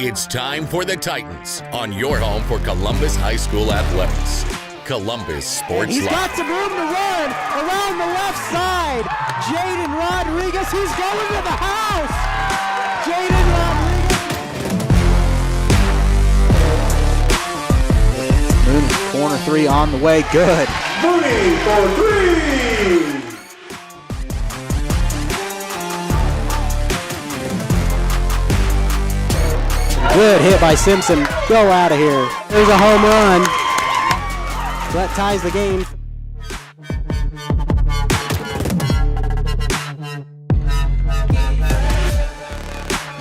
It's time for the Titans on your home for Columbus High School athletics. Columbus Sports He's Live. got some room to run around the left side. Jaden Rodriguez, he's going to the house. Jaden Rodriguez. Mooney, corner three on the way, good. Mooney for three. Good hit by Simpson. Go out of here. There's a home run. That ties the game.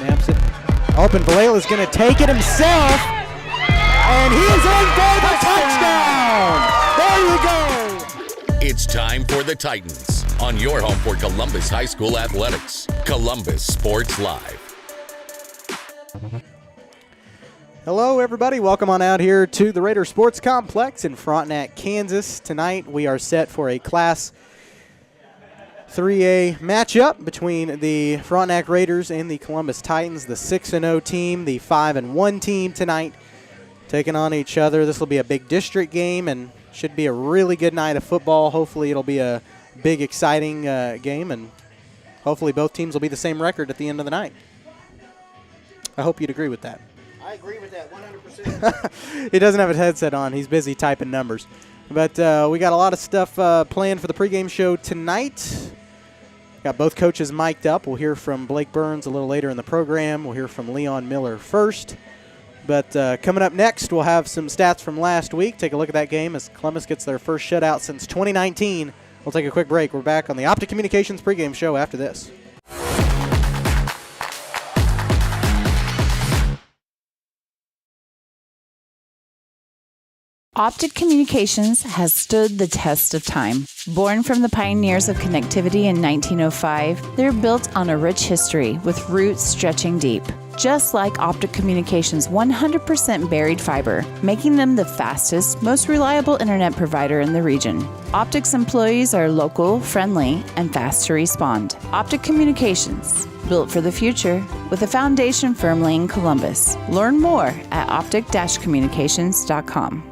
Naps it. Open. Valela's going to take it himself. And he is in for the touchdown. There you go. It's time for the Titans on your home for Columbus High School athletics. Columbus Sports Live. Hello, everybody. Welcome on out here to the Raider Sports Complex in Frontenac, Kansas. Tonight, we are set for a Class 3A matchup between the Frontenac Raiders and the Columbus Titans, the 6-0 team, the 5-1 team tonight, taking on each other. This will be a big district game and should be a really good night of football. Hopefully, it'll be a big, exciting game, and hopefully both teams will be the same record at the end of the night. I hope you'd agree with that. I agree with that 100%. He doesn't have his headset on. He's busy typing numbers. But we got a lot of stuff planned for the pregame show tonight. Got both coaches mic'd up. We'll hear from Blake Burns a little later in the program. We'll hear from Leon Miller first. But coming up next, we'll have some stats from last week. Take a look at that game as Columbus gets their first shutout since 2019. We'll take a quick break. We're back on the Optic Communications pregame show after this. Optic Communications has stood the test of time. Born from the pioneers of connectivity in 1905, they're built on a rich history with roots stretching deep. Just like Optic Communications' 100% buried fiber, making them the fastest, most reliable internet provider in the region. Optic's employees are local, friendly, and fast to respond. Optic Communications, built for the future, with a foundation firmly in Columbus. Learn more at optic-communications.com.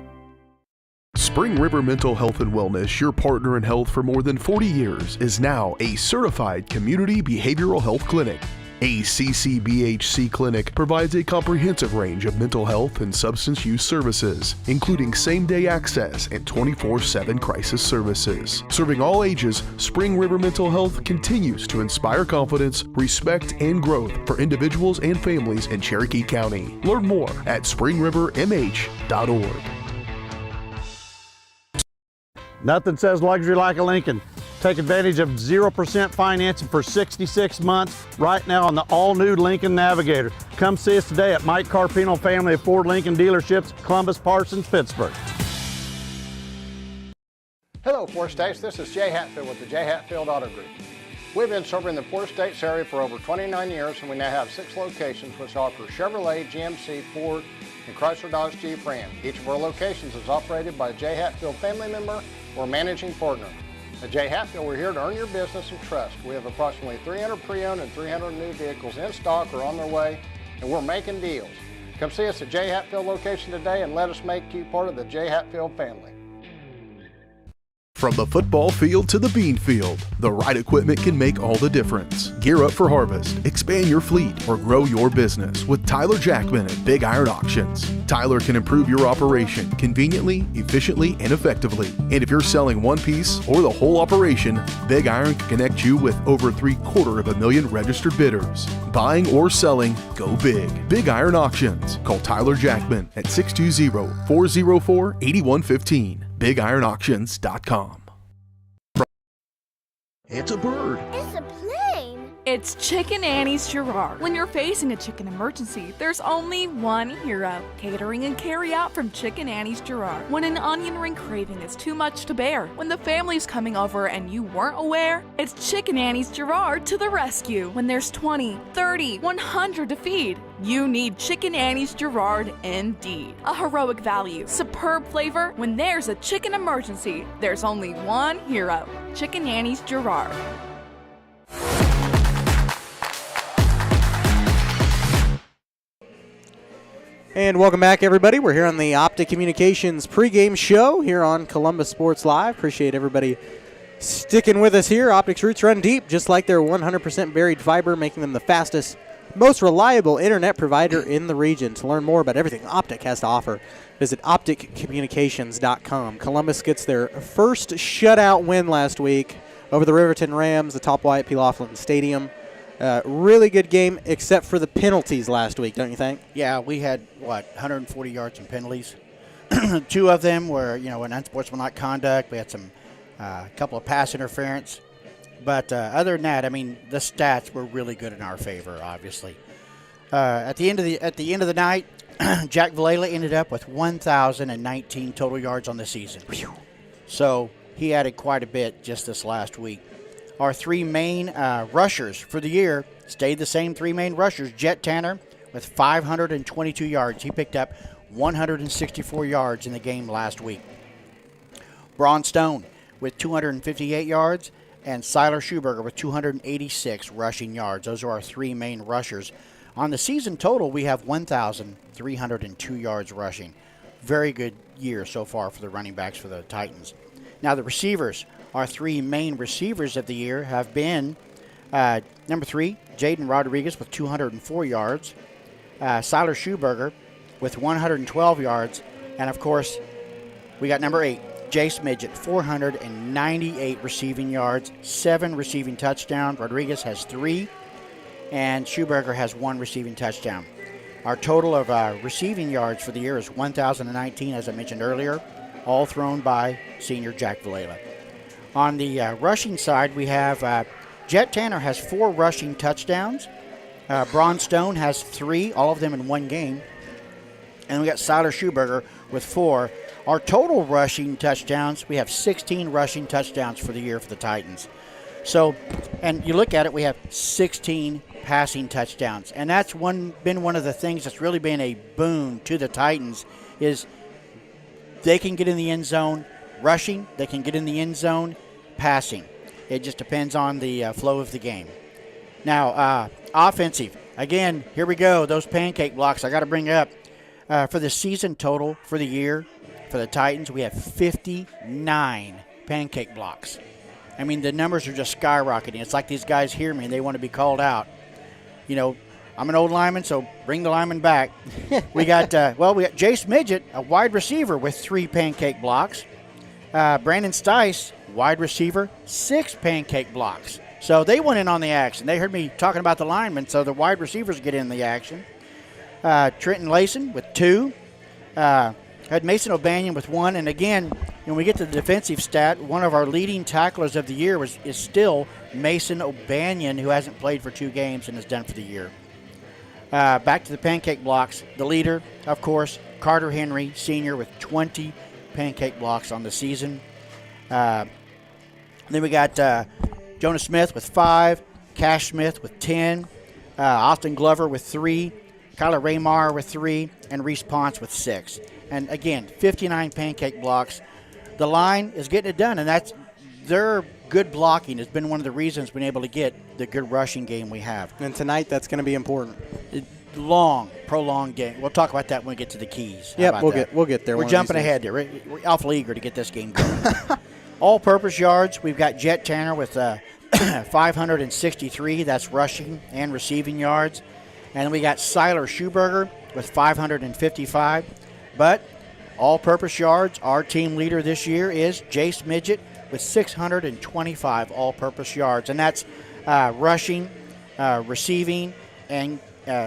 Spring River Mental Health and Wellness, your partner in health for more than 40 years, is now a certified community behavioral health clinic. A CCBHC clinic provides a comprehensive range of mental health and substance use services, including same-day access and 24/7 crisis services. Serving all ages, Spring River Mental Health continues to inspire confidence, respect, and growth for individuals and families in Cherokee County. Learn more at springrivermh.org. Nothing says luxury like a Lincoln. Take advantage of 0% financing for 66 months right now on the all-new Lincoln Navigator. Come see us today at Mike Carpino Family of Ford Lincoln Dealerships, Columbus, Parsons, Pittsburgh. Hello, Four States. This is Jay Hatfield with the Jay Hatfield Auto Group. We've been serving the Four States area for over 29 years, and we now have 6 locations which offer Chevrolet, GMC, Ford, and Chrysler Dodge Jeep Ram. Each of our locations is operated by a Jay Hatfield family member or managing partner. At Jay Hatfield, we're here to earn your business and trust. We have approximately 300 pre-owned and 300 new vehicles in stock or on their way, and we're making deals. Come see us at Jay Hatfield location today and let us make you part of the Jay Hatfield family. From the football field to the bean field, the right equipment can make all the difference. Gear up for harvest, expand your fleet, or grow your business with Tyler Jackman at Big Iron Auctions. Tyler can improve your operation conveniently, efficiently, and effectively. And if you're selling one piece or the whole operation, Big Iron can connect you with over 750,000 registered bidders. Buying or selling, go big. Big Iron Auctions. Call Tyler Jackman at 620-404-8115. BigIronAuctions.com. It's a bird. It's a plane. It's Chicken Annie's Girard. When you're facing a chicken emergency, there's only one hero. Catering and carry out from Chicken Annie's Girard. When an onion ring craving is too much to bear, when the family's coming over and you weren't aware, it's Chicken Annie's Girard to the rescue. When there's 20, 30, 100 to feed, you need Chicken Annie's Girard indeed. A heroic value, superb flavor. When there's a chicken emergency, there's only one hero. Chicken Annie's Girard. And welcome back, everybody. We're here on the Optic Communications pregame show here on Columbus Sports Live. Appreciate everybody sticking with us here. Optic's roots run deep, just like their 100% buried fiber, making them the fastest, most reliable internet provider in the region. To learn more about everything Optic has to offer, visit opticcommunications.com. Columbus gets their first shutout win last week over the Riverton Rams, the Top Wyatt P. Laughlin Stadium. Really good game, except for the penalties last week, don't you think? Yeah, we had, 140 yards in penalties. 2 of them were, an unsportsmanlike conduct. We had a couple of pass interference. But other than that, the stats were really good in our favor, obviously. At the end of the night, Jack Vallela ended up with 1,019 total yards on the season. So he added quite a bit just this last week. Our 3 main rushers for the year stayed the same 3 main rushers. Jet Tanner with 522 yards. He picked up 164 yards in the game last week. Braun Stone with 258 yards. And Siler Schuberger with 286 rushing yards. Those are our 3 main rushers. On the season total, we have 1,302 yards rushing. Very good year so far for the running backs for the Titans. Now the receivers, our 3 main receivers of the year have been number 3, Jaden Rodriguez with 204 yards. Siler Schuberger with 112 yards. And, of course, we got number 8. Jace Midget, 498 receiving yards, 7 receiving touchdowns. Rodriguez has 3, and Schuberger has 1 receiving touchdown. Our total of receiving yards for the year is 1,019, as I mentioned earlier, all thrown by senior Jack Vallela. On the rushing side, we have Jet Tanner has 4 rushing touchdowns. Braun Stone has 3, all of them in 1 game. And we got Siler Schuberger with 4. Our total rushing touchdowns, we have 16 rushing touchdowns for the year for the Titans. So, and you look at it, we have 16 passing touchdowns. And that's been one of the things that's really been a boon to the Titans is they can get in the end zone rushing, they can get in the end zone passing. It just depends on the flow of the game. Now, offensive. Again, here we go. Those pancake blocks I got to bring up. For the season total for the year, for the Titans, we have 59 pancake blocks. The numbers are just skyrocketing. It's like these guys hear me and they want to be called out. I'm an old lineman, so bring the lineman back. we got Jace Midget, a wide receiver with 3 pancake blocks. Brandon Stice, wide receiver, 6 pancake blocks. So they went in on the action. They heard me talking about the linemen, so the wide receivers get in the action. Trenton Layson with 2. Had Mason O'Banion with 1. And again, when we get to the defensive stat, one of our leading tacklers of the year is still Mason O'Banion, who hasn't played for 2 games and is done for the year. Back to the pancake blocks. The leader, of course, Carter Henry, senior, with 20 pancake blocks on the season. Then we got Jonas Smith with 5, Cash Smith with 10, Austin Glover with 3, Kyler Raymar with 3, and Reese Ponce with 6. And again, 59 pancake blocks. The line is getting it done, and that's their good blocking has been one of the reasons we've been able to get the good rushing game we have. And tonight, that's going to be important. Long, prolonged game. We'll talk about that when we get to the keys. Yep, we'll get there. We're jumping ahead there. We're awfully eager to get this game going. All-purpose yards, we've got Jet Tanner with 563. That's rushing and receiving yards. And then we got Siler Schuberger with 555. But all-purpose yards, our team leader this year is Jace Midget with 625 all-purpose yards. And that's rushing, receiving, and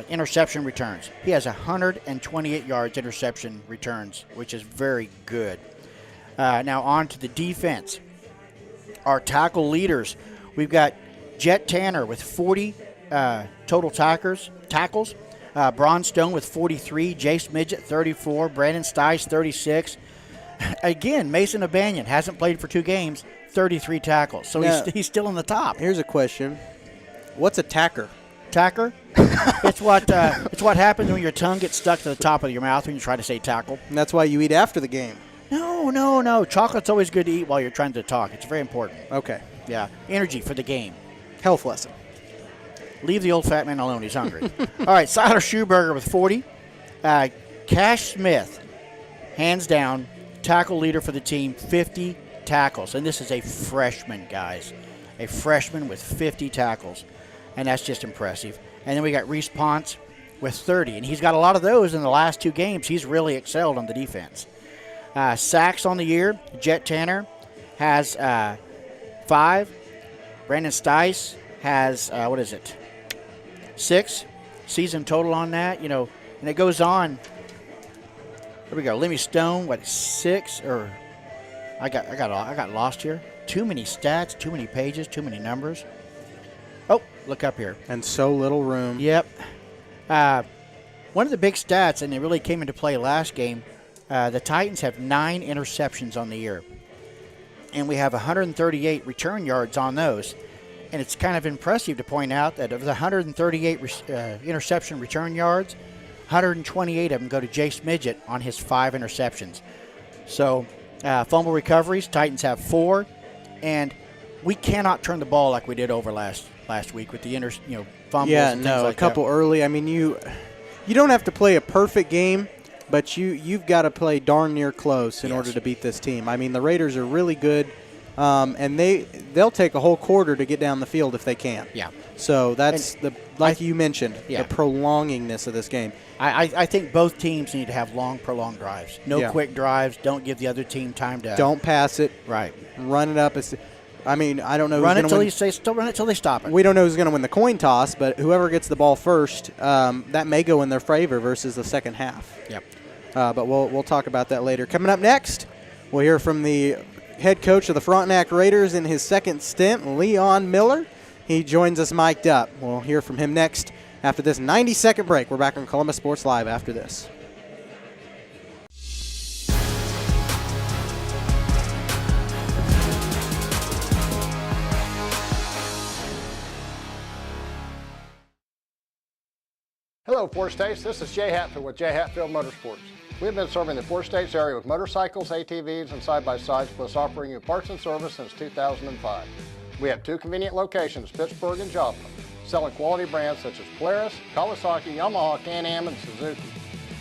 interception returns. He has 128 yards interception returns, which is very good. Now on to the defense. Our tackle leaders, we've got Jet Tanner with 40 total tackles. Braun Stone with 43, Jace Midget 34, Brandon Stice 36. Again, Mason O'Banion hasn't played for 2 games, 33 tackles. So now, he's still in the top. Here's a question. What's a tacker? Tacker? It's what happens when your tongue gets stuck to the top of your mouth when you try to say tackle. And that's why you eat after the game. No. Chocolate's always good to eat while you're trying to talk. It's very important. Okay. Yeah. Energy for the game. Health lesson. Leave the old fat man alone. He's hungry. All right, Siler Schuberger with 40. Cash Smith, hands down, tackle leader for the team, 50 tackles. And this is a freshman, guys. A freshman with 50 tackles. And that's just impressive. And then we got Reese Ponce with 30. And he's got a lot of those in the last 2 games. He's really excelled on the defense. Sacks on the year, Jet Tanner has 5. Brandon Stice has, 6 season total on that, and it goes on. Here we go. Lemmy Stone, 6? Or I got lost here. Too many stats, too many pages, too many numbers. Oh, look up here. And so little room. Yep. One of the big stats, and it really came into play last game, the Titans have 9 interceptions on the year. And we have 138 return yards on those. And it's kind of impressive to point out that of the 138 interception return yards, 128 of them go to Jace Midget on his 5 interceptions. So fumble recoveries, Titans have 4. And we cannot turn the ball like we did over last week with the fumbles. Yeah, and no, like a couple early. I mean, you don't have to play a perfect game, but you've got to play darn near close in order to beat this team. I mean, the Raiders are really good, and they'll take a whole quarter to get down the field if they can. Yeah. So that's you mentioned, the prolongingness of this game. I think both teams need to have long, prolonged drives. No quick drives. Don't give the other team time to. Don't pass it. Right. Run it up. I don't know. Run it till they stop it. We don't know who's going to win the coin toss, but whoever gets the ball first, that may go in their favor versus the second half. Yep. But we'll talk about that later. Coming up next, we'll hear from the head coach of the Frontenac Raiders in his second stint, Leon Miller. He joins us mic'd up. We'll hear from him next after this 90-second break. We're back on Columbus Sports Live after this. Hello, Four States. This is Jay Hatfield with Jay Hatfield Motorsports. We've been serving the Four States area with motorcycles, ATVs, and side-by-sides, plus offering you parts and service since 2005. We have 2 convenient locations, Pittsburgh and Joplin, selling quality brands such as Polaris, Kawasaki, Yamaha, Can-Am, and Suzuki.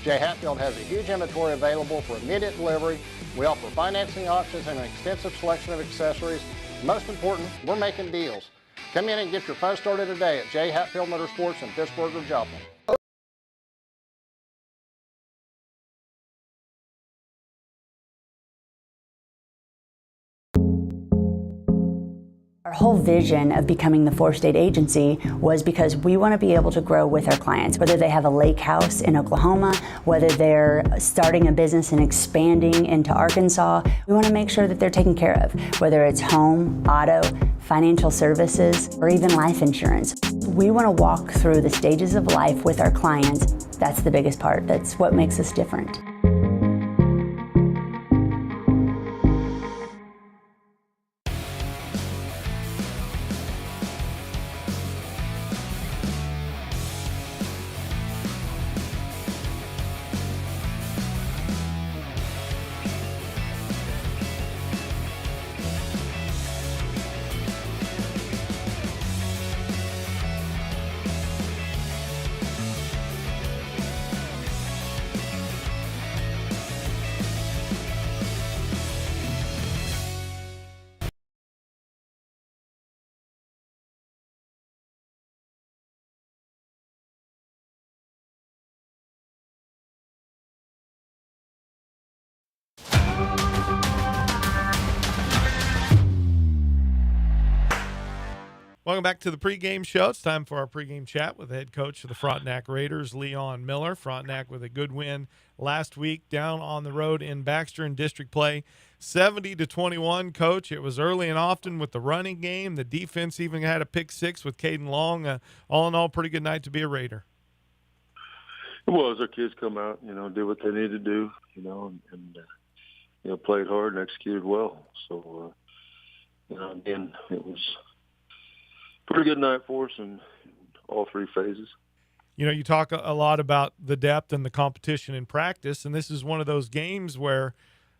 Jay Hatfield has a huge inventory available for immediate delivery. We offer financing options and an extensive selection of accessories. Most important, we're making deals. Come in and get your fun started today at Jay Hatfield Motorsports in Pittsburgh or Joplin. Our whole vision of becoming the 4-state agency was because we want to be able to grow with our clients, whether they have a lake house in Oklahoma, whether they're starting a business and expanding into Arkansas. We want to make sure that they're taken care of, whether it's home, auto, financial services, or even life insurance. We want to walk through the stages of life with our clients. That's the biggest part. That's what makes us different. Welcome back to the pregame show. It's time for our pregame chat with the head coach of the Frontenac Raiders, Leon Miller. Frontenac with a good win last week down on the road in Baxter in district play, 70-21. Coach, it was early and often with the running game. The defense even had a pick 6 with Caden Long. All in all, pretty good night to be a Raider. It was. Our kids come out, did what they needed to do, and played hard and executed well. So, again, it was pretty good night for us in all 3 phases. You talk a lot about the depth and the competition in practice, and this is one of those games where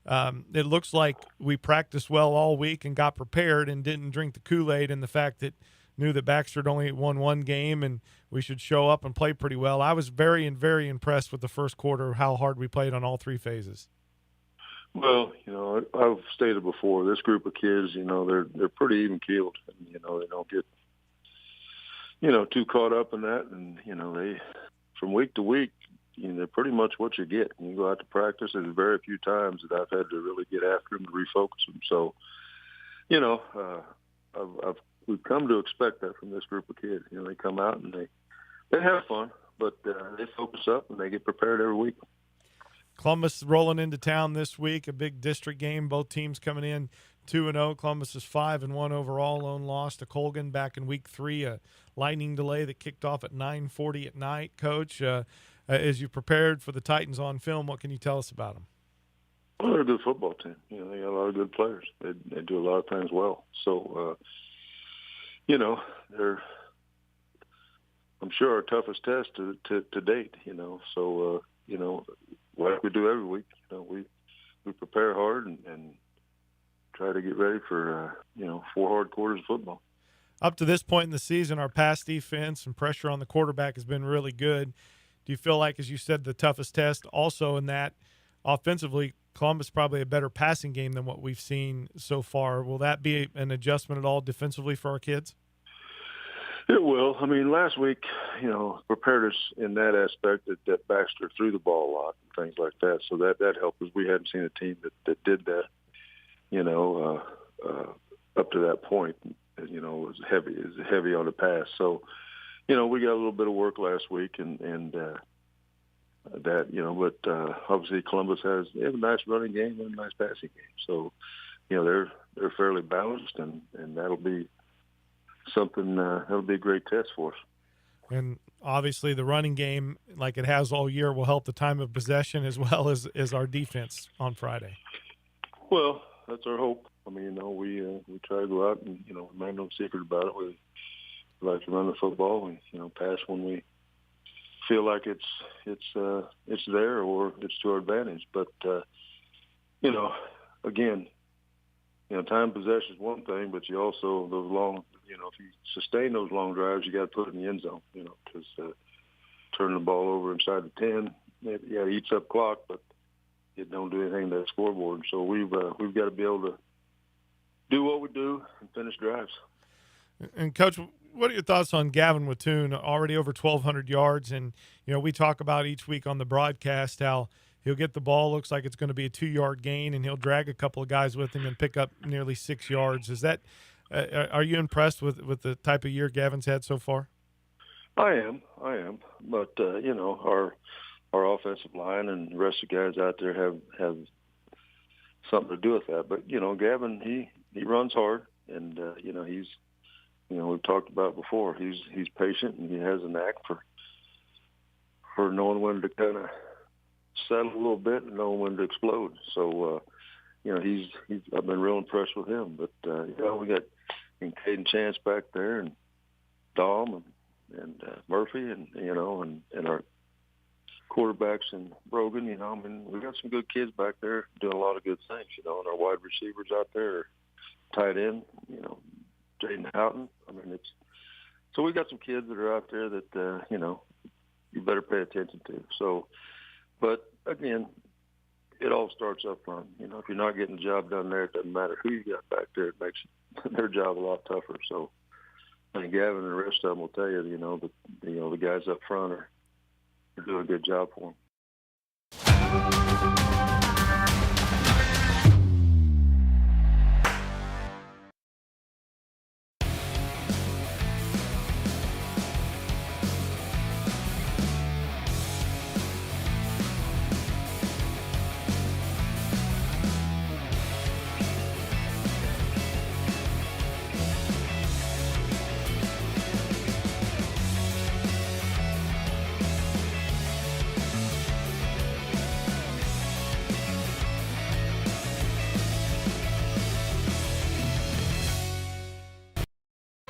it looks like we practiced well all week and got prepared and didn't drink the Kool-Aid, and the fact that knew that Baxter had only won one game and we should show up and play pretty well. I was very impressed with the first quarter, how hard we played on all three phases. Well, I've stated before, this group of kids, they're pretty even keeled. They don't get, too caught up in that. And, they, from week to week, they're pretty much what you get. You go out to practice, there's very few times that I've had to really get after them to refocus them. So, we've come to expect that from this group of kids. They come out and they have fun, but they focus up and they get prepared every week. Columbus rolling into town this week, a big district game. Both teams coming in 2-0. Columbus is 5-1 overall. Lone loss to Colgan back in week 3, a lightning delay that kicked off at 9:40 at night. Coach, as you prepared for the Titans on film, what can you tell us about them? Well, they're a good football team. They got a lot of good players. They do a lot of things well. So, they're, I'm sure, our toughest test to date. So like we do every week, we prepare hard and try to get ready for 4 hard quarters of football. Up to this point in the season, our pass defense and pressure on the quarterback has been really good. Do you feel like, as you said, the toughest test also in that offensively, Columbus probably a better passing game than what we've seen so far? Will that be an adjustment at all defensively for our kids? It will. I mean, last week, prepared us in that aspect that Baxter threw the ball a lot and things like that. So that helped us. We hadn't seen a team that did that, up to that point. Was heavy on the pass. So, we got a little bit of work last week and that, but obviously Columbus they have a nice running game and a nice passing game. So, they're fairly balanced and that'll be something, that'll be a great test for us. And obviously the running game, like it has all year, will help the time of possession as well as our defense on Friday. Well, that's our hope. I mean, we try to go out and, make no secret about it. We like to run the football and, pass when we feel like it's there or it's to our advantage. But, again, time possession is one thing, but you also, those long, if you sustain those long drives, you got to put it in the end zone, because turning the ball over inside the 10, it eats up clock, but it don't do anything to that scoreboard. So we've got to be able to do what we do and finish drives. And Coach, what are your thoughts on Gavin Wattoon, already over 1,200 yards? And, we talk about each week on the broadcast how he'll get the ball, looks like it's going to be a 2-yard gain, and he'll drag a couple of guys with him and pick up nearly 6 yards. Is that are you impressed with the type of year Gavin's had so far? I am. But, our offensive line and the rest of the guys out there have something to do with that. But, Gavin, he runs hard, and, he's, we've talked about before, he's patient, and he has a knack for knowing when to kind of settle a little bit and knowing when to explode. So, I've been real impressed with him. But, we got Caden Chance back there and Dom and Murphy and our quarterbacks and Brogan, we got some good kids back there doing a lot of good things, and our wide receivers out there, tight end, Jaden Houghton. So we got some kids that are out there that, you better pay attention to. So, but again, it all starts up front. If you're not getting the job done there, it doesn't matter who you got back there. It makes their job a lot tougher. So I think Gavin and the rest of them will tell you, the guys up front are doing a good job for them.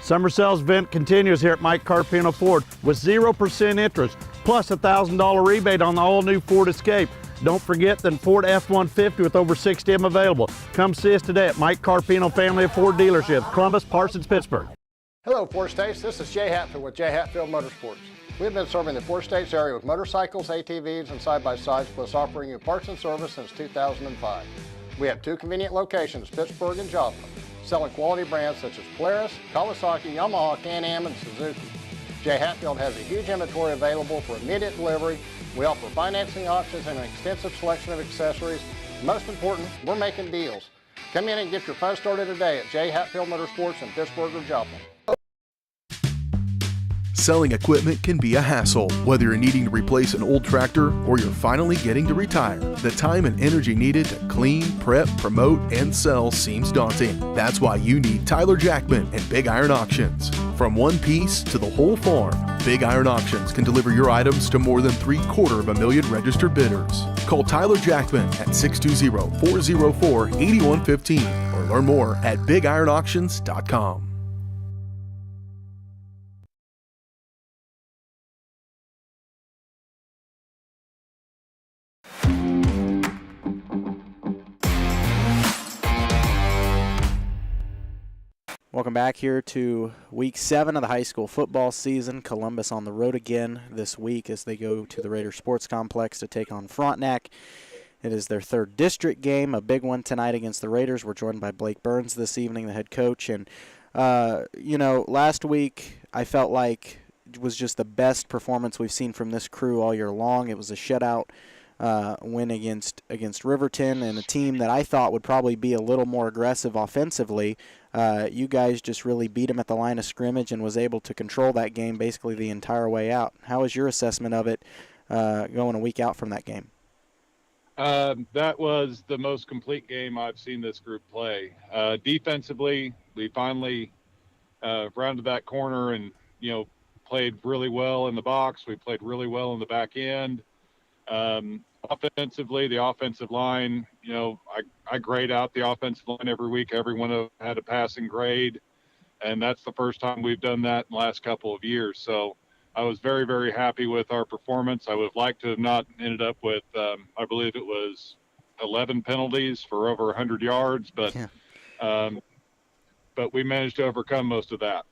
Summer sales event continues here at Mike Carpino Ford with 0% interest, plus a $1,000 rebate on the all-new Ford Escape. Don't forget the Ford F-150 with over 60 of them available. Come see us today at Mike Carpino Family of Ford Dealerships, Columbus, Parsons, Pittsburgh. Hello, Four States. This is Jay Hatfield with Jay Hatfield Motorsports. We've been serving the Four States area with motorcycles, ATVs, and side-by-sides, plus offering you parts and service since 2005. We have 2 convenient locations, Pittsburgh and Joplin, selling quality brands such as Polaris, Kawasaki, Yamaha, Can-Am, and Suzuki. Jay Hatfield has a huge inventory available for immediate delivery. We offer financing options and an extensive selection of accessories. Most important, we're making deals. Come in and get your fun started today at Jay Hatfield Motorsports in Pittsburgh or Joplin. Selling equipment can be a hassle. Whether you're needing to replace an old tractor or you're finally getting to retire, the time and energy needed to clean, prep, promote, and sell seems daunting. That's why you need Tyler Jackman and Big Iron Auctions. From one piece to the whole farm, Big Iron Auctions can deliver your items to more than 750,000 registered bidders. Call Tyler Jackman at 620-404-8115 or learn more at BigIronAuctions.com. Welcome back here to Week 7 of the high school football season. Columbus on the road again this week as they go to the Raiders Sports Complex to take on Frontenac. It is their 3rd district game, a big one tonight against the Raiders. We're joined by Blake Burns this evening, the head coach. And, last week I felt like it was just the best performance we've seen from this crew all year long. It was a shutout win against Riverton, and a team that I thought would probably be a little more aggressive offensively. You guys just really beat them at the line of scrimmage and was able to control that game basically the entire way out. How is your assessment of it going a week out from that game? That was the most complete game I've seen this group play. Defensively, we finally rounded that corner and, played really well in the box. We played really well in the back end. Offensively, the offensive line, I grade out the offensive line every week. Everyone had a passing grade, and that's the first time we've done that in the last couple of years. So I was very, very happy with our performance. I would have liked to have not ended up with, I believe it was 11 penalties for over 100 yards, but we managed to overcome most of that.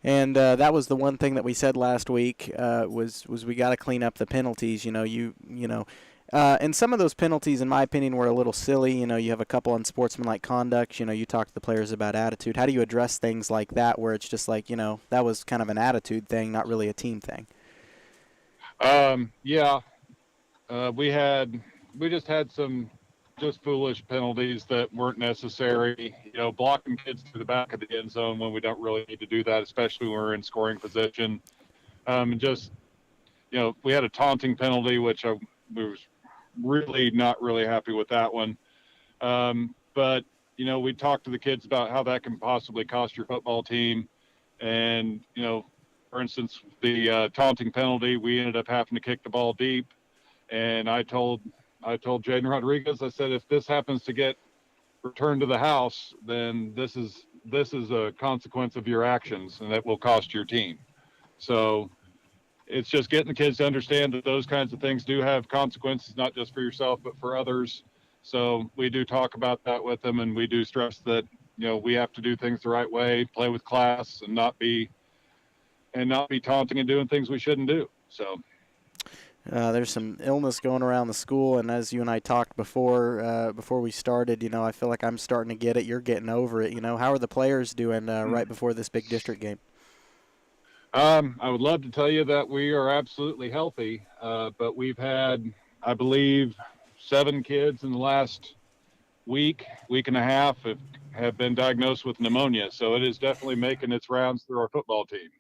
And that was the one thing that we said last week was we got to clean up the penalties. And some of those penalties, in my opinion, were a little silly. You have a couple unsportsmanlike conducts. You talk to the players about attitude. How do you address things like that where it's just like, that was kind of an attitude thing, not really a team thing? We just had some foolish penalties that weren't necessary, blocking kids to the back of the end zone when we don't really need to do that, especially when we're in scoring position. We had a taunting penalty, which I was really not really happy with that one. But we talked to the kids about how that can possibly cost your football team. And, for instance, the taunting penalty, we ended up having to kick the ball deep. And I told Jaden Rodriguez, I said, if this happens to get returned to the house, then this is a consequence of your actions, and that will cost your team. So it's just getting the kids to understand that those kinds of things do have consequences, not just for yourself, but for others. So we do talk about that with them, and we do stress that, we have to do things the right way, play with class, and not be taunting and doing things we shouldn't do. So. There's some illness going around the school, and as you and I talked before we started, I feel like I'm starting to get it. You're getting over it. How are the players doing right before this big district game? I would love to tell you that we are absolutely healthy, but we've had, I believe, 7 kids in the last week and a half have been diagnosed with pneumonia. So it is definitely making its rounds through our football team.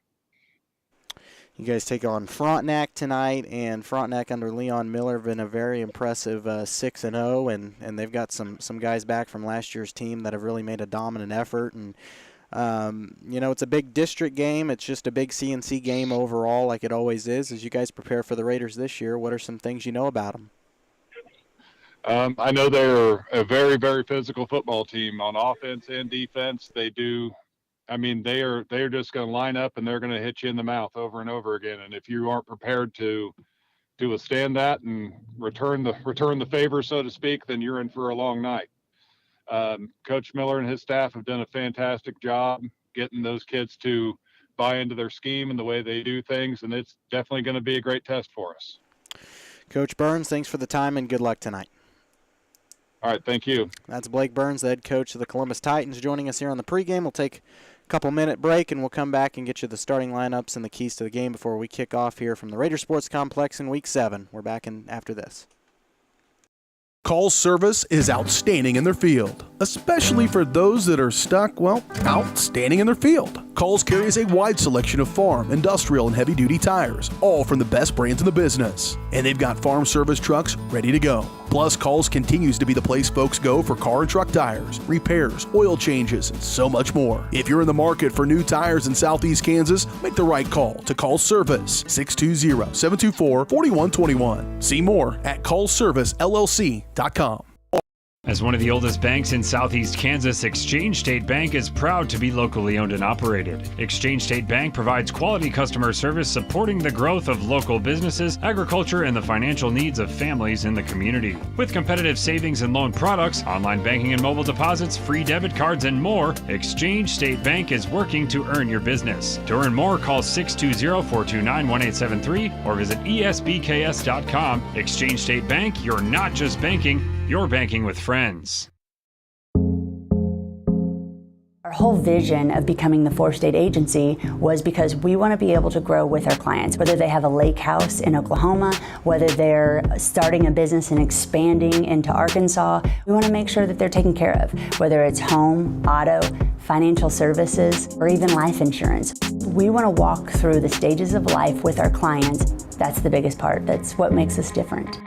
You guys take on Frontenac tonight, and Frontenac under Leon Miller have been a very impressive 6-0, and they've got some guys back from last year's team that have really made a dominant effort. And it's a big district game. It's just a big CNC game overall, like it always is. As you guys prepare for the Raiders this year, what are some things you know about them? I know they're a very, very physical football team on offense and defense. They are just going to line up and they're going to hit you in the mouth over and over again. And if you aren't prepared to withstand that and return the favor, so to speak, then you're in for a long night. Coach Miller and his staff have done a fantastic job. getting those kids to buy into their scheme and the way they do things, and it's definitely going to be a great test for us. Coach Burns, thanks for the time and good luck tonight. All right, thank you. That's Blake Burns, the head coach of the Columbus Titans, joining us here on the pregame. We'll take a couple-minute break, and we'll come back and get you the starting lineups and the keys to the game before we kick off here from the Raider Sports Complex in Week 7. We're back in after this. Call's service is outstanding in their field, especially for those that are stuck, outstanding in their field. Call's carries a wide selection of farm, industrial, and heavy-duty tires, all from the best brands in the business. And they've got farm service trucks ready to go. Plus, Call's continues to be the place folks go for car and truck tires, repairs, oil changes, and so much more. If you're in the market for new tires in Southeast Kansas, make the right call to Call's Service, 620-724-4121. See more at callservicellc.com. As one of the oldest banks in Southeast Kansas, Exchange State Bank is proud to be locally owned and operated. Exchange State Bank provides quality customer service supporting the growth of local businesses, agriculture, and the financial needs of families in the community. With competitive savings and loan products, online banking and mobile deposits, free debit cards, and more, Exchange State Bank is working to earn your business. To earn more, call 620-429-1873 or visit esbks.com. Exchange State Bank, you're not just banking, you're banking with friends. Our whole vision of becoming the 4-state agency was because we want to be able to grow with our clients, whether they have a lake house in Oklahoma, whether they're starting a business and expanding into Arkansas. We want to make sure that they're taken care of, whether it's home, auto, financial services, or even life insurance. We want to walk through the stages of life with our clients. That's the biggest part. That's what makes us different.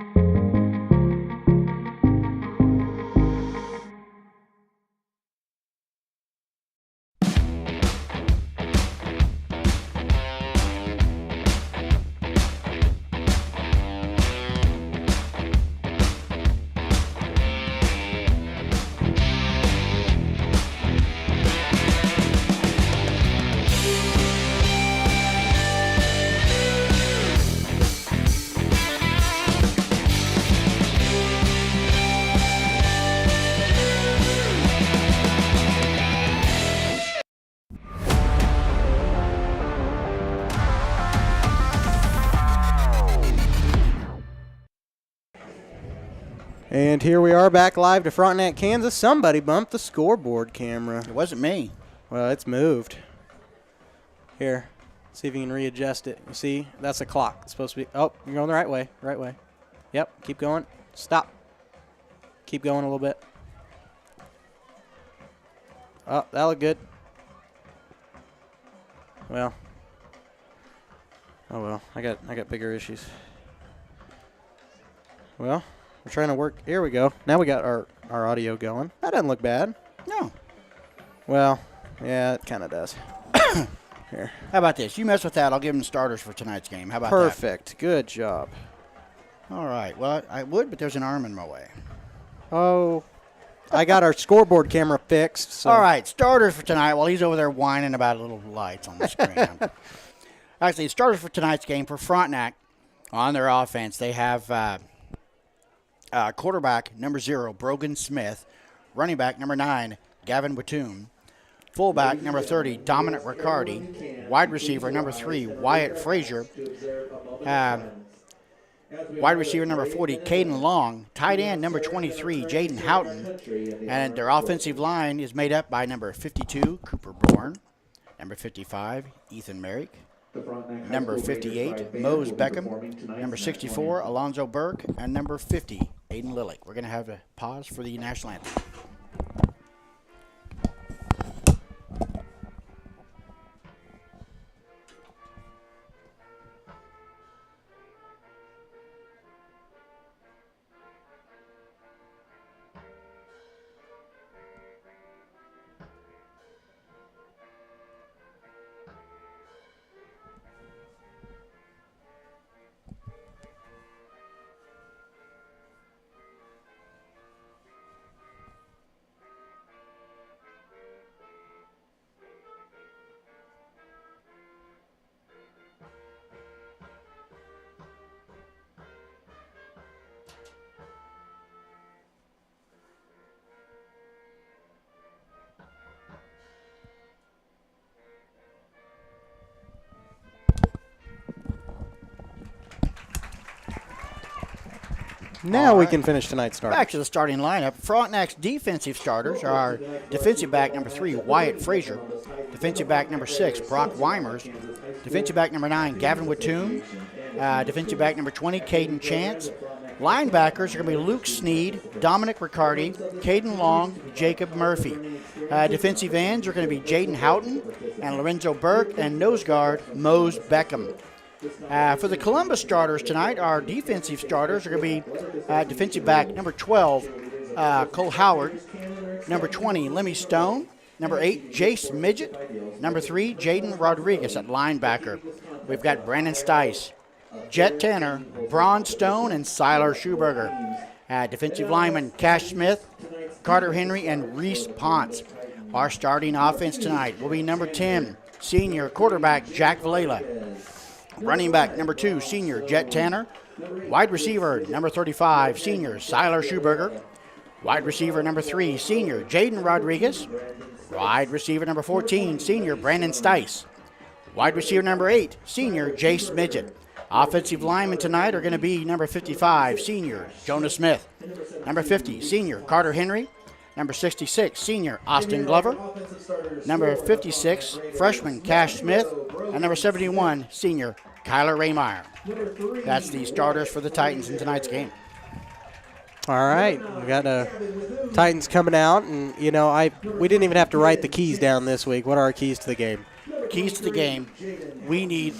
And here we are back live to Frontenac, Kansas. Somebody bumped the scoreboard camera. It wasn't me. Well, it's moved. Here, see if you can readjust it. You see, that's a clock. It's supposed to be, oh, you're going the right way, right way. Yep, keep going. Stop. Keep going a little bit. Oh, that looked good. Well. Oh, well, I got bigger issues. Well. We're trying to work. Here we go. Now we got our audio going. That doesn't look bad. No. Well, yeah, it kind of does. Here. How about this? You mess with that, I'll give them starters for tonight's game. How about that? Perfect. Good job. All right. Well, I would, but there's an arm in my way. Oh. I got our scoreboard camera fixed. So. All right. Starters for tonight while he's over there whining about little lights on the screen. Actually, starters for tonight's game for Frontenac on their offense. They have quarterback number 0, Brogan Smith. Running back number 9, Gavin Batum. Fullback number 30, Dominic Riccardi. Wide receiver number 3, Wyatt Frazier. Wide receiver number 40, Caden Long. Tight end number 23, Jaden Houghton. And their offensive line is made up by number 52, Cooper Bourne. Number 55, Ethan Merrick. Number 58, Mose Beckham. Number 64, Alonzo Burke. And number 50, Aiden Lillick. We're going to have a pause for the national anthem. Now we can finish tonight's start. Back to the starting lineup. Frontenac's defensive starters are defensive back number 3, Wyatt Frazier. Defensive back number 6, Brock Weimers. Defensive back number 9, Gavin Wattoon. Defensive back number 20, Caden Chance. Linebackers are going to be Luke Sneed, Dominic Riccardi, Caden Long, Jacob Murphy. Defensive ends are going to be Jaden Houghton and Lorenzo Burke, and nose guard Mose Beckham. For the Columbus starters tonight, our defensive starters are going to be defensive back number 12, Cole Howard, number 20, Lemmy Stone, number 8, Jace Midget, number 3, Jaden Rodriguez at linebacker. We've got Brandon Stice, Jet Tanner, Braun Stone, and Siler Schuberger. Defensive linemen Cash Smith, Carter Henry, and Reese Ponce. Our starting offense tonight will be number 10, senior quarterback Jack Valela. Running back number 2, senior Jet Tanner. Wide receiver number 35, senior Siler Schuberger. Wide receiver number 3, senior Jaden Rodriguez. Wide receiver number 14, senior Brandon Stice. Wide receiver number 8, senior Jace Midget. Offensive linemen tonight are going to be number 55, senior Jonah Smith. Number 50, senior Carter Henry. Number 66, senior Austin Glover. Number 56, freshman Cash Smith. And number 71, senior Kyler Raymeyer. That's the starters for the Titans in tonight's game. All right, we got Titans coming out, and we didn't even have to write the keys down this week. What are our keys to the game? Keys to the game: we need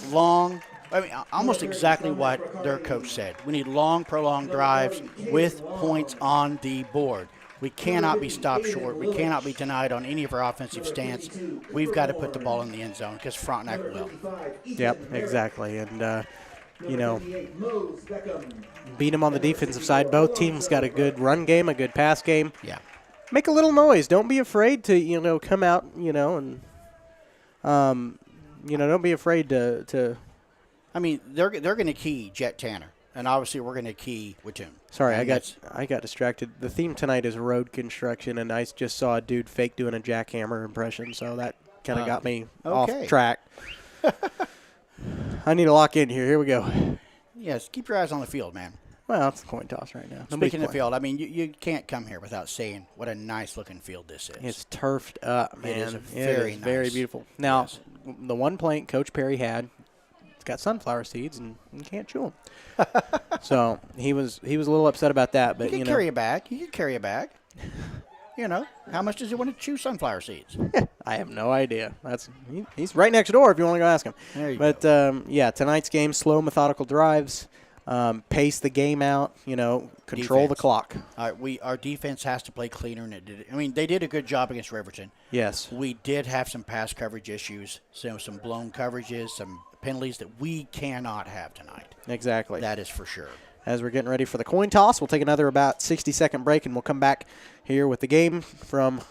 almost exactly what their coach said. We need long, prolonged drives with points on the board. We cannot be stopped short. We cannot be denied on any of our offensive stance. We've got to put the ball in the end zone because Frontenac will. Yep, exactly. And, beat them on the defensive side. Both teams got a good run game, a good pass game. Yeah. Make a little noise. Don't be afraid to, come out, and, don't be afraid to I mean, they're going to key Jet Tanner, and obviously we're going to key Wattoon. Sorry, I got distracted. The theme tonight is road construction, and I just saw a dude fake doing a jackhammer impression, so that kind of got me off track. I need to lock in here. Here we go. Yes, keep your eyes on the field, man. Well, it's a coin toss right now. Speaking of field, I mean, you can't come here without saying what a nice-looking field this is. It's turfed up, man. It is very nice. Very beautiful. Now, the one plank Coach Perry had, got sunflower seeds, and you can't chew them. So he was a little upset about that. But you can carry a bag. You can carry a bag. How much does he want to chew sunflower seeds? I have no idea. He's right next door if you want to go ask him. There you go. But tonight's game, slow, methodical drives, pace the game out. Control the clock. Our defense has to play cleaner than it did. I mean, they did a good job against Riverton. Yes. We did have some pass coverage issues, some blown coverages, some penalties that we cannot have tonight. Exactly. That is for sure. As we're getting ready for the coin toss, we'll take another about 60-second break, and we'll come back here with the game from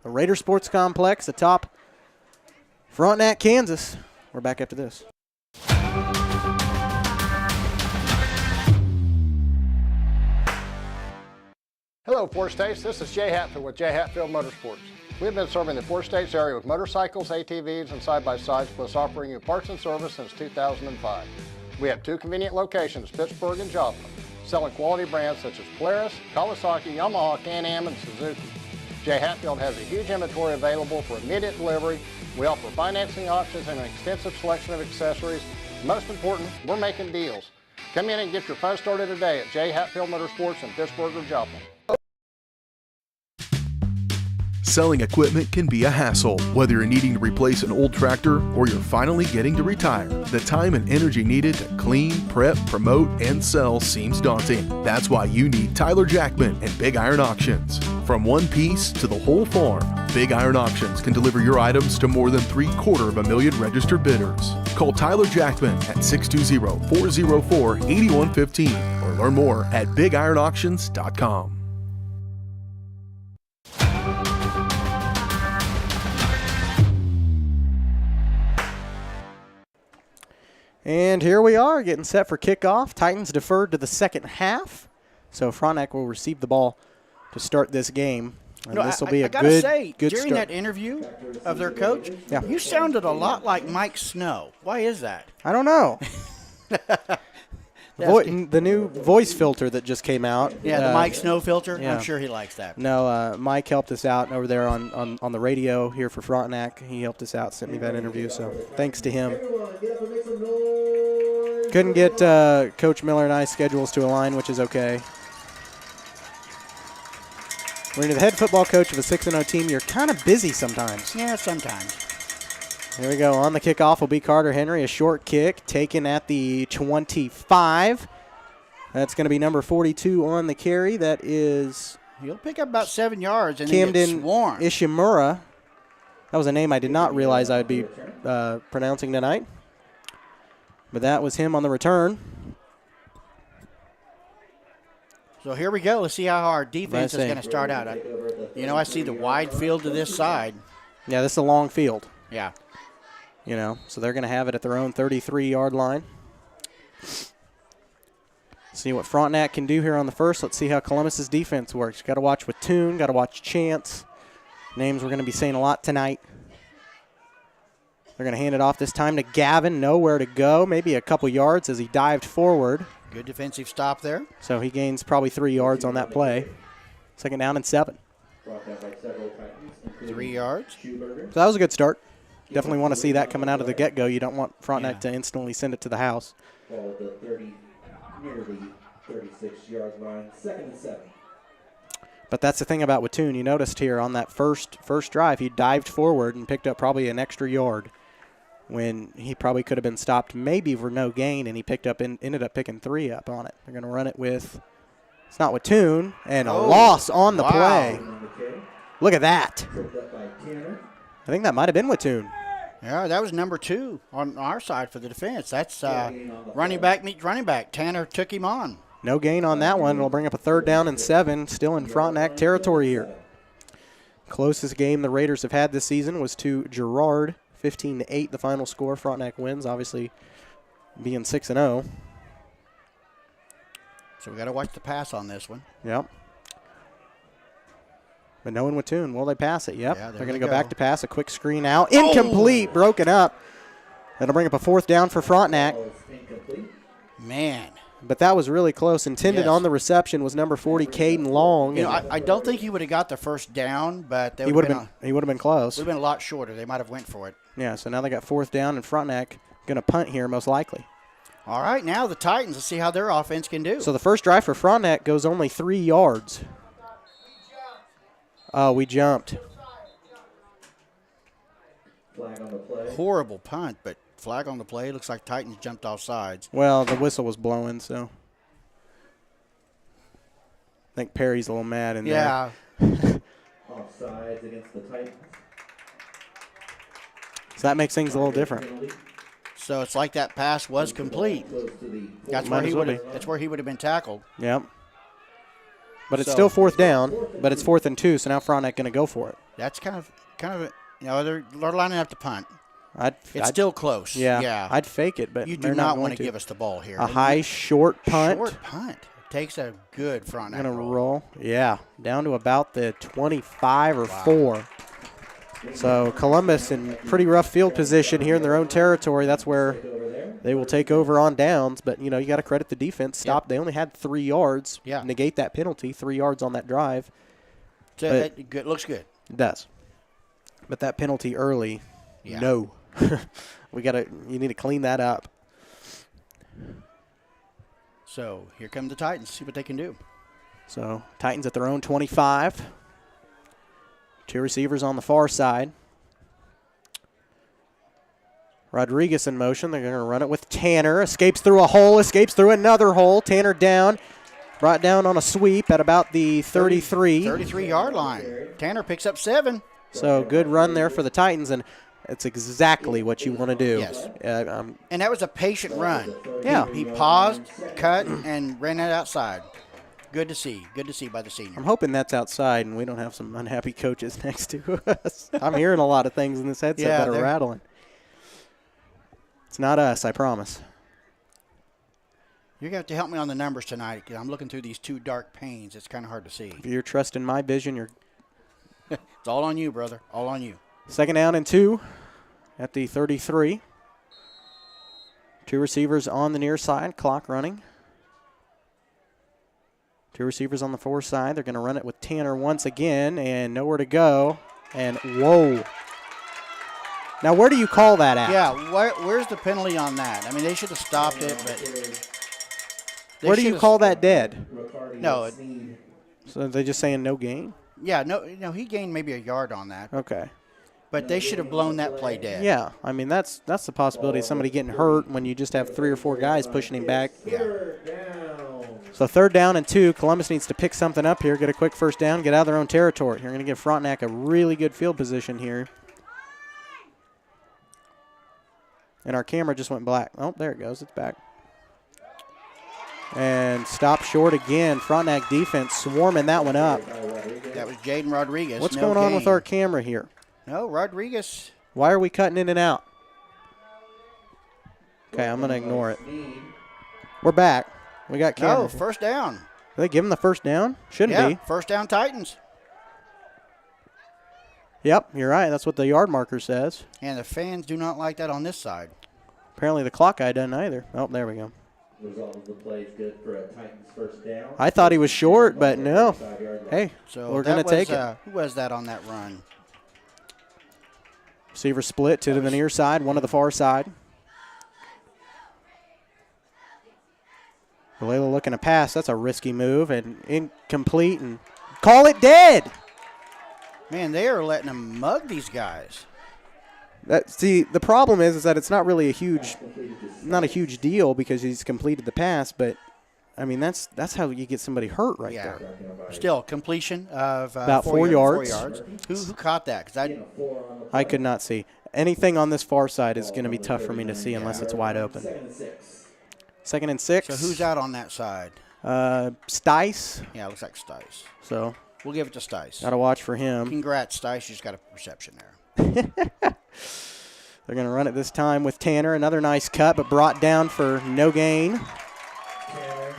the Raider Sports Complex atop Frontenac, Kansas. We're back after this. Hello, Four States. This is Jay Hatfield with Jay Hatfield Motorsports. We've been serving the Four States area with motorcycles, ATVs, and side-by-sides, plus offering you parts and service since 2005. We have 2 convenient locations, Pittsburgh and Joplin, selling quality brands such as Polaris, Kawasaki, Yamaha, Can-Am, and Suzuki. Jay Hatfield has a huge inventory available for immediate delivery. We offer financing options and an extensive selection of accessories. Most important, we're making deals. Come in and get your fun started today at Jay Hatfield Motorsports in Pittsburgh or Joplin. Selling equipment can be a hassle. Whether you're needing to replace an old tractor or you're finally getting to retire, the time and energy needed to clean, prep, promote, and sell seems daunting. That's why you need Tyler Jackman and Big Iron Auctions. From one piece to the whole farm, Big Iron Auctions can deliver your items to more than 750,000 registered bidders. Call Tyler Jackman at 620-404-8115 or learn more at BigIronAuctions.com. And here we are getting set for kickoff. Titans deferred to the second half, so Frontenac will receive the ball to start this game. And this will be a good start. During that interview of their coach, you sounded a lot like Mike Snow. Why is that? I don't know. The new voice filter that just came out. Yeah, the Mike Snow filter. Yeah. I'm sure he likes that. No, Mike helped us out over there on the radio here for Frontenac. He helped us out, sent me that interview, so thanks to him. Couldn't get Coach Miller and I's schedules to align, which is okay. When you're the head football coach of a 6-0 team, you're kind of busy sometimes. Yeah, sometimes. Here we go. On the kickoff will be Carter Henry. A short kick taken at the 25. That's going to be number 42 on the carry. That is... He'll pick up about 7 yards and Camden then get swarmed. Ishimura. That was a name I did not realize I'd be pronouncing tonight. But that was him on the return. So here we go. Let's see how our defense is going to start out. I see the wide field to this side. Yeah, this is a long field. Yeah. So they're going to have it at their own 33-yard line. See what Frontenac can do here on the first. Let's see how Columbus's defense works. Got to watch Wattoon, got to watch Chance. Names we're going to be saying a lot tonight. They're going to hand it off this time to Gavin. Nowhere to go. Maybe a couple yards as he dived forward. Good defensive stop there. So he gains probably 3 yards on that play. 2nd down and 7. 3 yards. So that was a good start. Definitely want to see that coming out of the get-go. You don't want Frontenac to instantly send it to the house. Ball at the 30, near the 36-yard line, 2nd and 7. But that's the thing about Wattoon. You noticed here on that first drive, he dived forward and picked up probably an extra yard when he probably could have been stopped maybe for no gain, and he ended up picking 3 up on it. They're going to run it with, it's not Wattoon, and a loss on the play. Look at that. I think that might have been Wattoon. Yeah, that was number 2 on our side for the defense. That's running back meets running back. Tanner took him on. No gain on that one. It'll bring up a 3rd down and 7, still in Frontenac territory here. Closest game the Raiders have had this season was to Girard, 15-8, the final score. Frontenac wins, obviously being 6-0. So we got to watch the pass on this one. Yep. But no one Wattoon. Will they pass it? Yep. Yeah, they're going to go back to pass. A quick screen out. Incomplete. Broken up. That'll bring up a 4th down for Frontenac. Man. But that was really close. Intended on the reception was number 40, Caden Long. I don't think he would have got the 1st down, but he would have been close. Would have been a lot shorter. They might have went for it. Yeah, so now they got 4th down, and Frontenac going to punt here most likely. All right, now the Titans. Let's see how their offense can do. So the first drive for Frontenac goes only 3 yards. Oh, we jumped. Flag on the play. Horrible punt, but flag on the play. Looks like Titans jumped off sides. Well, the whistle was blowing, so I think Perry's a little mad in there. Offsides against the Titans. So that makes things a little different. So it's like that pass was complete. That's where he would have been tackled. Yep. But it's still 4th down, but it's 4th and 2, so now Frontenac going to go for it. That's kind of they're lining up to punt. It's still close. Yeah. I'd fake it, but you do not want to give us the ball here. A high short punt. Short punt. Takes a good Frontenac Going to roll. Yeah, down to about the 25 or 4. So Columbus in pretty rough field position here in their own territory. That's where they will take over on downs. But, you got to credit the defense. They only had 3 yards. Yeah. Negate that penalty, 3 yards on that drive. It looks good. It does. But that penalty early, no. You need to clean that up. So here come the Titans. See what they can do. So Titans at their own 25. 2 receivers on the far side. Rodriguez in motion. They're going to run it with Tanner. Escapes through a hole. Escapes through another hole. Tanner down. Brought down on a sweep at about the 33. 33-yard line. Tanner picks up 7. So good run there for the Titans, and it's exactly what you want to do. Yes. And that was a patient run. Yeah. He paused, cut, and ran it outside. Good to see. Good to see by the senior. I'm hoping that's outside and we don't have some unhappy coaches next to us. I'm hearing a lot of things in this headset that are rattling. It's not us, I promise. You're going to have to help me on the numbers tonight because I'm looking through these 2 dark panes. It's kind of hard to see. If you're trusting my vision, you're it's all on you, brother. All on you. 2nd down and 2 at the 33. 2 receivers on the near side, clock running. Two receivers on the far side. They're going to run it with Tanner once again, and nowhere to go. And whoa. Now, where do you call that at? Yeah, where's the penalty on that? I mean, they should have stopped it, but. Where do you call that dead? No. So they're just saying no gain? Yeah, no, he gained maybe a yard on that. Okay. But they should have blown that play dead. Yeah, I mean, that's the possibility of somebody getting hurt when you just have 3 or 4 guys pushing him back. Yeah. So 3rd down and 2. Columbus needs to pick something up here, get a quick first down, get out of their own territory. You're going to give Frontenac a really good field position here. And our camera just went black. Oh, there it goes. It's back. And stop short again. Frontenac defense swarming that one up. That was Jaden Rodriguez. What's going on with our camera here? No, Rodriguez. Why are we cutting in and out? Okay, I'm going to ignore it. We're back. We got camera. No, first down. Did they give him the first down? Shouldn't be. First down Titans. Yep, you're right. That's what the yard marker says. And the fans do not like that on this side. Apparently the clock guy doesn't either. Oh, there we go. Result of the play is good for a Titans first down. I thought he was short, but no. Hey, so we're going to take it. Who was that on that run? Receiver split, 2 to the near side, 1 to the far side. Vallejo looking to pass. That's a risky move and incomplete. And call it dead. Man, they are letting them mug these guys. See, the problem is that it's not really not a huge deal because he's completed the pass, but I mean that's how you get somebody hurt right there. Still completion of about 4 yards. 4 yards. Who caught that? Because I could not see anything on this far side. Is going to be tough for me to see unless it's wide open. 2nd and 6. So who's out on that side? Stice. Yeah, it looks like Stice. So we'll give it to Stice. Got to watch for him. Congrats, Stice. You just got a reception there. They're going to run it this time with Tanner. Another nice cut, but brought down for no gain.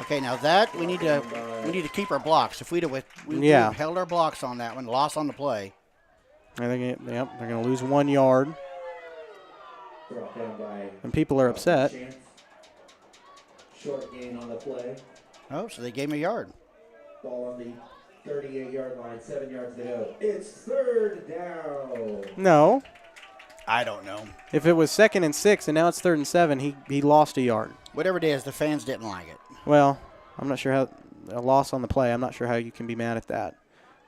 Okay, now that we need to keep our blocks. If we'd have held our blocks on that one, loss on the play. I think they're going to lose 1 yard. And people are upset. Short gain on the play. Oh, so they gave him a yard. Ball on the 38-yard line, 7 yards to go. It's 3rd down. No. I don't know. If it was 2nd and 6 and now it's 3rd and 7, he lost a yard. Whatever it is, the fans didn't like it. Well, I'm not sure how a loss on the play. I'm not sure how you can be mad at that.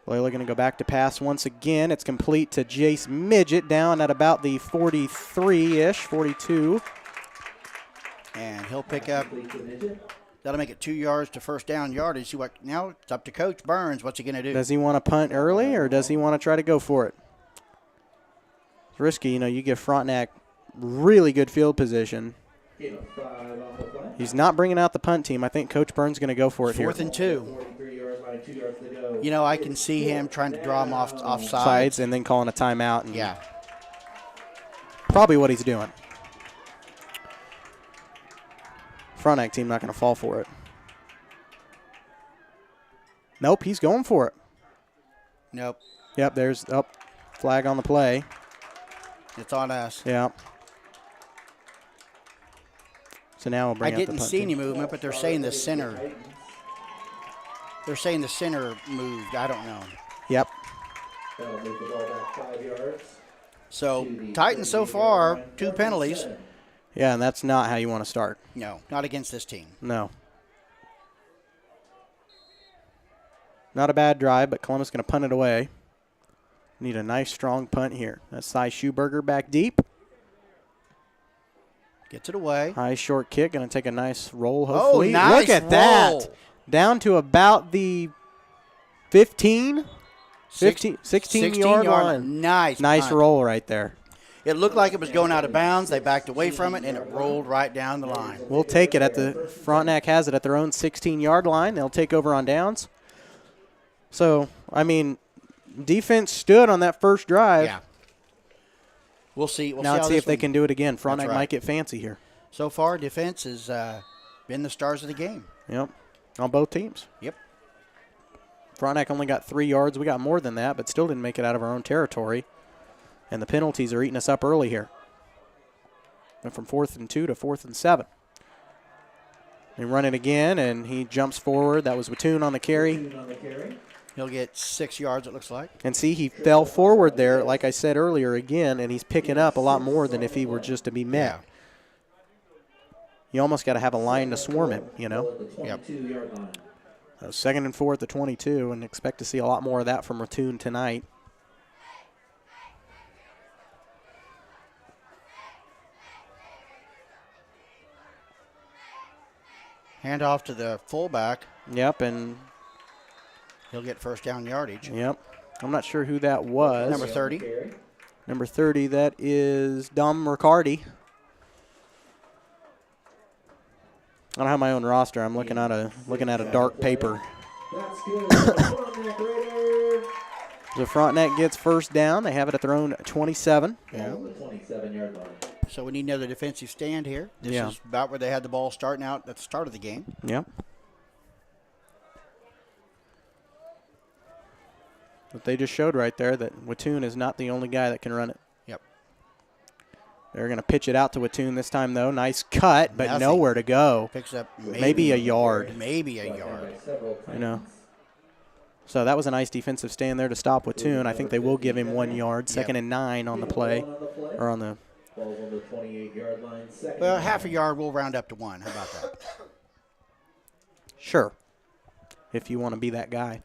Loyola going to go back to pass once again. It's complete to Jace Midget down at about the 43-ish, 42. And he'll pick up. That'll make it 2 yards to first down yardage. Now it's up to Coach Burns. What's he going to do? Does he want to punt early or does he want to try to go for it? It's risky. You give Frontenac really good field position. He's not bringing out the punt team. I think Coach Burns is going to go for it here. 4th and 2. I can see him trying to draw him off sides. And then calling a timeout. And yeah. Probably what he's doing. Frontenac team not going to fall for it. Nope, he's going for it. Nope. Yep, there's flag on the play. It's on us. Yeah. So now we'll bring I up the didn't punt see team. any movement, but they're saying the center. They're saying the center moved. I don't know. Yep. That'll move the ball back 5 yards. So Titans so far, 2 penalties. Yeah, and that's not how you want to start. No, not against this team. No. Not a bad drive, but Columbus going to punt it away. Need a nice, strong punt here. That's Cy Schuberger back deep. Gets it away. High short kick. Going to take a nice roll, hopefully. Oh, nice Look at roll. that. Down to about the 15? 16-yard line. Nice punt. Roll right there. It looked like it was going out of bounds. They backed away from it, and it rolled right down the line. We'll take it at the Frontenac has it at their own 16-yard line. They'll take over on downs. So, I mean, defense stood on that first drive. Yeah. We'll see. Now let's see if they can do it again. Frontenac right. might get fancy here. So far, defense has been the stars of the game. Yep, on both teams. Yep. Frontenac only got 3 yards. We got more than that, but still didn't make it out of our own territory. And the penalties are eating us up early here. Went from 4th and 2 to 4th and 7. They run it again, and he jumps forward. That was Watoon on the carry. He'll get 6 yards, it looks like. And see, he fell forward there, like I said earlier again, and he's picking up a lot more than if he were just to be met. Yeah. You almost got to have a line to swarm him, you know? Yep. 2nd and 4 at the 22, and expect to see a lot more of that from Watoon tonight. Hand off to the fullback. Yep, and he'll get first down yardage. Yep. I'm not sure who that was. Number 30. Number 30, that is Dom Riccardi. I don't have my own roster. I'm looking at a dark paper. So Frontenac gets first down. They have it at their own 27. Yeah. So we need another defensive stand here. This Yeah. is about where they had the ball starting out at the start of the game. Yep. But they just showed right there that Watoon is not the only guy that can run it. Yep. They're going to pitch it out to Watoon this time, though. Nice cut, but Nothing. nowhere to go. Picks up maybe a yard. Maybe a yard. You know. So that was a nice defensive stand there to stop Watoon. I think they will give him 1 yard. 2nd and 9 on the play, or on the. Well, half a yard, we'll round up to 1. How about that? Sure. If you want to be that guy.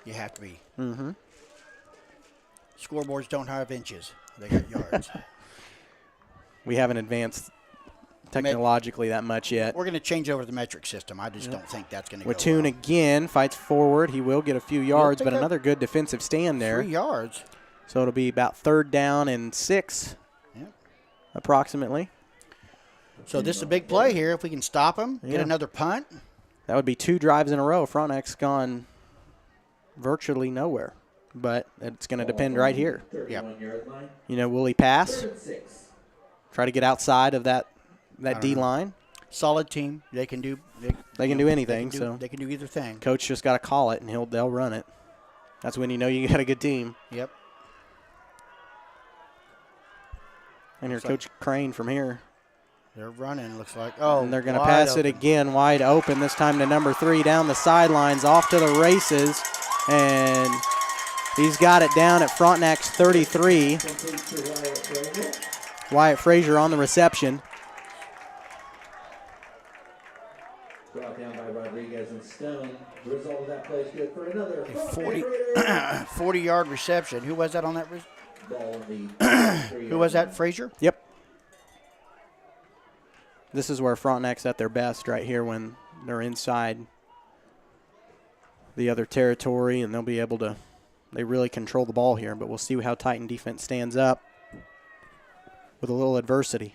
You have to be. Mm-hmm. Scoreboards don't have inches. They got yards. We haven't advanced technologically that much yet. We're going to change over the metric system. I just don't think that's going to go Watoon well. again fights forward. He will get a few yards, but another good defensive stand there. 3 yards. So it'll be about 3rd down and 6, approximately. So this is a big play here. If we can stop him, get another punt. That would be 2 drives in a row. Frontenac's gone virtually nowhere, but it's going to depend right here. You know, will he pass? Try to get outside of that D line. Solid team. They can do. They can do anything. They can do either thing. Coach just got to call it, and they'll run it. That's when you know you got a good team. Yep. And here's Coach Crane from here. They're running, looks like. Oh, and they're going to pass it again wide open, this time to number 3 down the sidelines, off to the races. And he's got it down at Frontenac's 33. Wyatt Frazier on the reception. Brought down by Rodriguez and Stone. The result of that play is good for another 40-yard reception. Who was that on that? Who was that, Frazier? Yep. This is where Frontenac's at their best right here when they're inside the other territory, and they'll be able to – they really control the ball here, but we'll see how Titan defense stands up with a little adversity.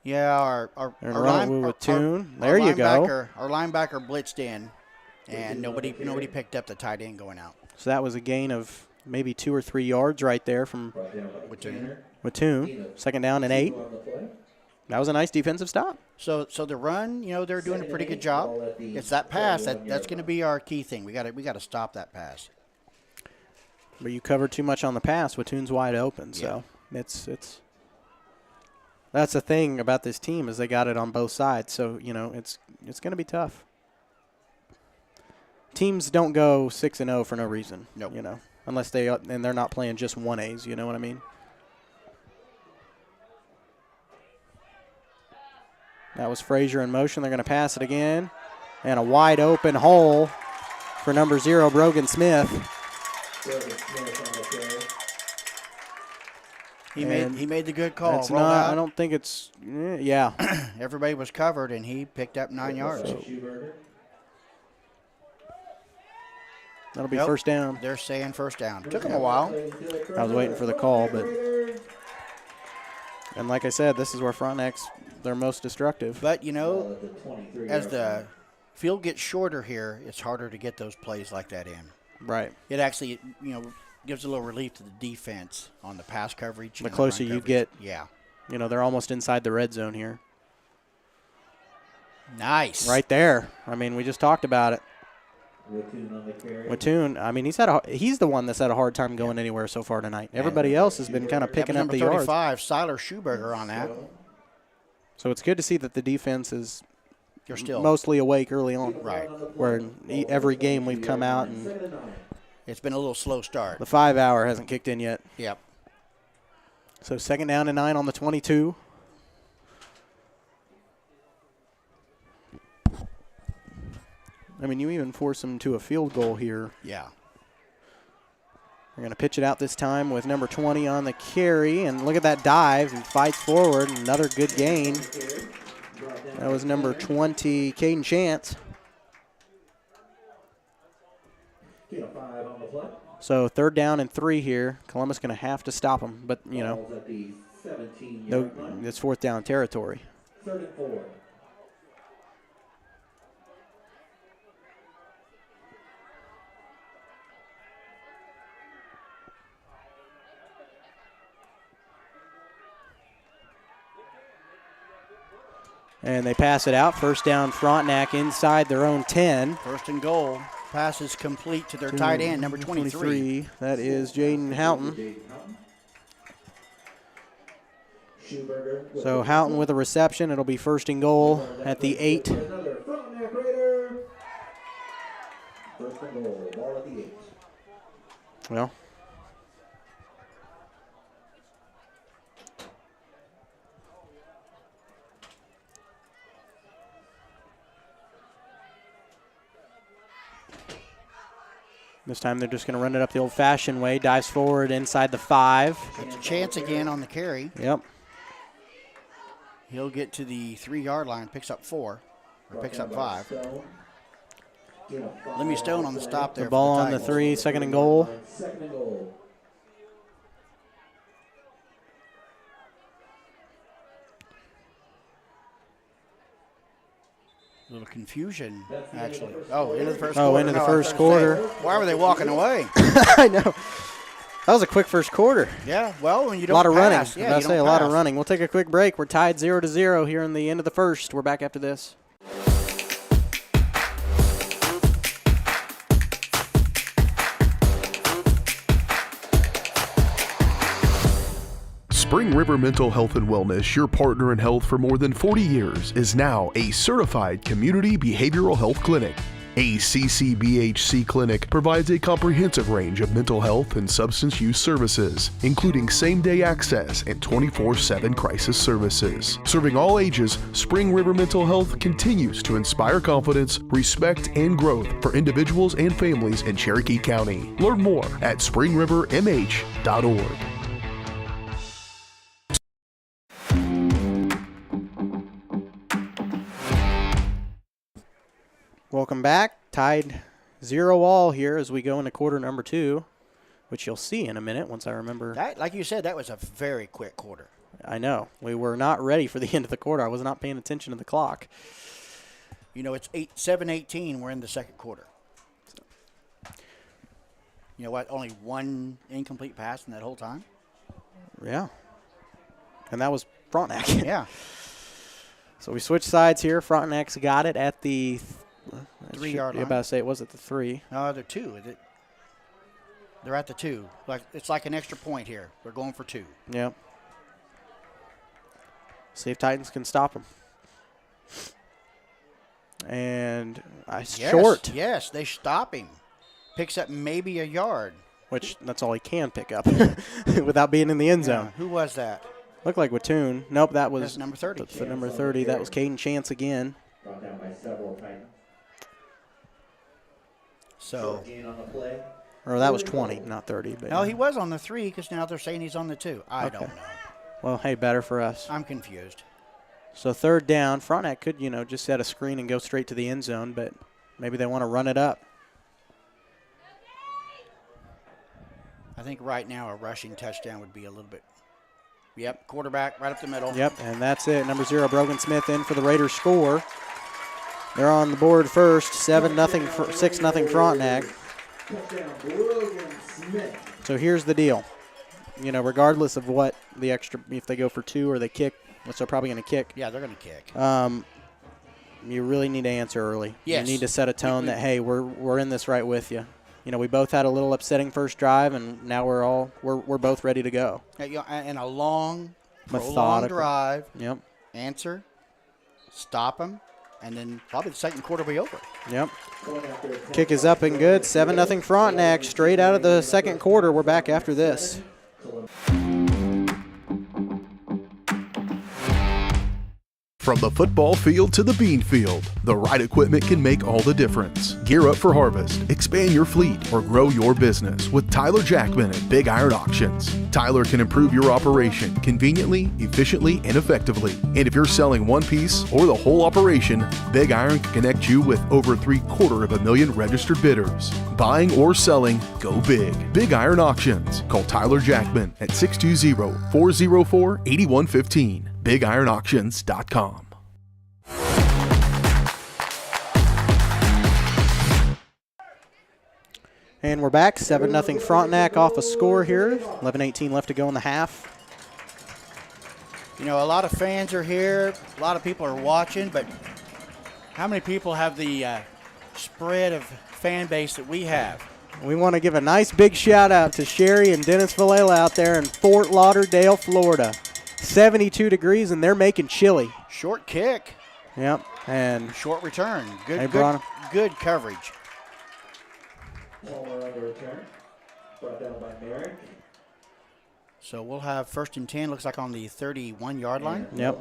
Yeah, our Watoon. There you go. Our linebacker blitzed in, and nobody picked up the tight end going out. So that was a gain of maybe 2 or 3 yards right there from Watoon. 2nd down and 8. That was a nice defensive stop. So the run, they're doing a pretty good job. It's that pass that's going to be our key thing. We got to stop that pass. But you covered too much on the pass. Watoon's wide open, so it's that's the thing about this team is they got it on both sides. So it's going to be tough. Teams don't go 6-0 for no reason. Nope. Unless they're not playing just 1As. You know what I mean? That was Frazier in motion. They're going to pass it again. And a wide open hole for number 0, Brogan Smith. He made the good call. It's not, I don't think it's, yeah. Everybody was covered, and he picked up 9 yards. That'll be first down. They're saying first down. Took them a while. I was waiting for the call, but. And like I said, this is where Frontenac's they're most destructive. But, as the field gets shorter here, it's harder to get those plays like that in. Right. It actually, gives a little relief to the defense on the pass coverage. The closer you get, yeah. They're almost inside the red zone here. Nice. Right there. I mean, we just talked about it. Watoon, I mean, he's the one that's had a hard time going anywhere so far tonight. Everybody else has been kind of picking up the yards. Number 35, Siler Schuberger on that. So it's good to see that the defense is still mostly awake early on. Right. Where in every game we've come out and it's been a little slow start. The 5 hour hasn't kicked in yet. Yep. So 2nd down and 9 on the 22. I mean, you even force them to a field goal here. Yeah. They're going to pitch it out this time with number 20 on the carry. And look at that dive. He fights forward. Another good gain. That was number 20, Caden Chance. So 3rd down and 3 here. Columbus going to have to stop them. But, you know, no, it's 4th down territory. 3rd and 4. And they pass it out. 1st down, Frontenac inside their own 10. 1st and goal. Pass is complete to their tight end, number 23. That is Jaden Houghton. So Houghton with a reception. It'll be 1st and goal at the 8. 1st and goal, ball at the 8. Well, this time they're just going to run it up the old-fashioned way. Dives forward inside the 5. It's a chance again on the carry. Yep. He'll get to the 3-yard line, picks up 4, or picks up 5. Lemmy Stone on the stop there. The ball on the 3, 2nd and goal. 2nd and goal. A little confusion, actually. Oh, into the first quarter. Oh, into the first quarter. Why were they walking away? I know. That was a quick first quarter. Yeah, well, when you don't a lot of pass, running. yeah, I was about to say a lot of running. We'll take a quick break. We're tied 0-0 here in the end of the first. We're back after this. Spring River Mental Health and Wellness, your partner in health for more than 40 years, is now a certified community behavioral health clinic. A CCBHC clinic provides a comprehensive range of mental health and substance use services, including same-day access and 24/7 crisis services. Serving all ages, Spring River Mental Health continues to inspire confidence, respect, and growth for individuals and families in Cherokee County. Learn more at springrivermh.org. Welcome back. Tied 0-all here as we go into quarter number 2, which you'll see in a minute once I remember. That, like you said, that was a very quick quarter. I know. We were not ready for the end of the quarter. I was not paying attention to the clock. You know, it's 7:18. We're in the second quarter. You know what? Only one incomplete pass in that whole time? Yeah. And that was Frontenac. Yeah. So we switch sides here. Frontenac's got it at the 3-yard line. You're about to say, was it the 3? No, they're 2. They're at the 2. It's like an extra point here. We're going for 2. Yep. See if Titans can stop them. And short. Yes, they stop him. Picks up maybe a yard. Which, that's all he can pick up without being in the end zone. Who was that? Looked like Wattoon. Nope, that was That's number 30. The number 30. That was Caden Chance again. Brought down by several Titans. So, on the play. Or that was 20, not 30. But no, he was on the 3 because now they're saying he's on the 2. I don't know. Well, hey, better for us. I'm confused. So 3rd down. Frontenac could, just set a screen and go straight to the end zone, but maybe they want to run it up. I think right now a rushing touchdown would be a little bit. Yep, quarterback right up the middle. Yep, and that's it. Number 0, Brogan Smith in for the Raiders score. They're on the board first, 6-0 Frontenac. So here's the deal. Regardless of what the extra, if they go for 2 or they kick, which they're probably going to kick. Yeah, they're going to kick. You really need to answer early. Yes. You need to set a tone that, hey, we're in this right with you. We both had a little upsetting first drive, and now we're both ready to go. And a long, methodical drive. Yep. answer, stop them, and then probably the second quarter will be over. Yep. Kick is up and good. 7-0 Frontenac straight out of the second quarter. We're back after this. From the football field to the bean field, the right equipment can make all the difference. Gear up for harvest, expand your fleet, or grow your business with Tyler Jackman at Big Iron Auctions. Tyler can improve your operation conveniently, efficiently, and effectively. And if you're selling one piece or the whole operation, Big Iron can connect you with over 750,000 registered bidders. Buying or selling, go big. Big Iron Auctions. Call Tyler Jackman at 620-404-8115. BigIronAuctions.com. And we're back. 7-0 Frontenac off a score here. 11:18 left to go in the half. You know, a lot of fans are here. A lot of people are watching, but how many people have the spread of fan base that we have? We want to give a nice big shout out to Sherry and Dennis Vallela out there in Fort Lauderdale, Florida. 72 degrees, and they're making chili. Short kick. Yep, and short return. Good coverage. Palmer on the return. Brought down by Merrick. So we'll have 1st and 10, looks like on the 31-yard line. Yep.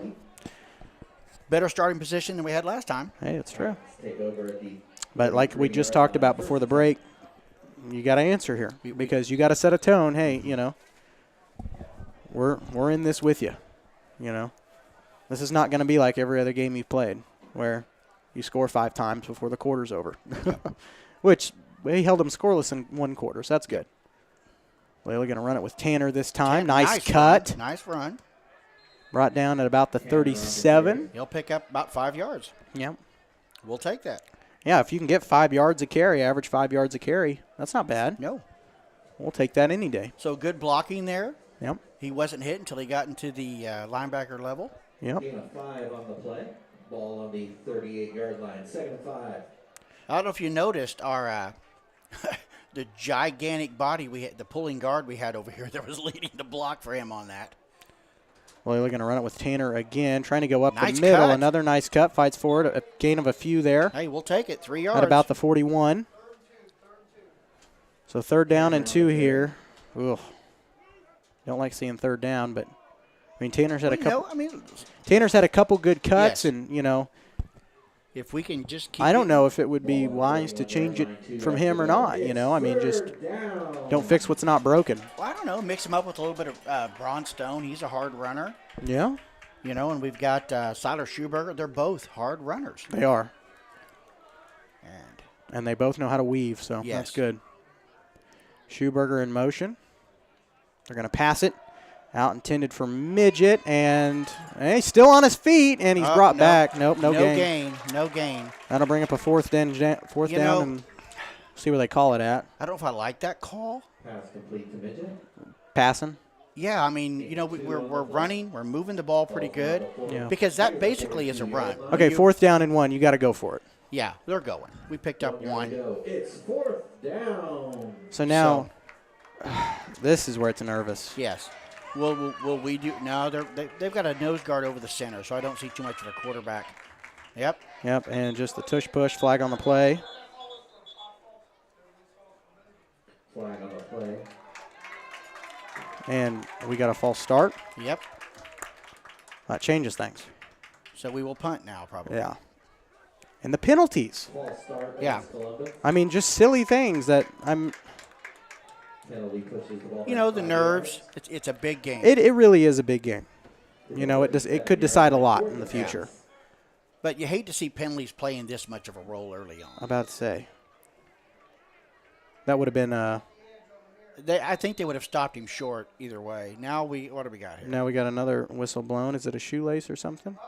Better starting position than we had last time. Hey, it's true. Take over at the But like we just talked about before the break, you got to answer here because you got to set a tone. Hey, you know, we're in this with you. You know, this is not going to be like every other game you've played where you score 5 times before the quarter's over, which he held them scoreless in 1 quarter, so that's good. Layla going to run it with Tanner this time. Nice cut. Run. Nice run. Brought down at about the 37. He'll pick up about 5 yards. Yep. We'll take that. Yeah, if you can get 5 yards a carry, average 5 yards a carry, that's not bad. No. We'll take that any day. So good blocking there. Yep. He wasn't hit until he got into the linebacker level. Yep. Gain of 5 on the play. Ball on the 38-yard line. 2nd and 5. I don't know if you noticed our the gigantic body we had, the pulling guard we had over here that was leading the block for him on that. Well, they're going to run it with Tanner again, trying to go up Nice the middle. cut. Another nice cut, fights forward, a gain of a few there. Hey, we'll take it. 3 yards. At about the 41. So 3rd down and 2 here. Ugh. Don't like seeing 3rd down, but I mean Tanner's had a couple. Tanner's had a couple good cuts, Yes. and you know. If we can just keep I don't know if it would be wise to change it from him or not. You know, I mean, just don't fix what's not broken. Well, I don't know. Mix him up with a little bit of Braun Stone. He's a hard runner. Yeah. You know, and we've got Siler Schuberger. They're both hard runners. They are. And they both know how to weave, so Yes. that's good. Schuberger in motion. They're going to pass it. Out intended for Midget, and he's still on his feet, and he's brought back. Nope, no gain. No gain. That'll bring up a 4th down, and see where they call it at. I don't know if I like that call. Pass complete to Midget. Passing. Yeah, I mean, you know, we're running. We're moving the ball pretty good. Yeah. Because that basically is a run. Okay, 4th down and 1. You got to go for it. Yeah, they're going. We picked up 1. It's 4th down. So now, this is where it's nervous. Yes. Will we do? No, they've got a nose guard over the center, so I don't see too much of a quarterback. Yep. Yep, and just the tush push, flag on the play. Flag on the play. And we got a false start. Yep. That changes things. So we will punt now, probably. Yeah. And the penalties. False start. Yeah. Columbus. I mean, just silly things that I'm. Penalty pushes the ball. You know, the nerves. It's a big game. It really is a big game. You know, it could decide a lot in the future. Yeah. But you hate to see penalties playing this much of a role early on. I'm about to say. That would have been. I think they would have stopped him short either way. Now what do we got here? Now we got another whistle blown. Is it a shoelace or something?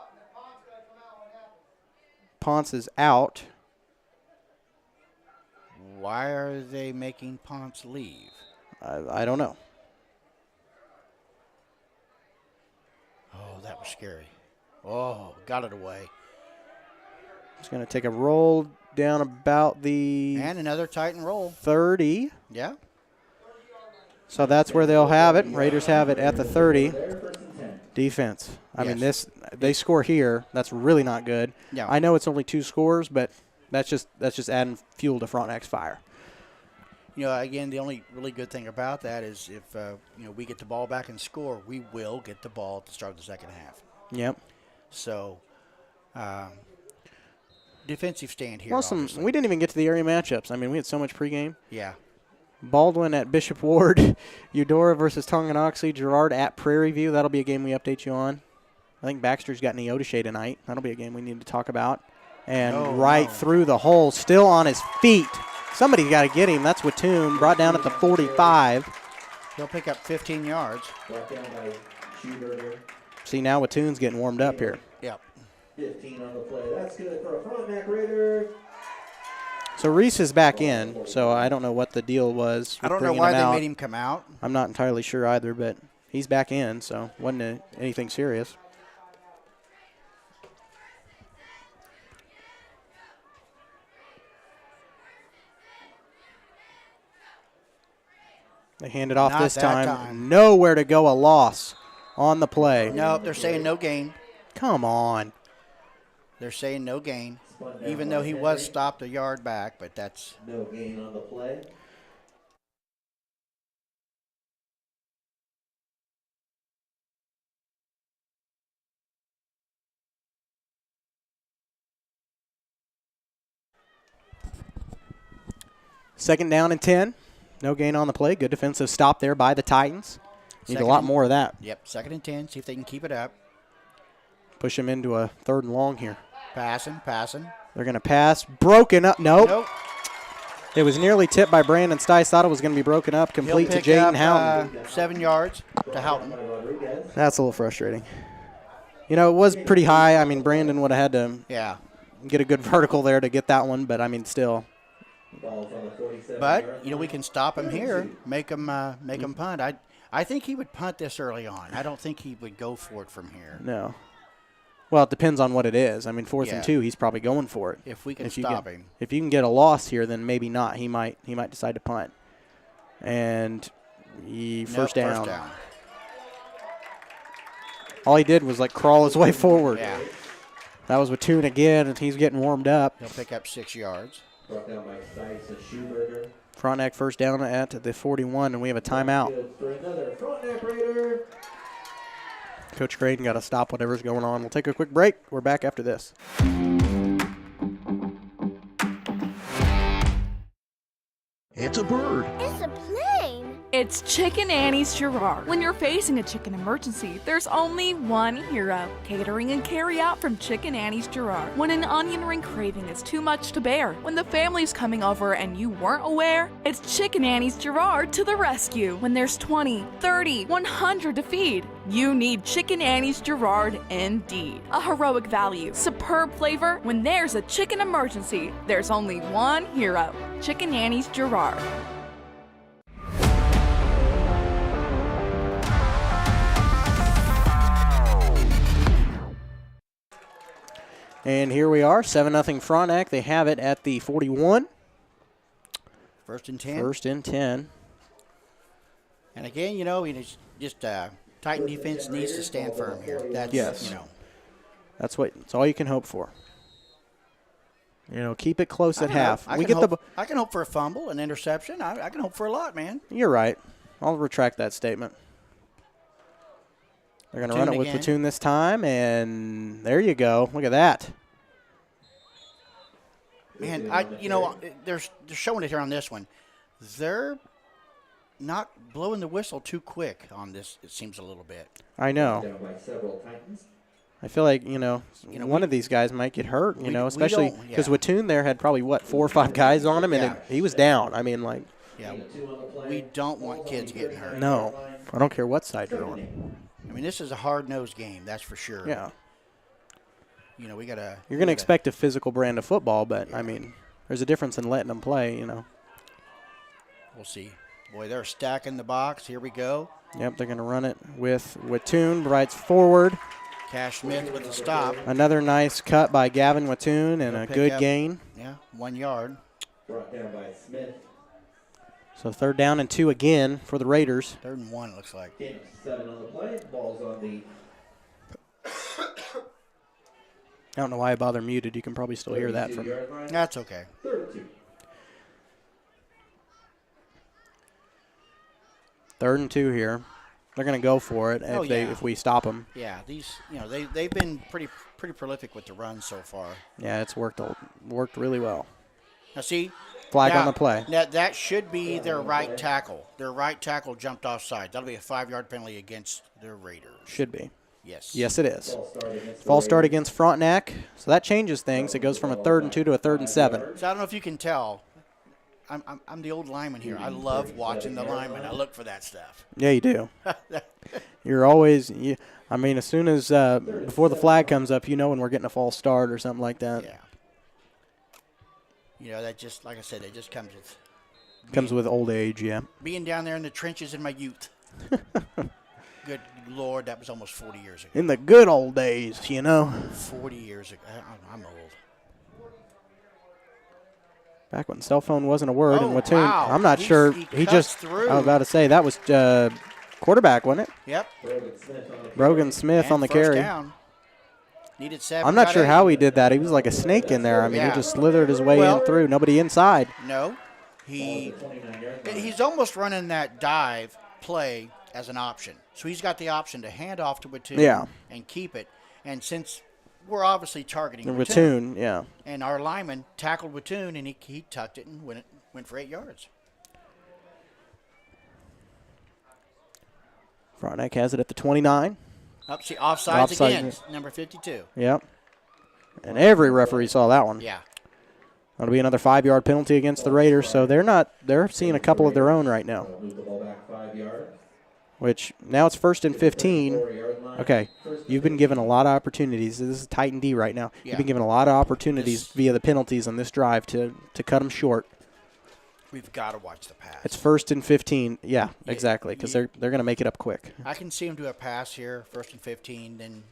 Ponce is out. Why are they making Ponce leave? I don't know. Oh, that was scary. Oh, got it away. It's going to take a roll down about the... And another Titan roll. 30. Yeah. So that's where they'll have it. Raiders have it at the 30. Defense. I mean, this they score here. That's really not good. Yeah. I know it's only 2 scores, but that's just adding fuel to Frontenac's fire. Again, the only really good thing about that is if we get the ball back and score, we will get the ball at the start of the second half. Yep. So, defensive stand here. Well, we didn't even get to the area matchups. I mean, we had so much pregame. Yeah. Baldwin at Bishop Ward, Eudora versus Tonganoxie, Girard at Prairie View. That'll be a game we update you on. I think Baxter's got Neodesha tonight. That'll be a game we need to talk about. And through the hole, still on his feet. Somebody got to get him. That's Watoon, brought down at the 45. He'll pick up 15 yards. Brought down by Schuberger. See, now Watoon's getting warmed up here. Yep. 15 on the play. That's good for a Frontenac Raider. So Reese is back in, so I don't know what the deal was. I don't know why they made him come out. I'm not entirely sure either, but he's back in, so wasn't anything serious. They hand it off Not this that time. Nowhere to go, a loss on the play. No, they're saying no gain. Come on. They're saying no gain, even though he was stopped a yard back, but that's no gain on the play. Second down and 10. No gain on the play. Good defensive stop there by the Titans. Need a lot more of that. Yep, 2nd and 10. See if they can keep it up. Push him into a 3rd and long here. Passing. They're going to pass. Broken up. Nope. It was nearly tipped by Brandon Stice. Thought it was going to be broken up. Complete to Jaden Houghton. 7 yards to Houghton. That's a little frustrating. It was pretty high. I mean, Brandon would have had to get a good vertical there to get that one, but, I mean, still. But, we can stop him here, make him punt. I think he would punt this early on. I don't think he would go for it from here. No. Well, it depends on what it is. I mean, 4th and 2, he's probably going for it. If we can stop him. If you can get a loss here, then maybe not. He might decide to punt. And first down. All he did was crawl his way forward. Yeah. That was Watoon again, and he's getting warmed up. He'll pick up 6 yards. Brought down by Stice and Schuberger. Frontenac first down at the 41, and we have a timeout. Good for another Frontenac Raider. Coach Graydon got to stop whatever's going on. We'll take a quick break. We're back after this. It's a bird. It's a plane. It's Chicken Annie's Girard. When you're facing a chicken emergency, there's only one hero. Catering and carry out from Chicken Annie's Girard. When an onion ring craving is too much to bear, when the family's coming over and you weren't aware, it's Chicken Annie's Girard to the rescue. When there's 20, 30, 100 to feed, you need Chicken Annie's Girard indeed. A heroic value, superb flavor. When there's a chicken emergency, there's only one hero. Chicken Annie's Girard. And here we are, 7-0 Frontenac. They have it at the 41. 1st and 10. 1st and 10. And again, just Titan defense needs to stand firm here. That's, That's all you can hope for. Keep it close at half. I can hope for a fumble, an interception. I can hope for a lot, man. You're right. I'll retract that statement. They're going to run it with Platoon this time, and there you go. Look at that. Man, they're showing it here on this one. They're not blowing the whistle too quick on this, it seems a little bit. I know. I feel like, one of these guys might get hurt, especially because Watoon there had probably, 4 or 5 guys on him, and he was down. I mean, we don't want kids getting hurt. No. I don't care what side you're on. I mean, this is a hard-nosed game, that's for sure. Yeah. We got to. You're going to expect a physical brand of football, but, I mean, there's a difference in letting them play, We'll see. Boy, they're stacking the box. Here we go. Yep, they're going to run it with Watoon, rights forward. Cash Smith with the stop. Another nice cut by Gavin Watoon and a good gain. Yeah, 1 yard. Brought down by Smith. So 3rd down and 2 again for the Raiders. 3rd and 1, it looks like. 7 on the play. Ball's on the I don't know why I bother muted. You can probably still hear that from. That's okay. 32. 3rd and 2 here. They're going to go for it if we stop them. Yeah, they've been pretty prolific with the run so far. Yeah, it's worked really well. Now see, flag on the play. That should be their right tackle. Their right tackle jumped offside. That'll be a 5-yard penalty against the Raiders. Should be. Yes. Yes, it is. False start against Frontenac. So that changes things. It goes from a 3rd and 2 to a 3rd and 7. So I don't know if you can tell. I'm the old lineman here. I love watching the linemen. I look for that stuff. Yeah, you do. You're always. As soon as before the flag comes up, when we're getting a false start or something like that. Yeah. That just, like I said, it just comes with. Comes with old age, yeah. Being down there in the trenches in my youth. Good Lord, that was almost 40 years ago. In the good old days, 40 years ago. I'm old. Back when cell phone wasn't a word, and Wattoon, wow. I'm not sure. He just. Through. I was about to say that was quarterback, wasn't it? Yep. Brogan Smith on the carry. Down. Needed 7. I'm not sure how he did that. He was like a snake in there. He just slithered his way in through. Nobody inside. No, he's almost running that dive play as an option. So he's got the option to hand off to Wattoon and keep it. And since we're obviously targeting Wattoon, yeah. And our lineman tackled Wattoon, and he tucked it and went for 8 yards. Frontenac has it at the 29. Offsides again, number 52. Yep. And every referee saw that one. Yeah. That'll be another 5-yard penalty against the Raiders, so they're seeing a couple of their own right now. Which, now it's 1st and 15. Okay, you've been given a lot of opportunities. This is tight D right now. Yeah. You've been given a lot of opportunities via the penalties on this drive to cut them short. We've got to watch the pass. It's 1st and 15. Yeah, exactly, because they're going to make it up quick. I can see them do a pass here, 1st and 15, then,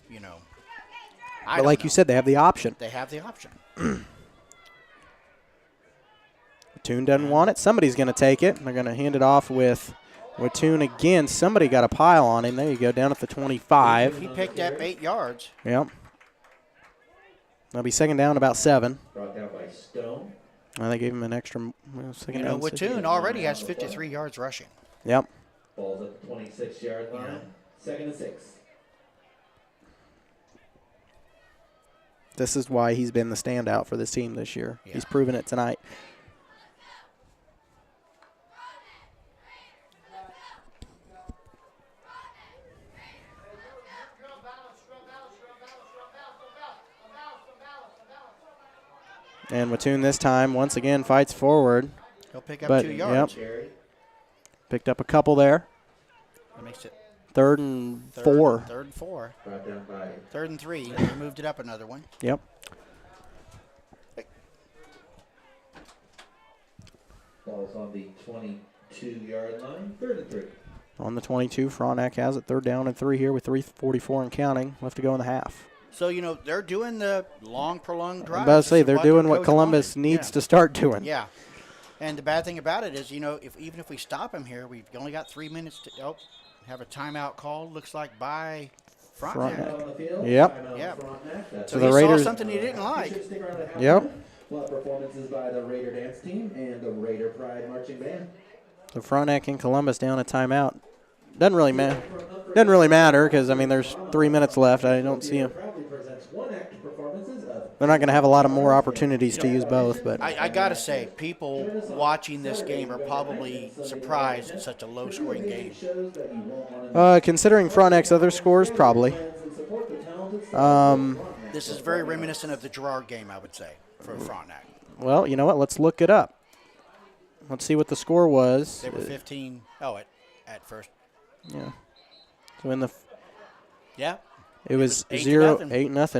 But like you said, they have the option. They have the option. Wattoon doesn't want it. Somebody's going to take it. They're going to hand it off with Wattoon again. Somebody got a pile on him. There you go, down at the 25. He picked up 8 yards. Yep. That'll be 2nd down, about 7. Brought down by Stone. They gave him an extra second down. Wattoon already has 53 yards rushing. Yep. Ball's at the 26-yard line. 2nd and 6. This is why he's been the standout for this team this year. Yeah. He's proven it tonight. And Wattoon this time, once again, fights forward. He'll pick up 2 yards. Yep. Picked up a couple there. That makes it 3rd and 4. 3rd and 4. 3rd and 3. They moved it up another one. Yep. Ball's on the 22-yard line. 3rd and 3. On the 22, Frontenac has it 3rd down and 3 here with 3:44 and counting. Left to go in the half. So, they're doing the long, prolonged drive. I'm about to say, they're doing what Columbus needs to start doing. Yeah. And the bad thing about it is, even if we stop him here, we've only got 3 minutes to have a timeout called. Looks like by Frontenac. Yep. So the Raiders saw something he didn't like. Yep. Performances by the Raider dance team and the Raider Pride marching band. So Frontenac and Columbus down a timeout. Doesn't really matter because, there's 3 minutes left. I don't see them. They're not going to have a lot of more opportunities to use both. But I got to say, people watching this game are probably surprised it's such a low-scoring game. Considering Frontenac's other scores, probably. This is very reminiscent of the Girard game, I would say, for Frontenac. Well, you know what? Let's look it up. Let's see what the score was. They were 15. At first. Yeah. So in the. Yeah. It was 8-0.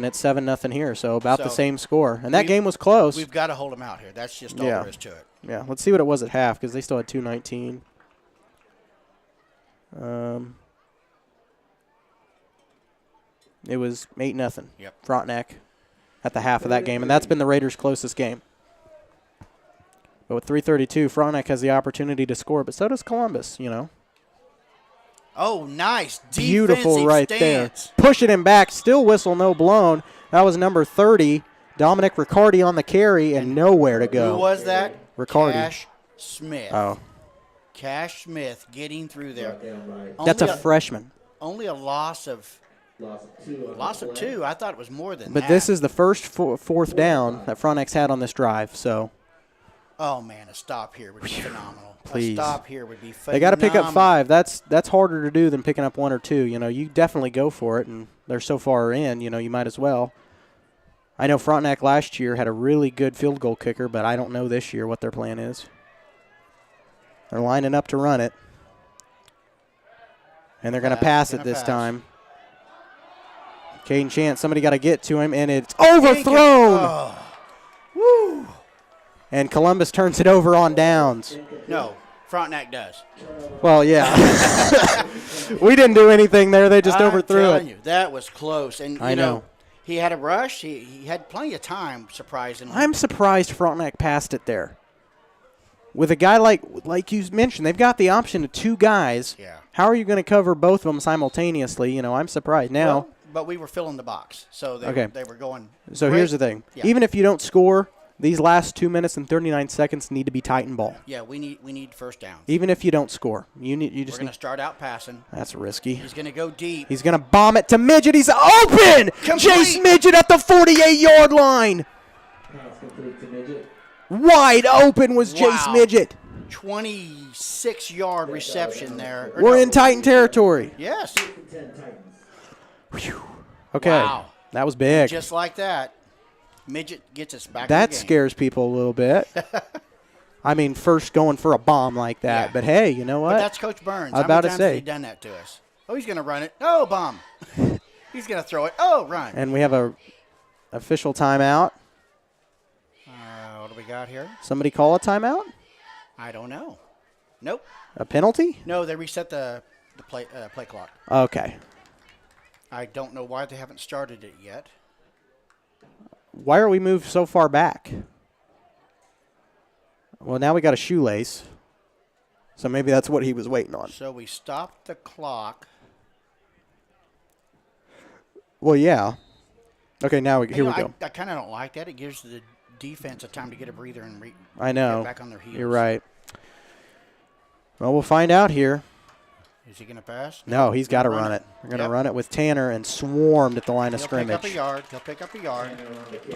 It's 7-0 here, so about the same score. And that game was close. We've got to hold them out here. That's just all there is to it. Yeah. Let's see what it was at half because they still had 2:19. It was 8-0. Yep. Frontenac at the half of that game, and that's been the Raiders' closest game. But with 3:32, Frontenac has the opportunity to score, but so does Columbus, Oh, nice. Beautiful Defensive right stance. there. Pushing him back, still whistle, no blown. That was number 30, Dominic Riccardi on the carry, and nowhere to go. Who was that? Riccardi. Cash Smith. Oh. Cash Smith getting through there. That's a freshman. Only a loss of 2. I thought it was more than that. But this is the first fourth down that Frontenac's had on this drive, so. Oh, man, a stop here would be phenomenal. Please. A stop here would be phenomenal. They got to pick up 5. That's harder to do than picking up 1 or 2. You know, you definitely go for it, and they're so far in, you know, you might as well. I know Frontenac last year had a really good field goal kicker, but I don't know this year what their plan is. They're lining up to run it. And they're going to pass it this time. Caden Chance, somebody got to get to him, and it's overthrown. Oh. Woo. And Columbus turns it over on downs. No, Frontenac does. Well, yeah. We didn't do anything there. They just overthrew it. You, that was close. And I know. He had a rush. He had plenty of time, surprisingly. I'm surprised Frontenac passed it there. With a guy like you mentioned, they've got the option of 2 guys. Yeah. How are you going to cover both of them simultaneously? You know, I'm surprised now. Well, but we were filling the box, so they were going. So great. Here's the thing. Yeah. Even if you don't score, these last 2 minutes and 39 seconds need to be Titan ball. Yeah, we need first downs. Even if you don't score, we're going to start out passing. That's risky. He's going to go deep. He's going to bomb it to Midget. He's open. Chase Midget at the 48-yard line. Wide open was Chase Midget. 26-yard reception there. We're in Titan territory. Yes. Whew. Okay. Wow. That was big. Just like that, Midget gets us back That in the game. scares people a little bit. I mean, first going for a bomb like that. Yeah. But, hey, you know what? But that's Coach Burns. I was about to say. How many times has he done that to us? Oh, he's going to run it. Oh, bomb. He's going to throw it. Oh, run. And we have a official timeout. What do we got here? Somebody call a timeout? I don't know. Nope. A penalty? No, they reset the play clock. Okay. I don't know why they haven't started it yet. Why are we moved so far back? Well, now we got a shoelace. So maybe that's what he was waiting on. So we stopped the clock. Well, yeah. Okay, now here we go. I kind of don't like that. It gives the defense a time to get a breather and I know. get back on their heels. You're right. Well, we'll find out here. Is he going to pass? No, he's got to run it. We're going to run it with Tanner and swarmed at the line of scrimmage. He'll pick up a yard. He'll pick up a yard.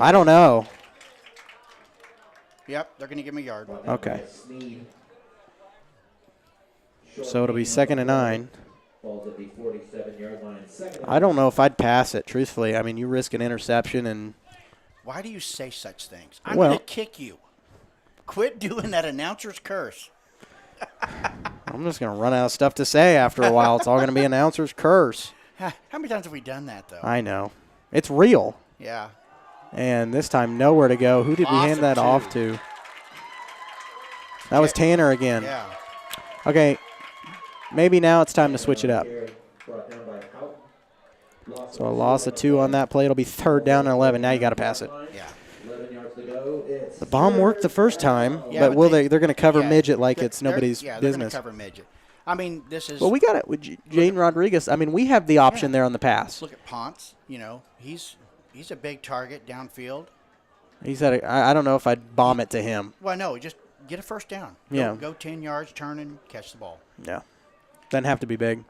I don't know. Yep, they're going to give him a yard. Okay. So it'll be 2nd and 9. I don't know if I'd pass it, truthfully. I mean, you risk an interception and. Why do you say such things? I'm going to kick you. Quit doing that announcer's curse. I'm just going to run out of stuff to say after a while. It's all going to be announcer's curse. How many times have we done that, though? I know. It's real. Yeah. And this time, nowhere to go. Who did we hand that off to? That was Tanner again. Yeah. Okay. Maybe now it's time to switch it up. So a loss of 2 on that play. It'll be 3rd down and 11. Now you got to pass it. Yeah. The bomb worked the first time, but they're going to cover Midget like it's nobody's business. They're going to cover Midget. I mean, this is. Well, we got it with Jane Rodriguez. I mean, we have the option there on the pass. Look at Ponce. You know, he's a big target downfield. He's had I don't know if I'd bomb it to him. Well, no, just get a first down. Go 10 yards, turn and catch the ball. Yeah. Doesn't have to be big.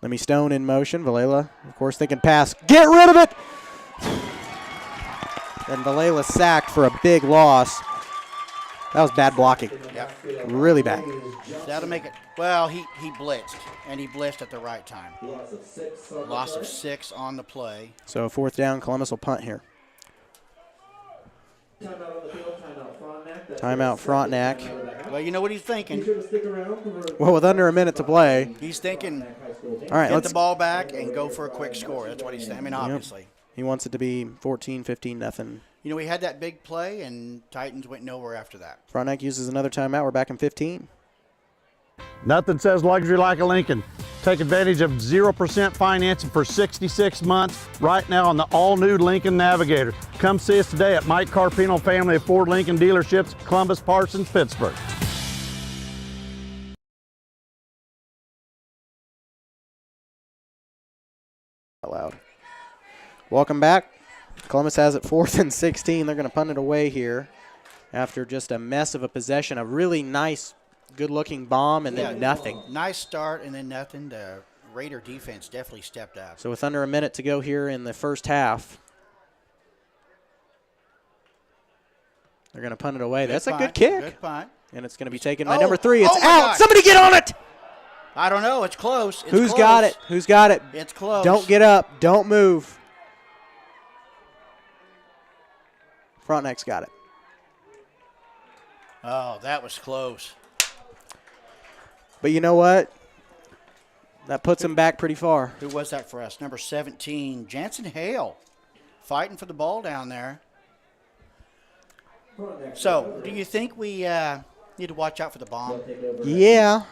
Lemmy Stone in motion. Valela, of course, thinking pass. Get rid of it! And Valela sacked for a big loss. That was bad blocking. Yep. Really bad. That'll make it. Well, he blitzed, and he blitzed at the right time. Loss of 6 on the play. So 4th down, Columbus will punt here. Timeout Frontenac. Well, you know what he's thinking. Well, with under a minute to play. He's thinking, all right, get the ball back and go for a quick score. That's what he's saying. I mean, obviously. Yep. He wants it to be 14, 15, nothing. You know, we had that big play, and Titans went nowhere after that. Frontenac uses another timeout. We're back in 15. Nothing says luxury like a Lincoln. Take advantage of 0% financing for 66 months right now on the all-new Lincoln Navigator. Come see us today at Mike Carpino Family of Ford Lincoln Dealerships, Columbus, Parsons, Pittsburgh. Loud. Welcome back. Columbus has it 4th and 16. They're going to punt it away here after just a mess of a possession. A really nice, good-looking bomb and then nothing. Nice start and then nothing. The Raider defense definitely stepped up. So with under a minute to go here in the first half, they're going to punt it away. That's a good kick. Good punt. And it's going to be taken by number 3. It's out. God. Somebody get on it. I don't know. It's close. Who's got it? Who's got it? It's close. Don't get up. Don't move. Frontenac's got it. Oh, that was close. But you know what? That puts him back pretty far. Who was that for us? Number 17, Jansen Hale, fighting for the ball down there. So, do you think we need to watch out for the bomb? Yeah.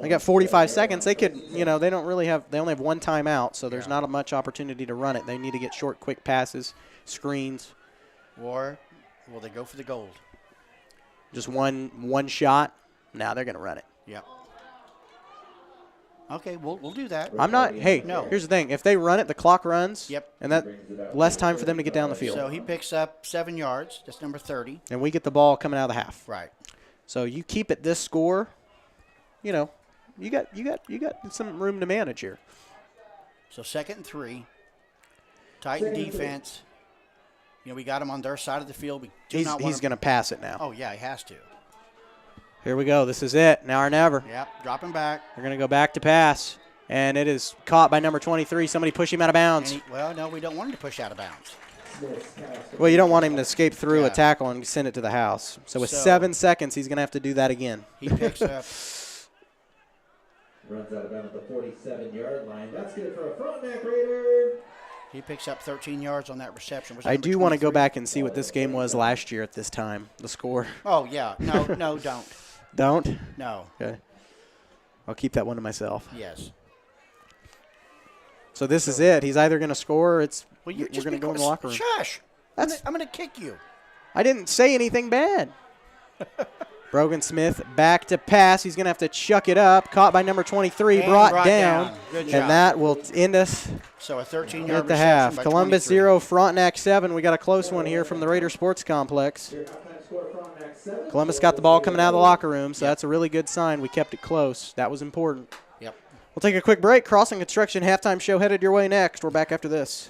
They got 45 seconds. They could, they don't really have, they only have one timeout, so there's not much opportunity to run it. They need to get short, quick passes, screens. Or will they go for the gold? Just one shot. Now they're going to run it. Yep. Okay, we'll do that. I'm not, no. Here's the thing. If they run it, the clock runs. Yep. And that less time for them to get down the field. So he picks up 7 yards. That's number 30. And we get the ball coming out of the half. Right. So you keep it this score, you got some room to manage here. So 2nd and 3. Titan defense. We got him on their side of the field. He's going to pass it now. Oh, yeah, he has to. Here we go. This is it. Now or never. Yep, dropping back. They're going to go back to pass. And it is caught by number 23. Somebody push him out of bounds. No, we don't want him to push out of bounds. Well, you don't want him to escape through a tackle and send it to the house. So with 7 seconds, he's going to have to do that again. He picks up. Runs out of bounds at the 47-yard line. That's good for a Frontenac Raider. He picks up 13 yards on that reception. I do want to go back and see what this game was last year at this time, the score. Oh, yeah. No, don't. Don't? No. Okay. I'll keep that one to myself. Yes. So this is it. He's either going to score or we're going to go in the locker room. Shush. I'm going to kick you. I didn't say anything bad. Brogan Smith back to pass. He's going to have to chuck it up. Caught by number 23, brought down. Good job. And that will end us so a 13-yard at the half. Columbus 0, Frontenac 7. We got a close one here from the Raider Sports Complex. Columbus got the ball coming out of the locker room, so that's a really good sign. We kept it close. That was important. Yep. We'll take a quick break. Crossing Construction halftime show headed your way next. We're back after this.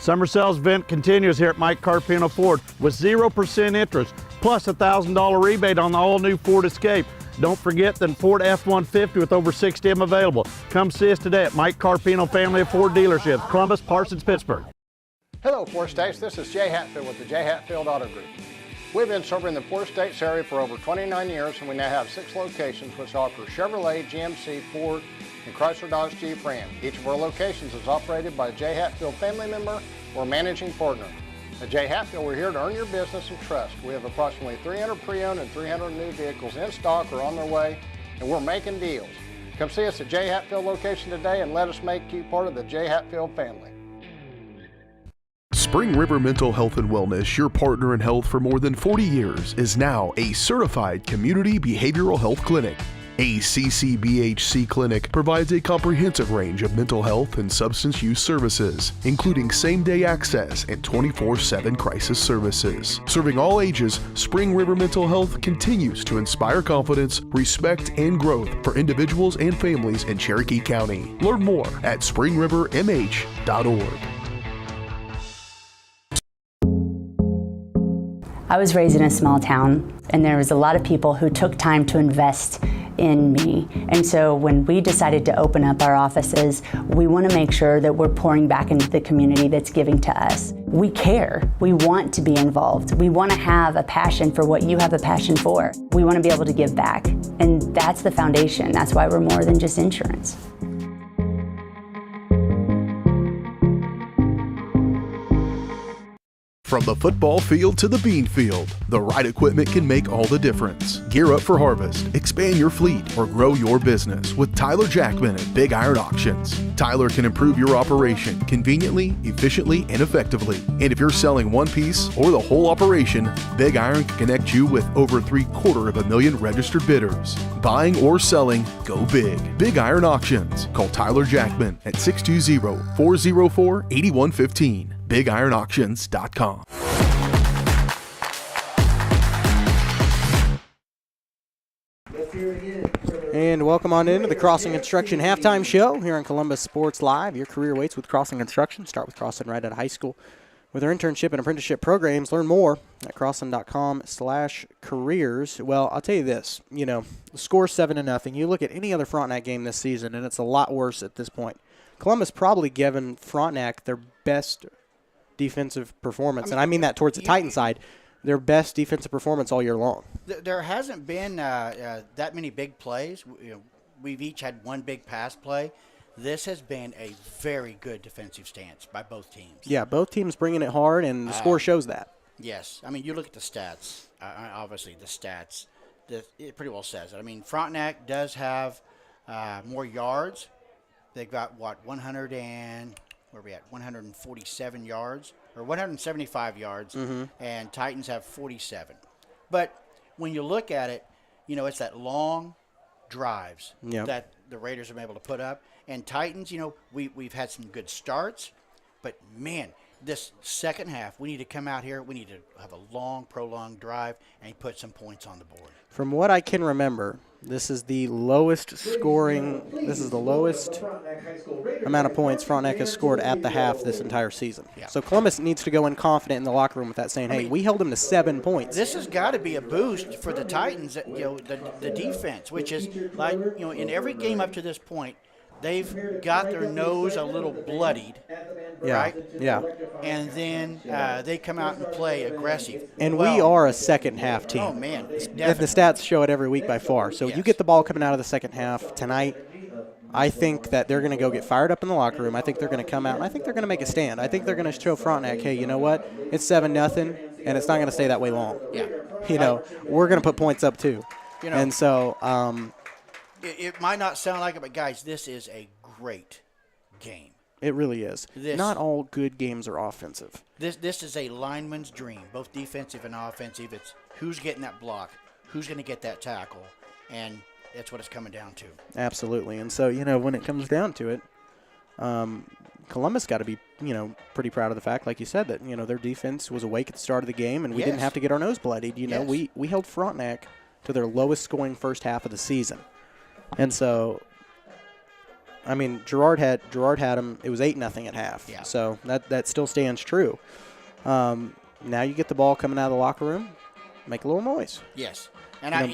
Summer sales event continues here at Mike Carpino Ford with 0% interest, plus a $1,000 rebate on the all-new Ford Escape. Don't forget the Ford F-150 with over 60 of them available. Come see us today at Mike Carpino Family of Ford Dealerships, Columbus, Parsons, Pittsburgh. Hello, Four States. This is Jay Hatfield with the Jay Hatfield Auto Group. We've been serving the Four States area for over 29 years, and we now have 6 locations which offer Chevrolet, GMC, Ford, and Chrysler Dodge Jeep Ram. Each of our locations is operated by a Jay Hatfield family member or managing partner. At Jay Hatfield, we're here to earn your business and trust. We have approximately 300 pre-owned and 300 new vehicles in stock or on their way, and we're making deals. Come see us at Jay Hatfield location today and let us make you part of the Jay Hatfield family. Spring River Mental Health and Wellness, your partner in health for more than 40 years, is now a certified community behavioral health clinic. A CCBHC clinic provides a comprehensive range of mental health and substance use services, including same-day access and 24/7 crisis services. Serving all ages, Spring River Mental Health continues to inspire confidence, respect, and growth for individuals and families in Cherokee County. Learn more at springrivermh.org. I was raised in a small town, and there was a lot of people who took time to invest in me. And so when we decided to open up our offices, we want to make sure that we're pouring back into the community that's giving to us. we care. We want to be involved. We want to have a passion for what you have a passion for. We want to be able to give back. And that's the foundation. That's why we're more than just insurance. From the football field to the bean field, the right equipment can make all the difference. Gear up for harvest, expand your fleet, or grow your business with Tyler Jackman at Big Iron Auctions. Tyler can improve your operation conveniently, efficiently, and effectively. And if you're selling one piece or the whole operation, Big Iron can connect you with over 750,000 registered bidders. Buying or selling, go big. Big Iron Auctions. Call Tyler Jackman at 620-404-8115. BigIronAuctions.com. And welcome on into the Crossing Construction Halftime Show here on Columbus Sports Live. Your career waits with Crossing Construction. Start with Crossing right out of high school. With their internship and apprenticeship programs, learn more at crossing.com/careers. Well, I'll tell you this, the score 7-0. You look at any other Frontenac game this season, and it's a lot worse at this point. Columbus probably given Frontenac their best defensive performance, and I mean that towards the Titan side, their best defensive performance all year long. There hasn't been that many big plays. We've each had one big pass play. This has been a very good defensive stance by both teams. Yeah, both teams bringing it hard, and the score shows that. Yes. I mean, you look at the stats. Obviously, the stats, it pretty well says it. I mean, Frontenac does have more yards. They've got, 147 yards, or 175 yards, and Titans have 47. But when you look at it, it's that long drives that the Raiders have been able to put up. And Titans, we've had some good starts, but, man, this second half, we need to come out here. We need to have a long, prolonged drive and put some points on the board. From what I can remember, this is the lowest amount of points Frontenac has scored at the half this entire season. Yeah. So Columbus needs to go in confident in the locker room with that, saying, hey, we held them to 7 points. This has got to be a boost for the Titans, the defense, which is like, in every game up to this point, they've got their nose a little bloodied, right? Yeah. And then they come out and play aggressive. And we are a second-half team. Oh, man. The stats show it every week by far. So you get the ball coming out of the second half tonight. I think that they're going to go get fired up in the locker room. I think they're going to come out, and I think they're going to make a stand. I think they're going to show Frontenac, hey, you know what? It's 7-0, and it's not going to stay that way long. Yeah. We're going to put points up too. And so it might not sound like it, but, guys, this is a great game. It really is. Not all good games are offensive. This is a lineman's dream, both defensive and offensive. It's who's getting that block, who's going to get that tackle, and that's what it's coming down to. Absolutely. And so, when it comes down to it, Columbus got to be, pretty proud of the fact, like you said, that, their defense was awake at the start of the game, and we didn't have to get our nose bloodied. We held Frontenac to their lowest scoring first half of the season. And so, I mean, Girard had them. It was 8-0 at half. Yeah. So that still stands true. Now you get the ball coming out of the locker room, make a little noise. Yes. And I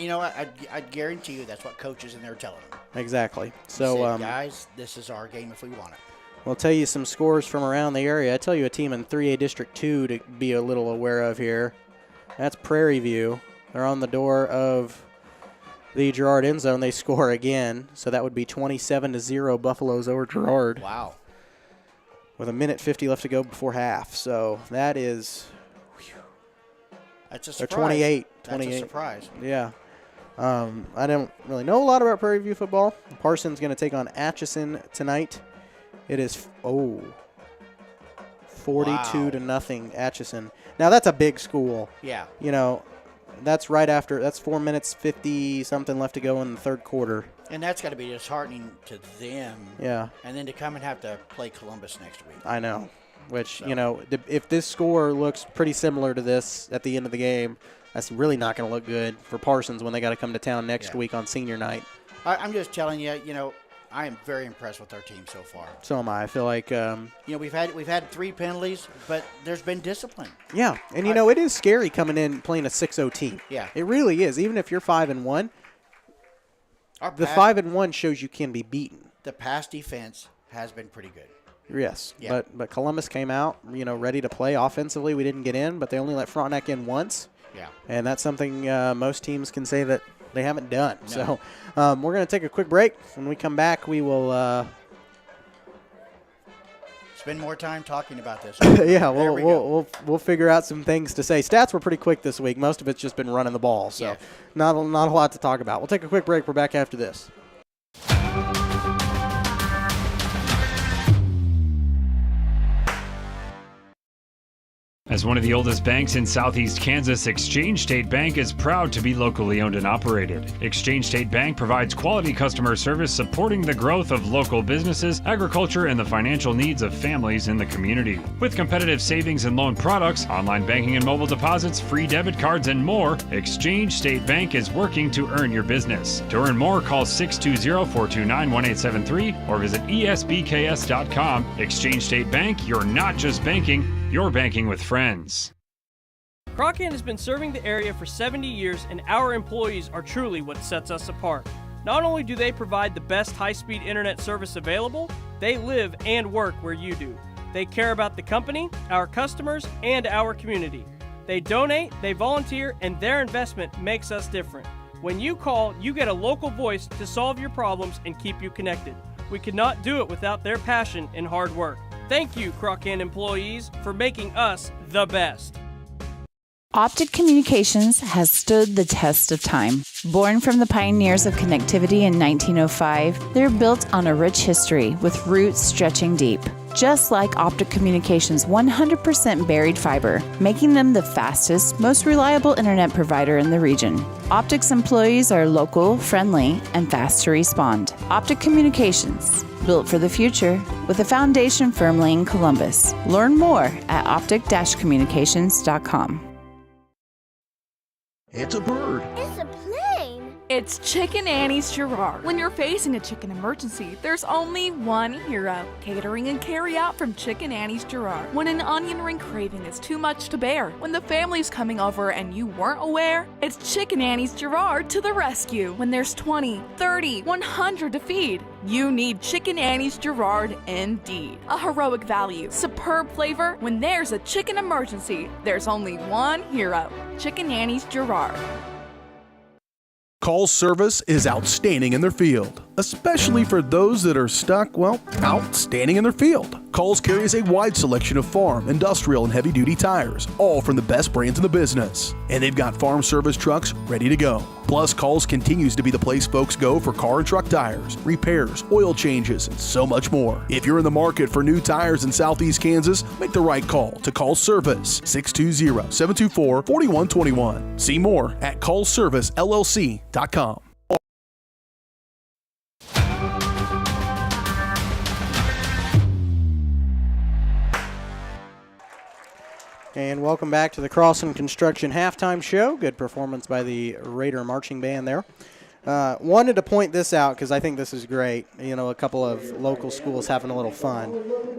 guarantee you that's what coaches in there are telling them. Exactly. So, guys, this is our game if we want it. We'll tell you some scores from around the area. I tell you a team in 3A District 2 to be a little aware of here. That's Prairie View. They're on the door of the Girard end zone. They score again, so that would be 27-0 Buffaloes over Girard. Wow. With 1:50 left to go before half. So that is That's a surprise. They're 28. That's a surprise. Yeah. I don't really know a lot about Prairie View football. Parsons going to take on Atchison tonight. It is 42-0 Atchison. Now that's a big school. Yeah. That's right after. That's 4 minutes 50 something left to go in the third quarter. And that's got to be disheartening to them. Yeah. And then to come and have to play Columbus next week. I know. Which, if this score looks pretty similar to this at the end of the game, that's really not going to look good for Parsons when they got to come to town next week on senior night. I'm just telling you, I am very impressed with our team so far. So am I. I feel like we've had 3 penalties, but there's been discipline. Yeah, and it is scary coming in playing a 6-0 team. Yeah, it really is. Even if you're 5-1, the 5-1 shows you can be beaten. The pass defense has been pretty good. Yes, Yeah. but Columbus came out, ready to play offensively. We didn't get in, but they only let Frontenac in once. Yeah. And that's something most teams can say that they haven't done. No. So we're going to take a quick break. When we come back, we will spend more time talking about this. yeah, we'll figure out some things to say. Stats were pretty quick this week. Most of it's just been running the ball, so not a lot to talk about. We'll take a quick break. We're back after this. As one of the oldest banks in southeast Kansas, Exchange State Bank is proud to be locally owned and operated. Exchange State Bank provides quality customer service supporting the growth of local businesses, agriculture, and the financial needs of families in the community. With competitive savings and loan products, online banking and mobile deposits, free debit cards, and more, Exchange State Bank is working to earn your business. To earn more, call 620-429-1873 or visit esbks.com. Exchange State Bank, you're not just banking, you're banking with friends. Crocan has been serving the area for 70 years, and our employees are truly what sets us apart. Not only do they provide the best high-speed internet service available, they live and work where you do. They care about the company, our customers, and our community. They donate, they volunteer, and their investment makes us different. When you call, you get a local voice to solve your problems and keep you connected. We could not do it without their passion and hard work. Thank you, Crocan employees, for making us the best. Optic Communications has stood the test of time. Born from the pioneers of connectivity in 1905, they're built on a rich history with roots stretching deep. Just like Optic Communications' 100% buried fiber, making them the fastest, most reliable internet provider in the region. Optic's employees are local, friendly, and fast to respond. Optic Communications, built for the future, with a foundation firmly in Columbus. Learn more at optic-communications.com. It's a bird. It's a plane. It's Chicken Annie's Girard. When you're facing a chicken emergency, there's only one hero. Catering and carry out from Chicken Annie's Girard. When an onion ring craving is too much to bear, when the family's coming over and you weren't aware, it's Chicken Annie's Girard to the rescue. When there's 20, 30, 100 to feed, you need Chicken Annie's Girard indeed. A heroic value, superb flavor. When there's a chicken emergency, there's only one hero. Chicken Annie's Girard. Call's service is outstanding in their field, especially for those that are stuck, outstanding in their field. Call's carries a wide selection of farm, industrial, and heavy-duty tires, all from the best brands in the business. And they've got farm service trucks ready to go. Plus, Call's continues to be the place folks go for car and truck tires, repairs, oil changes, and so much more. If you're in the market for new tires in Southeast Kansas, make the right call to Call's Service, 620-724-4121. See more at callservicellc.com. And welcome back to the Crossing Construction Halftime Show. Good performance by the Raider Marching Band there. Wanted to point this out because I think this is great. A couple of local schools having a little fun.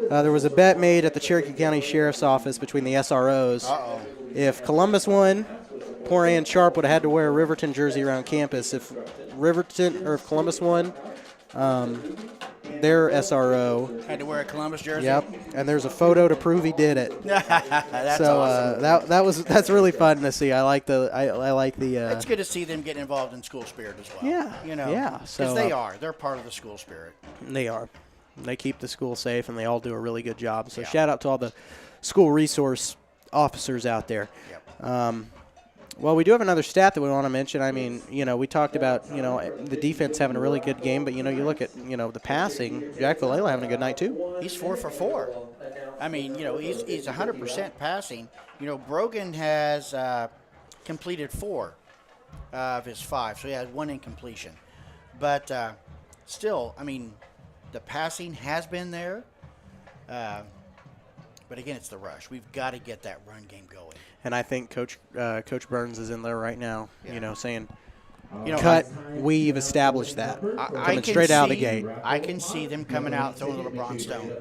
There was a bet made at the Cherokee County Sheriff's Office between the SROs. If Columbus won, poor Ann Sharp would have had to wear a Riverton jersey around campus. If Columbus won, their SRO had to wear a Columbus jersey. Yep, and there's a photo to prove he did it. That's awesome. That's really fun to see. I like the. It's good to see them getting involved in school spirit as well. Yeah, yeah. Because they're part of the school spirit. They are. They keep the school safe, and they all do a really good job. So shout out to all the school resource officers out there. Yep. Well, we do have another stat that we want to mention. I mean, we talked about, the defense having a really good game, but, you look at, the passing. Jack Vallela having a good night, too. He's 4 for 4. I mean, he's 100% passing. Brogan has completed 4 of his 5, so he had 1 incompletion. But still, I mean, the passing has been there. But, again, it's the rush. We've got to get that run game going. And I think Coach Burns is in there right now, saying, cut, we've established that. Coming straight out of the gate. I can see them coming out, throwing a little Bronze Stone,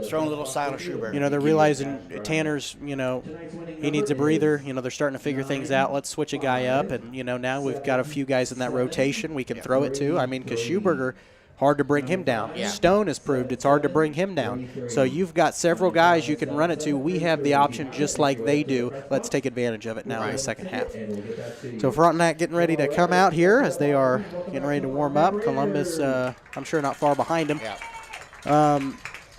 throwing a little Silas Schubert. They're realizing Tanner's, he needs a breather. They're starting to figure things out. Let's switch a guy up. And, now we've got a few guys in that rotation we can throw it to. I mean, because Schuberger hard to bring him down. Yeah. Stone has proved it's hard to bring him down. So you've got several guys you can run it to. We have the option just like they do. Let's take advantage of it now in the second half. So Frontenac getting ready to come out here as they are getting ready to warm up. Columbus, I'm sure not far behind them. Yeah.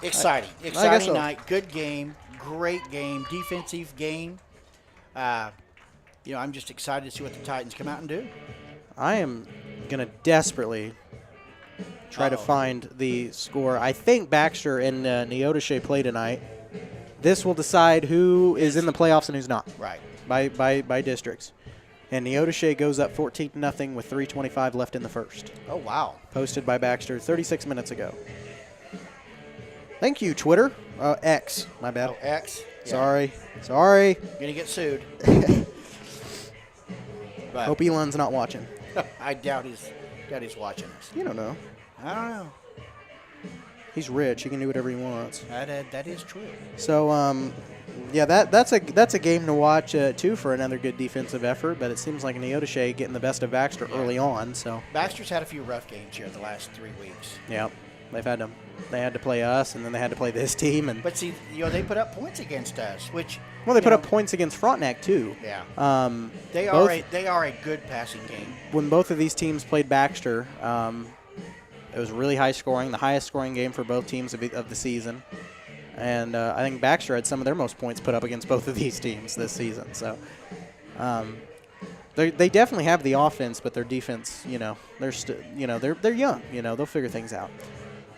Exciting so. night, good game, great game, defensive game. I'm just excited to see what the Titans come out and do. I am going to desperately try to find the score. I think Baxter and Neodesha play tonight. This will decide who is in the playoffs and who's not. Right. By districts. And Neodesha goes up 14-0 with 3:25 left in the first. Oh, wow. Posted by Baxter 36 minutes ago. Thank you, Twitter. X. My bad. Oh, X. Sorry. Gonna get sued. But Hope Elon's not watching. I doubt he's watching us. You don't know. I don't know. He's rich. He can do whatever he wants. That is true. So, that's a game to watch too for another good defensive effort. But it seems like Neodesha getting the best of Baxter early on. So Baxter's had a few rough games here the last 3 weeks. Yeah, they've had them. They had to play us, and then they had to play this team. But see, they put up points against us, which they put up points against Frontenac too. Yeah. They are a good passing game. When both of these teams played Baxter, it was really high scoring, the highest scoring game for both teams of the season. And I think Baxter had some of their most points put up against both of these teams this season. So they definitely have the offense, but their defense, they're young. They'll figure things out.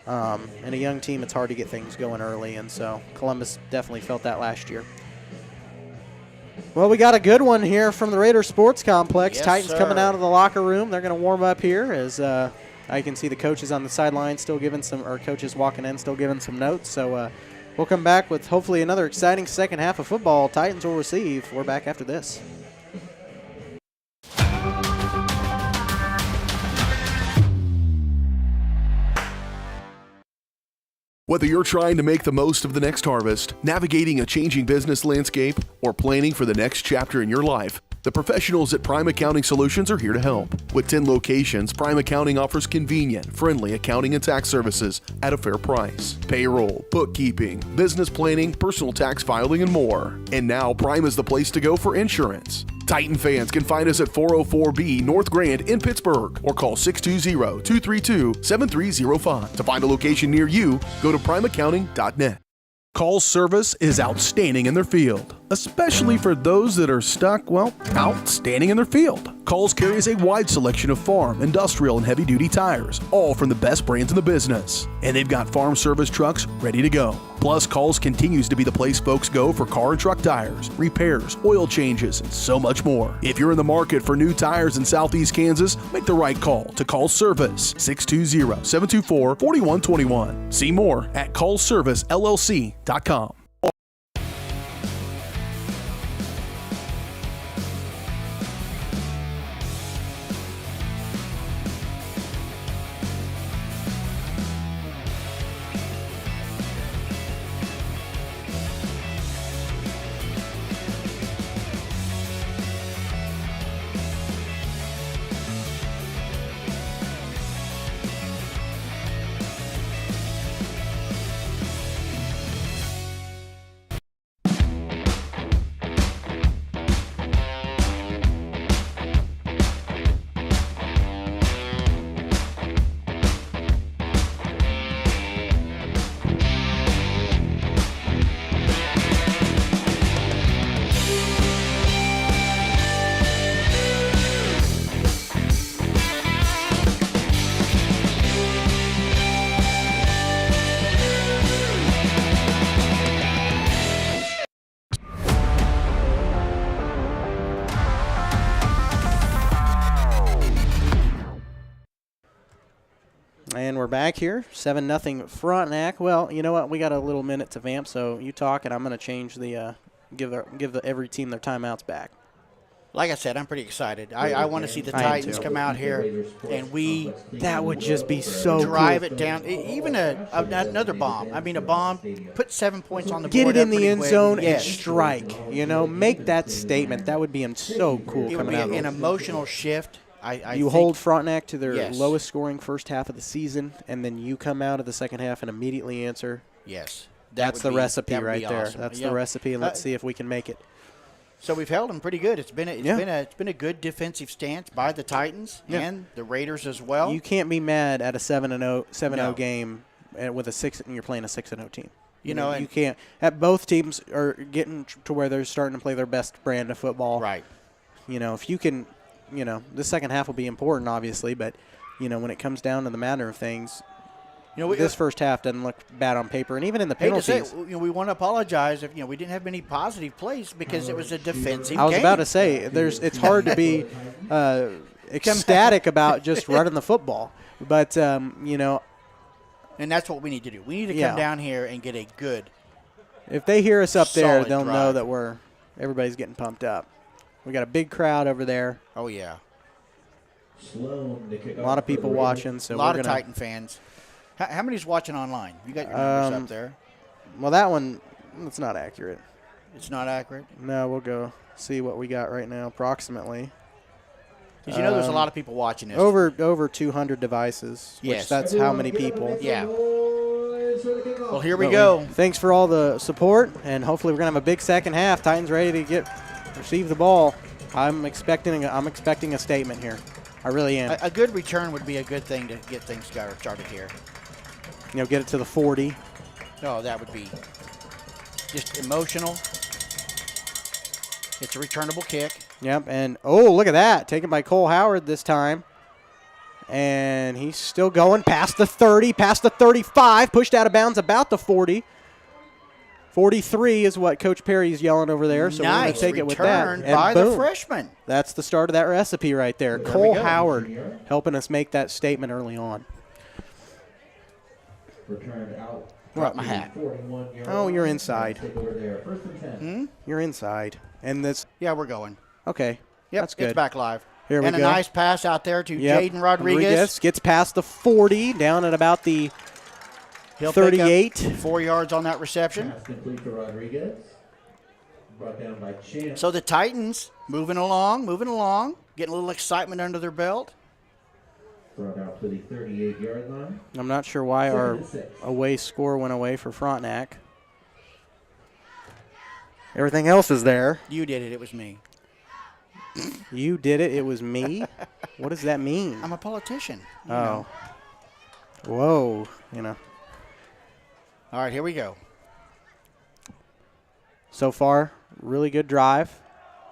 And a young team, it's hard to get things going early, and so Columbus definitely felt that last year. Well, we got a good one here from the Raider Sports Complex. Yes, Titans sir. coming out of the locker room. They're going to warm up here as I can see the coaches on the sideline still giving coaches walking in still giving some notes. So we'll come back with hopefully another exciting second half of football. Titans will receive. We're back after this. Whether you're trying to make the most of the next harvest, navigating a changing business landscape, or planning for the next chapter in your life, the professionals at Prime Accounting Solutions are here to help. With 10 locations, Prime Accounting offers convenient, friendly accounting and tax services at a fair price. Payroll, bookkeeping, business planning, personal tax filing, and more. And now Prime is the place to go for insurance. Titan fans can find us at 404B North Grand in Pittsburgh or call 620-232-7305. To find a location near you, go to primeaccounting.net. Call's service is outstanding in their field, especially for those that are stuck, outstanding in their field. Call's carries a wide selection of farm, industrial, and heavy-duty tires, all from the best brands in the business. And they've got farm service trucks ready to go. Plus, Call's continues to be the place folks go for car and truck tires, repairs, oil changes, and so much more. If you're in the market for new tires in Southeast Kansas, make the right call to Call's Service, 620-724-4121. See more at callservicellc.com. And we're back here, 7-0 Frontenac. Well, you know what? We got a little minute to vamp, so you talk, and I'm going to change the give every team their timeouts back. Like I said, I'm pretty excited. I want to see the Titans come out here, and that would just be so drive cool. it down. Even another bomb. I mean, a bomb. Put 7 points on the Get board. it in the end zone and yes. strike. Make that statement. That would be so cool It would coming be out. an emotional shift. You hold Frontenac to their yes. lowest scoring first half of the season, and then you come out of the second half and immediately answer. Yes. That's the recipe right there. Awesome. That's the recipe, and let's see if we can make it. So we've held them pretty good. It's been a good defensive stance by the Titans and the Raiders as well. You can't be mad at a 7-0 game with and you're playing a 6-0 team. You can't. Both teams are getting to where they're starting to play their best brand of football. Right. If you can, the second half will be important, obviously, but when it comes down to the matter of things. This first half doesn't look bad on paper, and even in the penalties. We want to apologize if we didn't have many positive plays because it was a defensive game. I was about to say it's hard to be ecstatic about just running the football, but and that's what we need to do. We need to come down here and get a good. If they hear us up there, they'll drive. know that everybody's getting pumped up. We got a big crowd over there. Oh yeah, a lot of people watching. So a lot of Titan fans. How many's watching online? You got your numbers up there. Well, that one, that's not accurate. It's not accurate? No, we'll go see what we got right now, approximately. Because there's a lot of people watching this. Over 200 devices, which that's how many people. Yeah. Well, here we go. Thanks for all the support, and hopefully we're going to have a big second half. Titans ready to receive the ball. I'm expecting a statement here. I really am. A good return would be a good thing to get things started here. Get it to the 40. Oh, that would be just emotional. It's a returnable kick. Yep, and look at that. Taken by Cole Howard this time. And he's still going past the 30, past the 35, pushed out of bounds about the 40. 43 is what Coach Perry's yelling over there, so we're going to take it with that. And by boom, the freshman. That's the start of that recipe right there. Cole Howard helping us make that statement early on. Returned out. Brought my hat. Oh, you're inside. Hmm? You're inside. And this. Yeah, we're going. Okay. Yep, that's good. It's back live. Here we go. And a nice pass out there to Jaden Rodriguez. Gets past the 40, down at about the 38. 4 yards on that reception. Pass complete to Rodriguez. Brought down by Chance. So the Titans moving along, getting a little excitement under their belt. Brought out to the 38-yard line. I'm not sure why our away score went away for Frontenac. Everything else is there. You did it. It was me. You did it. It was me? What does that mean? I'm a politician. Oh. Whoa. All right, here we go. So far, really good drive.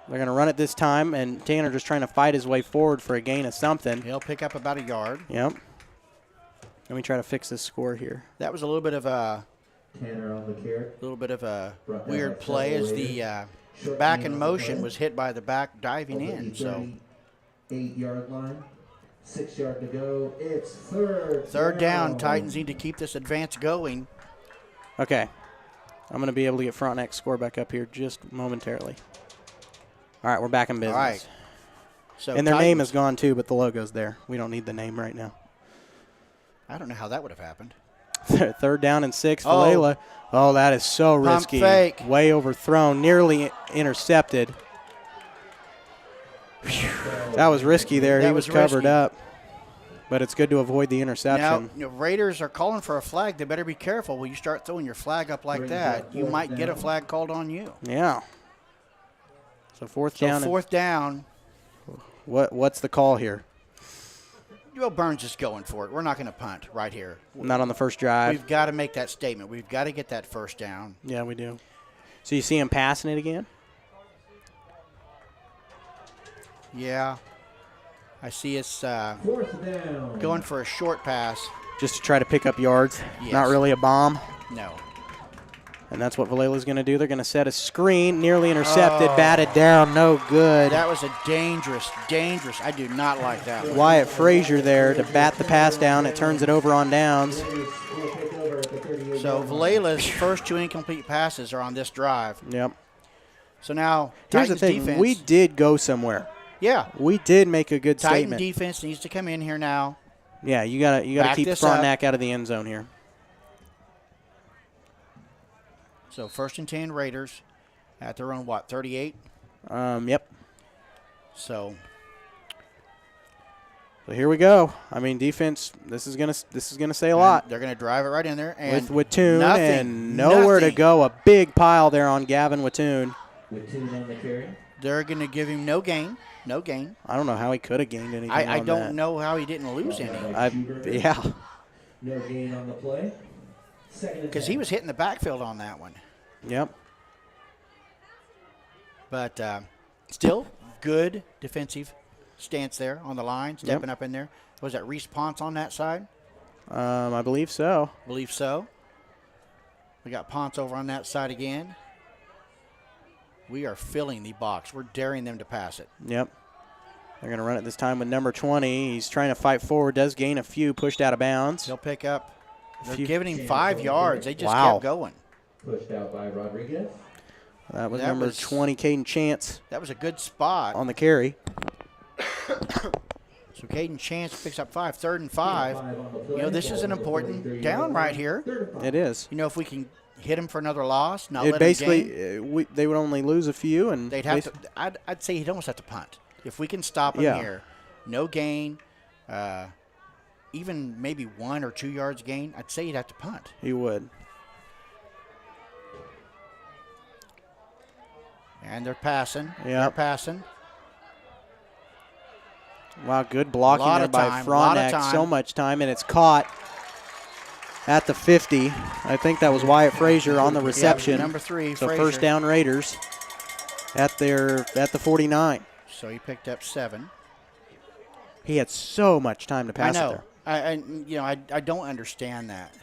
They're going to run it this time, and Tanner just trying to fight his way forward for a gain of something. He'll pick up about a yard. Yep. Let me try to fix this score here. That was a little bit of a Tanner on the carry. Weird play as the back in motion was hit by the back diving in. So 8-yard line, 6 yard to go. It's third down. Titans need to keep this advance going. Okay. I'm going to be able to get Frontenac's score back up here just momentarily. All right, we're back in business. All right. So and their name is gone too, but the logo's there. We don't need the name right now. I don't know how that would have happened. Third down and 6, Valela. Oh, that is so risky. Pump fake. Way overthrown, nearly intercepted. Whew. That was risky there. He was covered up. But it's good to avoid the interception. Now, Raiders are calling for a flag. They better be careful. When you start throwing your flag up like that, you might get a flag called on you. Yeah. So fourth down. What's the call here? Well, Burns is going for it. We're not going to punt right here. Not on the first drive. We've got to make that statement. We've got to get that first down. Yeah, we do. So you see him passing it again? Yeah. I see us going for a short pass. Just to try to pick up yards. Yes. Not really a bomb. No. And that's what Valela's going to do. They're going to set a screen, nearly intercepted, batted down, no good. That was a dangerous. I do not like that one. Wyatt Frazier there to bat the pass down. It turns it over on downs. So Valela's first 2 incomplete passes are on this drive. Yep. So now, here's Titans the thing. defense. We did go somewhere. Yeah. We did make a good Titan statement. defense needs to come in here now. Yeah, you gotta keep Frontenac out of the end zone here. So 1st and 10 Raiders at their own, 38? Yep. So So here we go. I mean, defense. This is gonna say a lot. They're gonna drive it right in there, and with Wattoon and nowhere to go. A big pile there on Gavin Wattoon. Wattoon on the carry. They're gonna give him no gain. No gain. I don't know how he could have gained anything. I don't know how he didn't lose any. Yeah. No gain on the play. Because he was hitting the backfield on that one. Yep. But still, good defensive stance there on the line, stepping up in there. Was that Reese Ponce on that side? I believe so. Believe so. We got Ponce over on that side again. We are filling the box. We're daring them to pass it. Yep. They're going to run it this time with number 20. He's trying to fight forward, does gain a few, pushed out of bounds. He'll pick up. They're giving him 5 yards. They just kept going. Pushed out by Rodriguez. That was number 20, Caden Chance. That was a good spot. On the carry. So Caden Chance picks up 5, 3rd and 5. You know, this is an important down right here. It is. You know, if we can hit him for another loss, not it let basically, him gain. they would only lose a few. And they'd have to. I'd say he'd almost have to punt. If we can stop him here, no gain, even maybe 1 or 2 yards gain, I'd say he'd have to punt. He would. And they're passing. Yeah. They're passing. Wow, good blocking there by Frontenac. So much time, and it's caught at the 50. I think that was Wyatt Frazier on the reception. Number 3, so Frazier. First down Raiders at the 49. So he picked up 7. He had so much time to pass I know. it there. I don't understand that.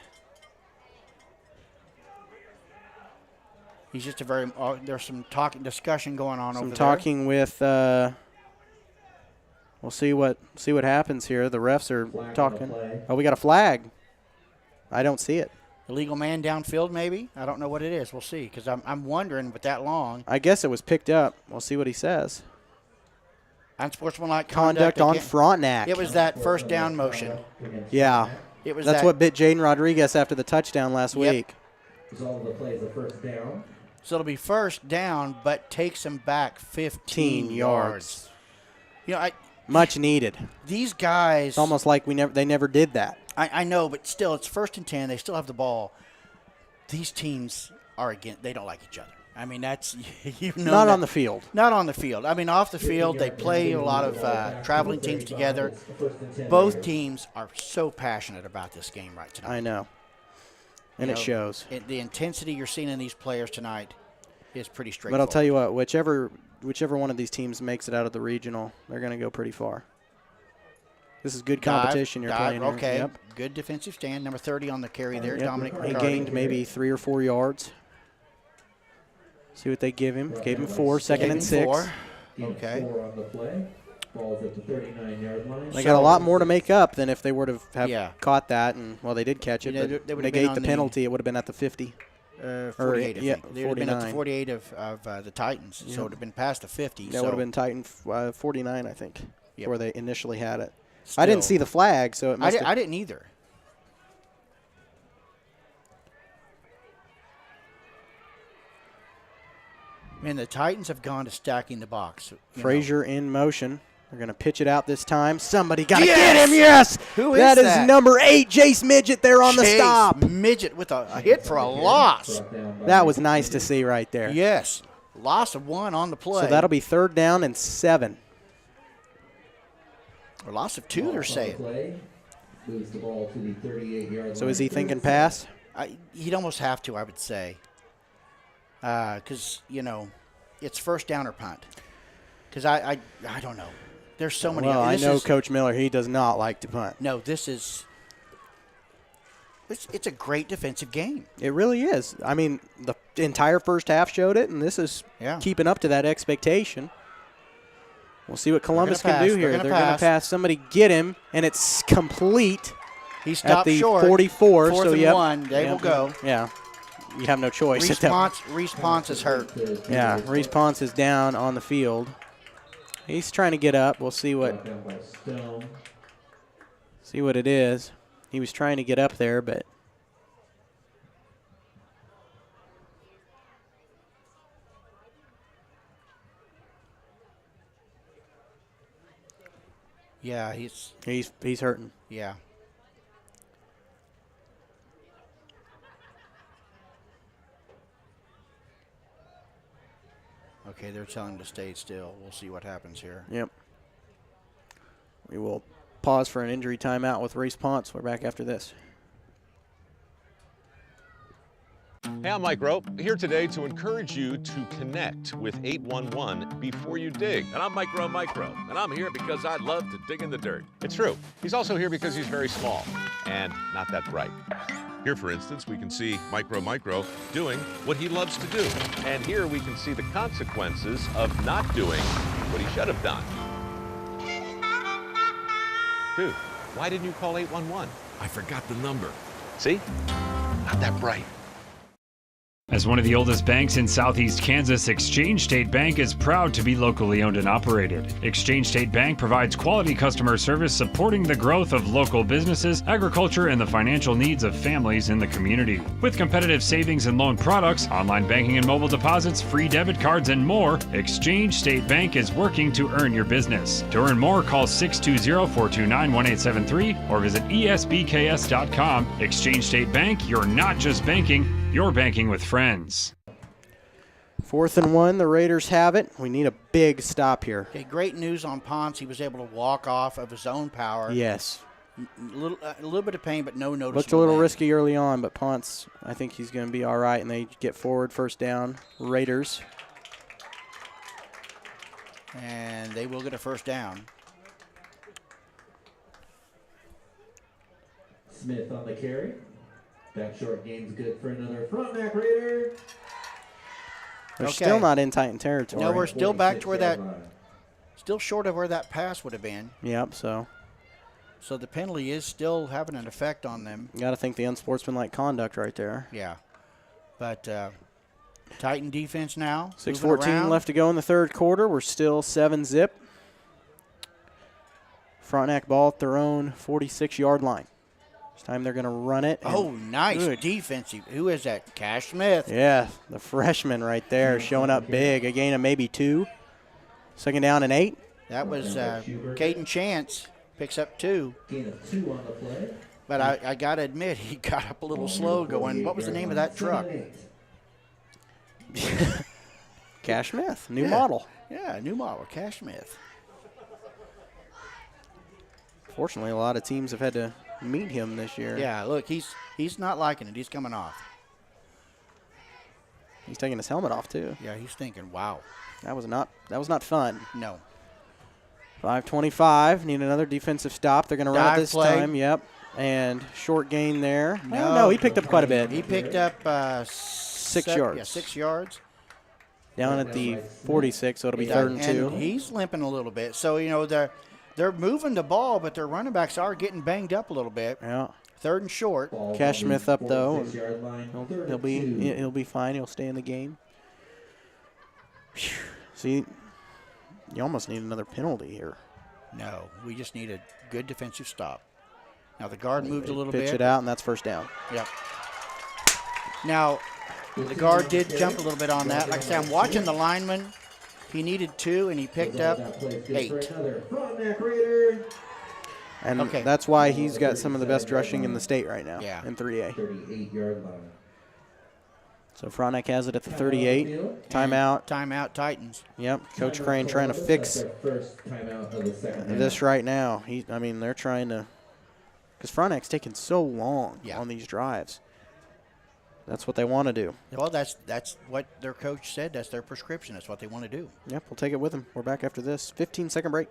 He's just a very. There's some discussion going on over there. Some talking with. We'll see what happens here. The refs are talking. Oh, we got a flag. I don't see it. Illegal man downfield, maybe. I don't know what it is. We'll see. Because I'm wondering with that long. I guess it was picked up. We'll see what he says. Unsportsmanlike conduct on Frontenac. It was that first down motion. Yeah. It was. That's what bit Jaden Rodriguez after the touchdown last week. All the plays are first down. So it'll be first down, but takes him back 15 yards. You know, much needed. These guys. It's almost like they never did that. I know, but still, it's 1st and 10. They still have the ball. These teams they don't like each other. I mean, that's not on the field. Not on the field. I mean, off the field, they play a lot of traveling teams together. Both teams are so passionate about this game right tonight. I know. And it shows. The intensity you're seeing in these players tonight is pretty straightforward. But I'll tell you what, whichever one of these teams makes it out of the regional, they're going to go pretty far. This is good competition you're playing here. Okay, Yep. Good defensive stand. Number 30 on the carry there, Dominic He Riccardi. gained maybe 3 or 4 yards. See what they give him. Gave him 4, second and 6. 4. Okay. 4 on the play. Ball's at the 39-yard line. They got a lot more to make up than if they were to have caught that. And, well, they did catch it, but they negate the penalty, it would have been at the 50. 48, I think. They would have been at the 49. 48 of the Titans, so it would have been past the 50. That would have been Titan 49, I think, where they initially had it. Still. I didn't see the flag, so it must I didn't either. Man, the Titans have gone to stacking the box. Frazier in motion. They're going to pitch it out this time. Somebody got to get him. Yes. Who is that? That is number 8, Jace Midget there on the stop. Midget with a hit for a loss. That was nice to see right there. Yes. Loss of 1 on the play. So that'll be 3rd down and 7. Or loss of 2, they're saying. Moves the ball to the 38-yard line. So is he thinking pass? He'd almost have to, I would say. Because, it's first down or punt. Because I don't know. There's so many. Well, I know Coach Miller, he does not like to punt. No, it's a great defensive game. It really is. I mean, the entire first half showed it, and this is keeping up to that expectation. We'll see what Columbus can do here. They're going to pass. Somebody get him, and it's complete. He stopped at the short. 44. 4th and 1. They will go. Yeah. You have no choice. Reese Ponce is hurt. Yeah, Reese Ponce is down on the field. He's trying to get up. We'll see what it is. He was trying to get up there, but Yeah, he's hurting. Yeah. Okay, they're telling him to stay still. We'll see what happens here. Yep. We will pause for an injury timeout with Reese Ponce. We're back after this. Hey, I'm Mike Rope, here today to encourage you to connect with 811 before you dig. And I'm Micro, and I'm here because I love to dig in the dirt. It's true. He's also here because he's very small and not that bright. Here, for instance, we can see Micro doing what he loves to do. And here we can see the consequences of not doing what he should have done. Dude, why didn't you call 811? I forgot the number. See? Not that bright. As one of the oldest banks in southeast Kansas, Exchange State Bank is proud to be locally owned and operated. Exchange State Bank provides quality customer service supporting the growth of local businesses, agriculture, and the financial needs of families in the community. With competitive savings and loan products, online banking and mobile deposits, free debit cards, and more, Exchange State Bank is working to earn your business. To earn more, call 620-429-1873 or visit esbks.com. Exchange State Bank, you're not just banking, you're banking with friends. 4th and 1, the Raiders have it. We need a big stop here. Okay, great news on Ponce. He was able to walk off of his own power. Yes. A little bit of pain, but no noticeable. Looked a little pain. risky early on, but Ponce, I think he's going to be all right, and they get forward, first down. Raiders. And they will get a first down. Smith on the carry. That short game's good for another Frontenac Raider. They're still not in Titan territory. No, we're still back to where that, still short of where that pass would have been. Yep, so the penalty is still having an effect on them. You got to think the unsportsmanlike conduct right there. Yeah. But Titan defense now. 6:14 left to go in the third quarter. We're still 7-zip. Frontenac ball at their own 46-yard line. This time they're going to run it. Oh, nice defensive. Who is that? Cash Smith. Yeah, the freshman right there showing up big. A gain of maybe 2. Second down and 8. That was Caden Chance. Picks up 2. Gain of 2 on the play. But I got to admit, he got up a little slow going, what was the name of that truck? Cash Smith, new model. Yeah, new model, Cash Smith. Fortunately, a lot of teams have had to meet him this year. Yeah, look, he's not liking it. He's coming off. He's taking his helmet off too. Yeah, he's thinking, wow. That was not fun. No. 5:25. Need another defensive stop. They're going to run it this time. Yep. And short gain there. No, he picked up quite a bit. He picked up 6 yards. Yeah, 6 yards. Down at the 46, so it'll be 3rd and 2. And he's limping a little bit. So, they're moving the ball, but their running backs are getting banged up a little bit. Yeah. 3rd and short. Cash Smith up though. He'll be fine. He'll stay in the game. See, you almost need another penalty here. No, we just need a good defensive stop. Now the guard moved a little bit. Pitch it out, and that's first down. Yep. Now the guard did jump a little bit on that. Like I said, I'm watching the lineman. He needed 2, and he picked up 8. And that's why he's got some of the best rushing in the state right now in 3A. 38-yard line. So Frontenac has it at the 38. Timeout. Timeout Titans. Yep. Coach Crane trying to fix this right now. They're trying to – because Frontenac's taking so long on these drives. That's what they want to do. Well, that's what their coach said. That's their prescription. That's what they want to do. Yep, we'll take it with them. We're back after this 15-second break.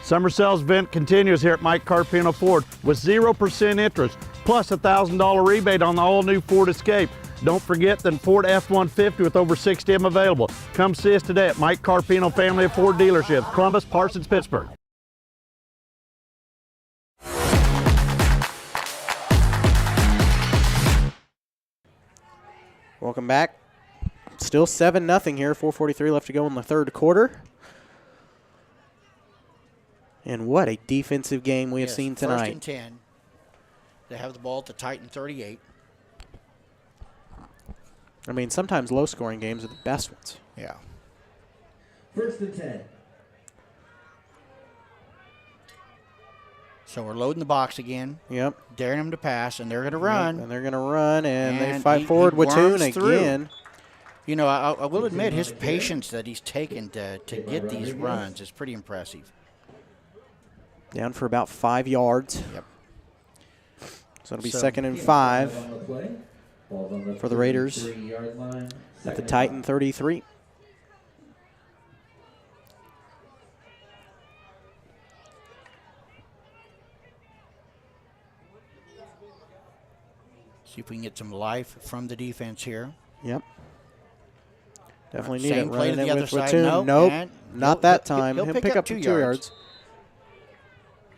Summer sales event continues here at Mike Carpino Ford with 0% interest plus a $1,000 rebate on the all-new Ford Escape. Don't forget the Ford F-150 with over 60 of them available. Come see us today at Mike Carpino Family of Ford Dealerships, Columbus, Parsons, Pittsburgh. Welcome back. Still 7-0 here. 4:43 left to go in the third quarter. And what a defensive game we have seen tonight. 1st and 10. They have the ball at the Titan 38. Sometimes low-scoring games are the best ones. Yeah. 1st and 10. So we're loading the box again. Yep. Daring them to pass, and they're going to run. Yep, and they're going to run, and they fight forward with Toon again. You know, I will admit his patience that he's taken to get these runs is pretty impressive. Down for about 5 yards. Yep. So it'll be 2nd and 5 for the Raiders at the Titan 33. See if we can get some life from the defense here. Yep. Definitely need Same it. play to Running the it other with side. Toon. Nope. Not that time. He'll pick up 2 yards.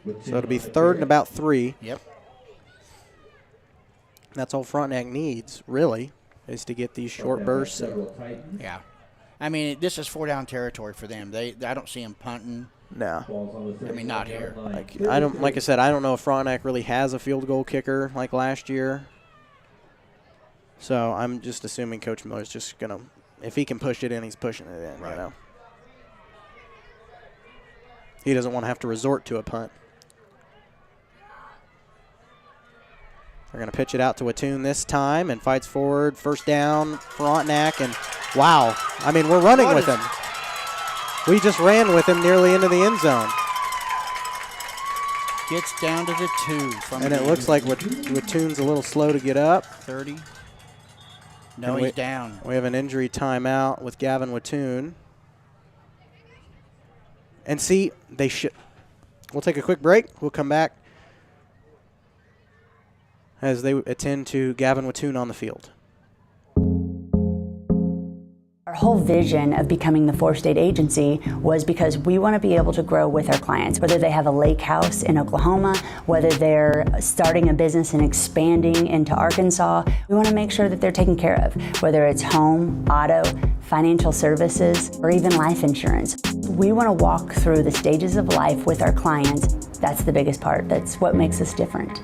So it'll be 3rd and about 3. Yep. That's all Frontenac needs, really, is to get these short bursts. Yeah. I mean, this is 4-down territory for them. I don't see them punting. No. I mean, not here. Like I said, I don't know if Frontenac really has a field goal kicker like last year. So I'm just assuming Coach Miller's just going to, if he can push it in, he's pushing it in, right. You know. He doesn't want to have to resort to a punt. They're going to pitch it out to Toon this time and fights forward. 1st down, Frontenac, and wow. I mean, we're running with him. We just ran with him nearly into the end zone. Gets down to the 2. And it looks like Toon's a little slow to get up. 30. No, he's down. We have an injury timeout with Gavin Watoon. And see, we'll take a quick break. We'll come back as they attend to Gavin Watoon on the field. Our whole vision of becoming the 4-state agency was because we want to be able to grow with our clients, whether they have a lake house in Oklahoma, whether they're starting a business and expanding into Arkansas. We want to make sure that they're taken care of, whether it's home, auto, financial services, or even life insurance. We want to walk through the stages of life with our clients. That's the biggest part. That's what makes us different.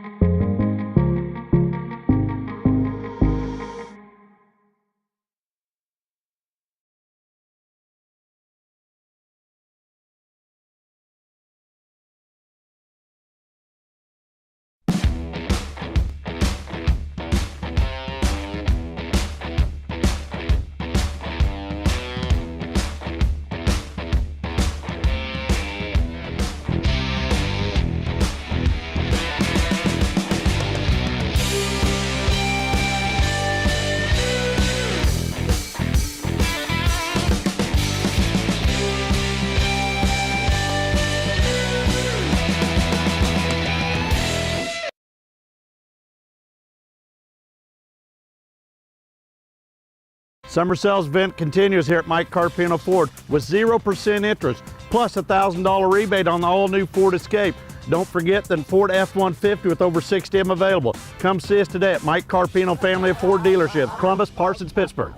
Summer sales event continues here at Mike Carpino Ford with 0% interest, plus a $1,000 rebate on the all-new Ford Escape. Don't forget the Ford F-150 with over 60 of them available. Come see us today at Mike Carpino Family of Ford Dealerships, Columbus, Parsons, Pittsburgh.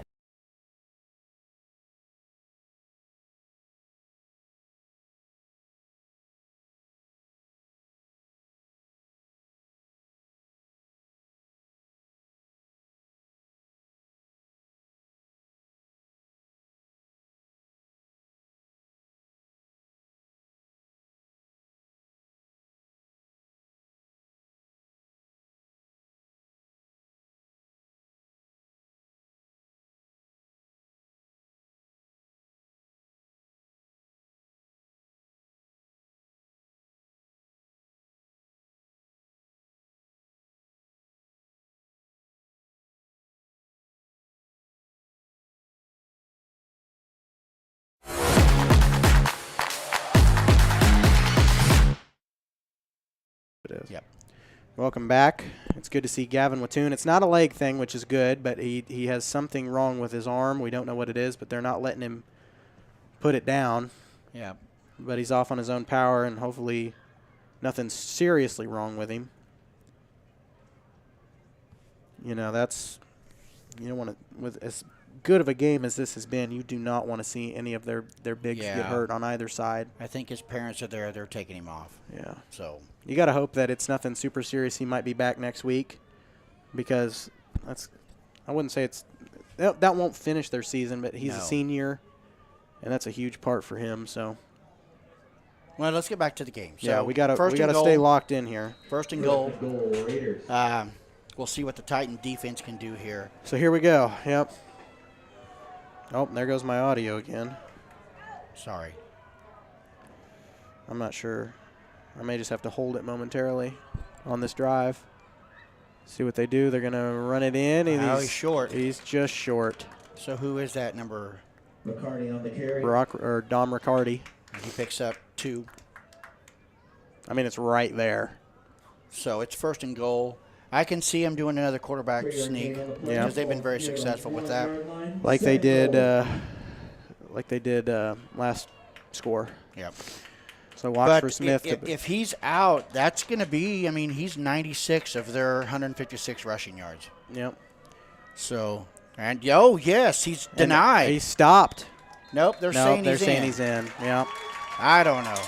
It is. Yep. Welcome back. It's good to see Gavin Watoon. It's not a leg thing, which is good, but he has something wrong with his arm. We don't know what it is, but they're not letting him put it down. Yeah. But he's off on his own power, and hopefully nothing's seriously wrong with him. You know, that's – you don't want to – with as good of a game as this has been, you do not want to see any of their bigs get hurt on either side. I think his parents are there. They're taking him off. Yeah. So you got to hope that it's nothing super serious. He might be back next week because that's – I wouldn't say it's – that won't finish their season, but he's a senior, and that's a huge part for him. So Well, let's get back to the game. So yeah, we gotta stay locked in here. First and goal. We'll see what the Titan defense can do here. So here we go. Yep. Oh, there goes my audio again. Sorry. I'm not sure. I may just have to hold it momentarily on this drive. See what they do. They're going to run it in. And he's short. He's just short. So who is that number? McCarty on the carry. Dom Riccardi. He picks up 2. I mean, it's right there. So it's first and goal. I can see him doing another quarterback sneak because they've been very successful with that. Like they did last score. Yep. So watch for Smith. If he's out, that's going to be, I mean, he's 96 of their 156 rushing yards. Yep. So, and yes, he's denied. He's stopped. Nope, they're saying he's in. Yep. I don't know.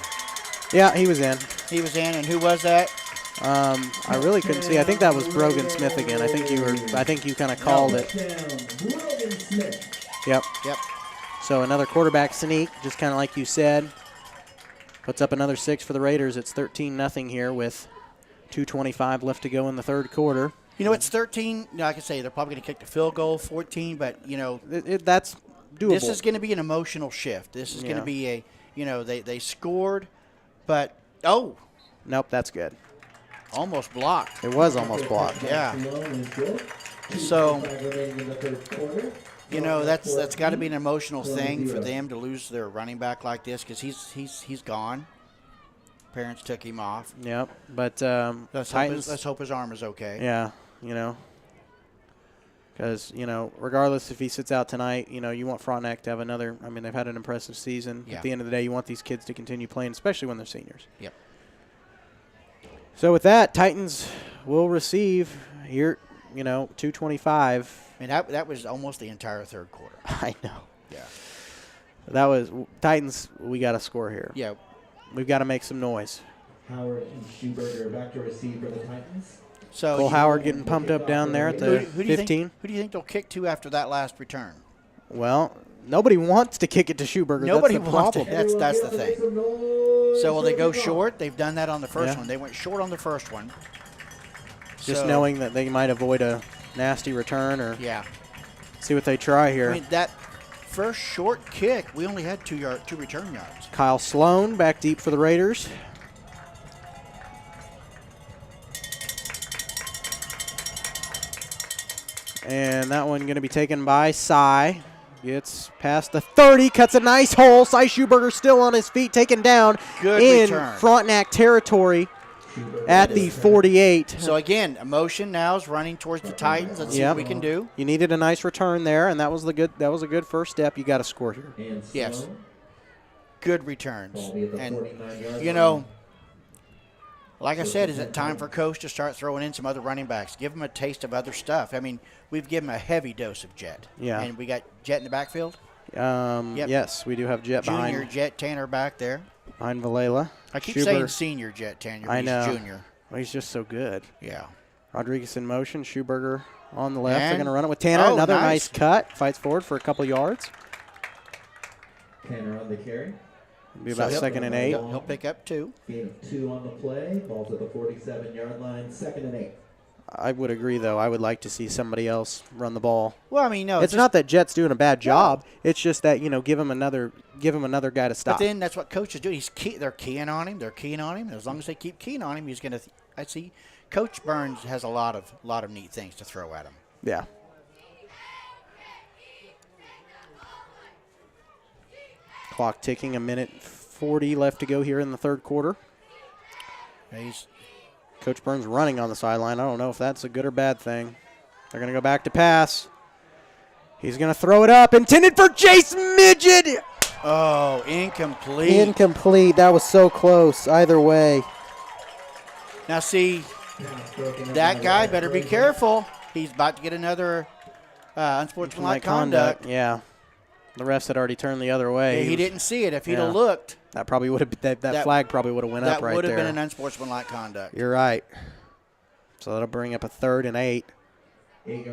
Yeah, he was in. He was in, and who was that? I really couldn't see. I think that was Brogan Smith again. I think you kind of called it. Yep. So another quarterback sneak, just kind of like you said. Puts up another 6 for the Raiders. It's 13-0 here with 2:25 left to go in the third quarter. You know, it's 13. Like I say, they're probably going to kick the field goal, 14, but, that's doable. This is going to be an emotional shift. This is going to be they scored, but, nope, that's good. Almost blocked. It was almost blocked. Yeah. So, that's got to be an emotional thing for them to lose their running back like this because he's gone. Parents took him off. Yep, but let's hope his arm is okay. Yeah, because regardless if he sits out tonight, you want Frontenac to have another. I mean, they've had an impressive season. Yeah. At the end of the day, you want these kids to continue playing, especially when they're seniors. Yep. So with that, Titans will receive here, 2:25. I mean, that was almost the entire third quarter. I know. Yeah. That was Titans. We got to score here. Yeah. We've got to make some noise. Howard and Schuberger back to receive for the Titans. So Cole Howard getting pumped up down there at the 15. Who do you think they'll kick to after that last return? Well, nobody wants to kick it to Schuberger. Nobody that's the wants problem. to. That's the thing. So will they go short? They've done that on the first one. They went short on the first one. Just knowing that they might avoid a nasty return or see what they try here. I mean, that first short kick, we only had 2 return yards. Kyle Sloan back deep for the Raiders. And that one going to be taken by Cy. Gets past the 30, cuts a nice hole. Cy Schuberger still on his feet, taken down in Frontenac territory at the 48. So, again, emotion now is running towards the Titans. Let's see what we can do. You needed a nice return there, and that was a good first step. You got to score here. Yes. Good returns. And, like I said, is it time for Coach to start throwing in some other running backs? Give them a taste of other stuff. I mean, we've given them a heavy dose of Jet. Yeah. And we got Jet in the backfield? Yes, we do have Jet behind. Junior Jet Tanner back there. Behind Valela. I keep saying senior Jet Tanner, but he's junior. Well, he's just so good. Yeah. Rodriguez in motion. Schuberger on the left. They're going to run it with Tanner. Another nice cut. Fights forward for a couple yards. Tanner on the carry. Be about 2nd and 8. He'll pick up 2. Gain of 2 on the play. Ball's at the 47-yard line. 2nd and 8. I would agree, though. I would like to see somebody else run the ball. Well, I mean, no. It's not that Jet's doing a bad job. It's just that, give him another guy to stop. But then that's what coaches do. They're keying on him. And as long as they keep keying on him, he's going to. I see. Coach Burns has a lot of neat things to throw at him. Yeah. Clock ticking, 1:40 left to go here in the third quarter. Coach Burns running on the sideline. I don't know if that's a good or bad thing. They're going to go back to pass. He's going to throw it up. Intended for Jace Midget. Oh, incomplete. Incomplete. That was so close either way. Now, see, that guy better be careful. He's about to get another unsportsmanlike conduct. Yeah. The refs had already turned the other way. Yeah, he didn't see it. If he'd have looked. That probably would have that flag probably would have went up right there. That would have been an unsportsmanlike conduct. You're right. So that'll bring up a 3rd and 8.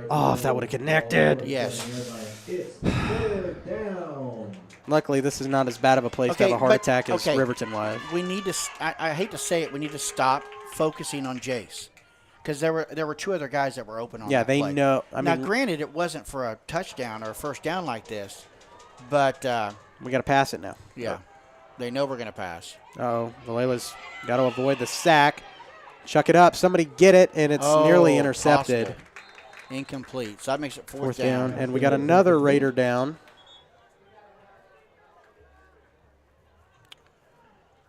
Oh, if that would have connected. Yes. It's 3rd down. Luckily, this is not as bad of a place to have a heart attack as Riverton was. We need to. I hate to say it. We need to stop focusing on Jace, because there were 2 other guys that were open on. Yeah, that they play. know. Now, granted, it wasn't for a touchdown or a first down like this, but we got to pass it now. Yeah, they know we're going to pass. Oh, Valela's got to avoid the sack. Chuck it up. Somebody get it, and it's nearly intercepted. Possible. Incomplete. So that makes it fourth down. And we got another Raider down.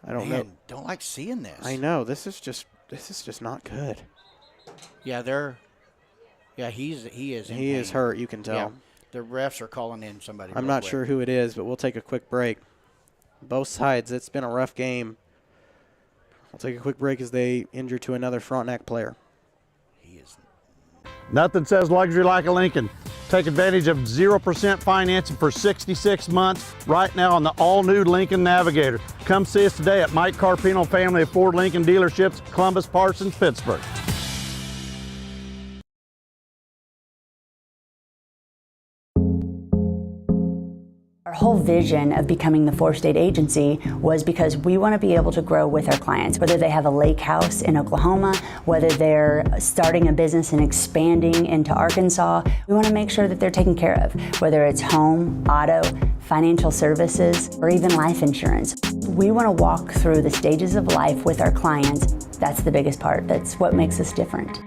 I don't know. Don't like seeing this. I know. This is just not good. Yeah, he is. He is hurt. You can tell. Yeah, the refs are calling in somebody. I'm not sure who it is, but we'll take a quick break. Both sides. It's been a rough game. We'll take a quick break as they injure to another Frontenac player. Nothing says luxury like a Lincoln. Take advantage of 0% financing for 66 months right now on the all-new Lincoln Navigator. Come see us today at Mike Carpino Family of Ford Lincoln Dealerships, Columbus, Parsons, Pittsburgh. Our whole vision of becoming the 4-state agency was because we want to be able to grow with our clients, whether they have a lake house in Oklahoma, whether they're starting a business and expanding into Arkansas. We want to make sure that they're taken care of, whether it's home, auto, financial services, or even life insurance. We want to walk through the stages of life with our clients. That's the biggest part. That's what makes us different.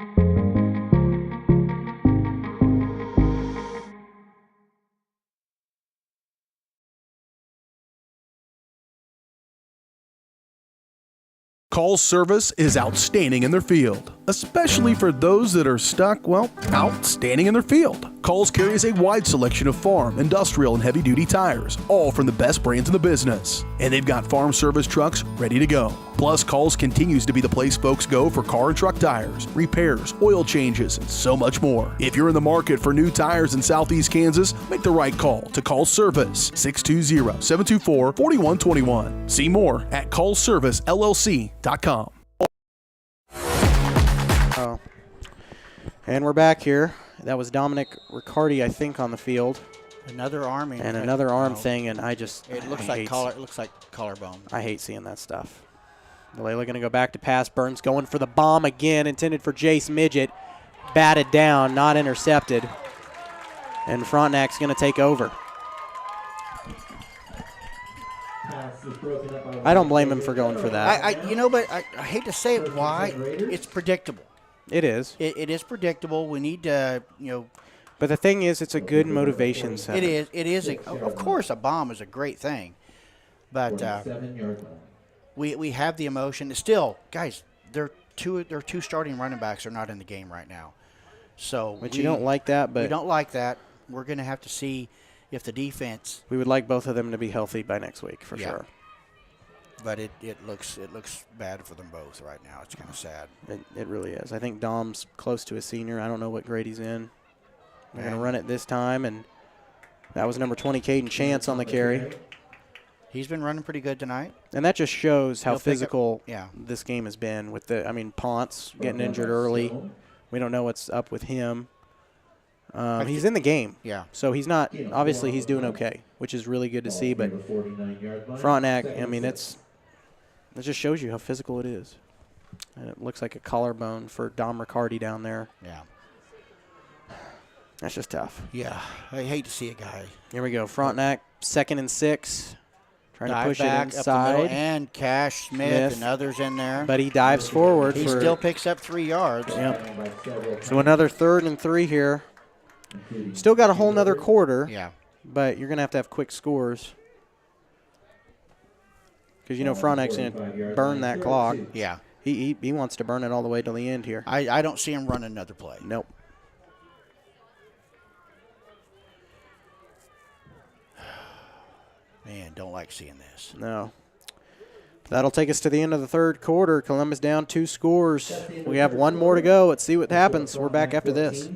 Call service is outstanding in their field, especially for those that are stuck, outstanding in their field. Calls carries a wide selection of farm, industrial, and heavy-duty tires, all from the best brands in the business. And they've got farm service trucks ready to go. Plus, Calls continues to be the place folks go for car and truck tires, repairs, oil changes, and so much more. If you're in the market for new tires in Southeast Kansas, make the right call to Call Service, 620-724-4121. See more at callservicellc.com. Oh. And we're back here. That was Dominic Riccardi, I think, on the field. Another arm. And another arm thing, and it looks like collarbone. I hate seeing that stuff. Valela going to go back to pass. Burns going for the bomb again, intended for Jace Midget. Batted down, not intercepted. And Frontenac's going to take over. I don't blame him for going for that. But I hate to say it. Why? It's predictable. It is. It is predictable. We need to, But the thing is, it's a good motivation center. It is. It is. Of course, a bomb is a great thing. But we have the emotion. Still, guys, their two starting running backs are not in the game right now. But you don't like that. But we don't like that. We're going to have to see if the defense. We would like both of them to be healthy by next week for sure. But it looks bad for them both right now. It's kind of sad. It really is. I think Dom's close to a senior. I don't know what grade he's in. They're going to run it this time, and that was number 20, Caden Chance, on the carry. He's been running pretty good tonight. And that just shows how physical this game has been. Ponce getting injured early. We don't know what's up with him. He's in the game. Yeah. So he's not – obviously he's doing okay, which is really good to see. But Frontenac, it just shows you how physical it is. And it looks like a collarbone for Dom Riccardi down there. Yeah. That's just tough. Yeah. I hate to see a guy. Here we go. Frontenac, 2nd and 6. Trying to push back it inside. Up the middle, and Cash Smith and others in there. But he dives forward. He still picks up 3 yards. Yep. So another 3rd and 3 here. Still got a whole nother quarter. Yeah. But you're going to have quick scores. Because, Frontenac's going to burn that clock. Yeah. He wants to burn it all the way to the end here. I don't see him run another play. Nope. Man, don't like seeing this. No. That'll take us to the end of the 3rd quarter. Columbus down 2 scores. We have 1 more to go. Let's see what happens. We're back after this.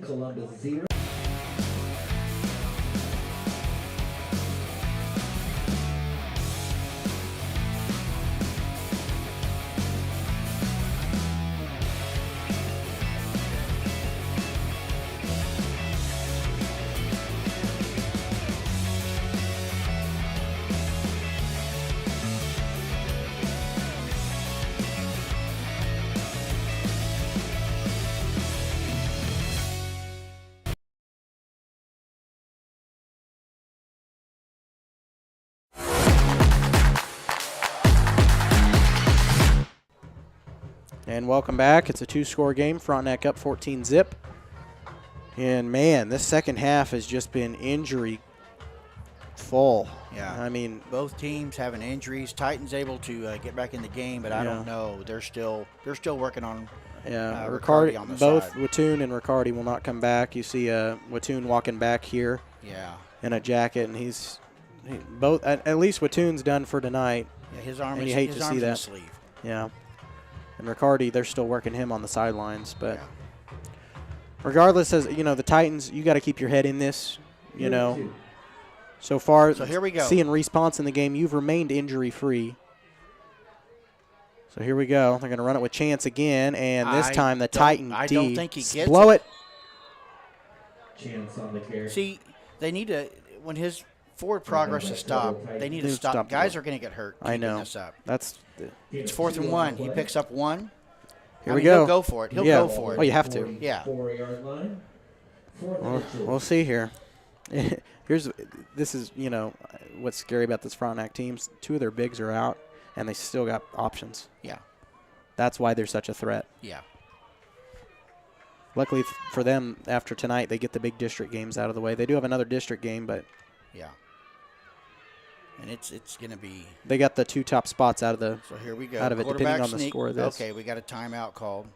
And welcome back. It's a 2-score game. Frontenac up 14-zip. And, man, this second half has just been injury full. Yeah. I mean, both teams having injuries. Titans able to get back in the game, but I don't know. They're still working on Riccardi on the both side. Watoon and Riccardi will not come back. You see Watoon walking back here. Yeah. In a jacket, and he's both. At least Watoon's done for tonight. Yeah, his arm and is, you hate his to arm's see in that. the sleeve. Yeah. And Riccardi, they're still working him on the sidelines, but regardless, as you know, the Titans, you got to keep your head in this. You know, so far, So here we go. Seeing response in the game, you've remained injury-free. So here we go. They're going to run it with Chance again, and this time the Titan I D don't think he gets blow it. Chance on the carry. See, they need to, when his forward progress is stopped, they need to stop. Guys are going to get hurt. I know. This up. It's 4th and 1. He picks up 1. Here we go. He'll go for it. He'll go for it. Oh, you have to. Yeah. 4-yard line. We'll see here. This is, you know, what's scary about this Frontenac teams. 2 of their bigs are out, and they still got options. Yeah. That's why they're such a threat. Yeah. Luckily for them, after tonight, they get the big district games out of the way. They do have another district game, but yeah. And it's going to be. They got the 2 top spots out of the. So here we go. Out of it, depending on the score of this. Okay, we got a timeout called.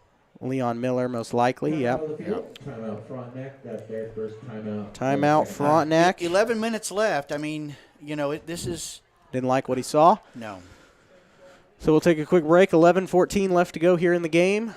Leon Miller, most likely. Yep. Timeout Frontenac. That's their first timeout. Timeout Frontenac. 11 minutes left. I mean, you know, this is. Didn't like what he saw. No. So we'll take a quick break. 11:14 left to go here in the game.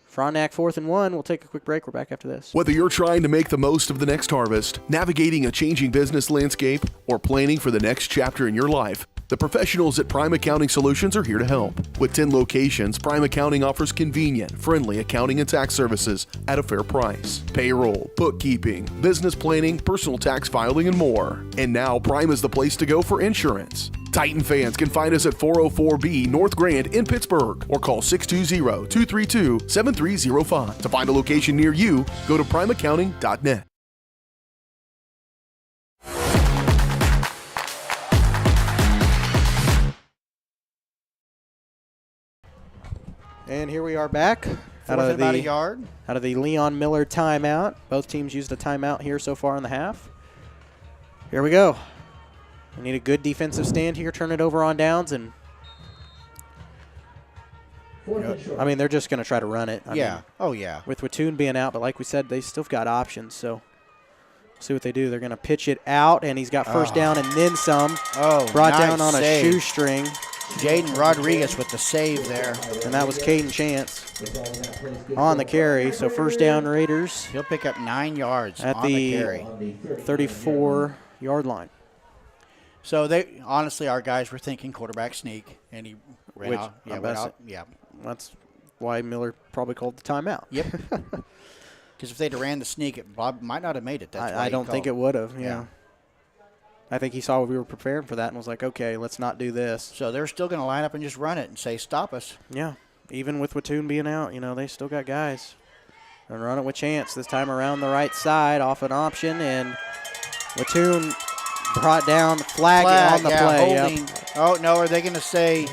Frontenac 4th and 1. We'll take a quick break. We're back after this. Whether you're trying to make the most of the next harvest, navigating a changing business landscape, or planning for the next chapter in your life, the professionals at Prime Accounting Solutions are here to help. With 10 locations, Prime Accounting offers convenient, friendly accounting and tax services at a fair price. Payroll, bookkeeping, business planning, personal tax filing, and more. And now Prime is the place to go for insurance. Titan fans can find us at 404B North Grand in Pittsburgh or call 620-232-7305. To find a location near you, go to primeaccounting.net. And here we are back. Fourth and about a yard. Out of the Leon Miller timeout. Both teams used a timeout here so far in the half. Here we go. We need a good defensive stand here. Turn it over on downs. And I mean, they're just going to try to run it. I mean, oh, yeah. With Watoon being out, but like we said, they still got options. So we'll see what they do. They're going to pitch it out, and he's got first down and then some. Oh, brought nice down on save. a shoestring. Jaden Rodriguez with the save there. And that was Caden Chance on the carry. So first down Raiders. He'll pick up 9 yards at on the carry. 34-yard line. So they honestly, our guys were thinking quarterback sneak, and he ran out. Yeah, went out. Yeah, that's why Miller probably called the timeout. Yep. Because if they'd have ran the sneak, Bob might not have made it. That's I don't think it would have. Yeah. I think he saw we were preparing for that and was like, okay, let's not do this. So they're still going to line up and just run it and say, stop us. Yeah. Even with Watoon being out, you know, they still got guys. And run it with Chance. This time around the right side, off an option, and Watoon brought down flag on the play. Holding. Yep. Oh, no, are they going to say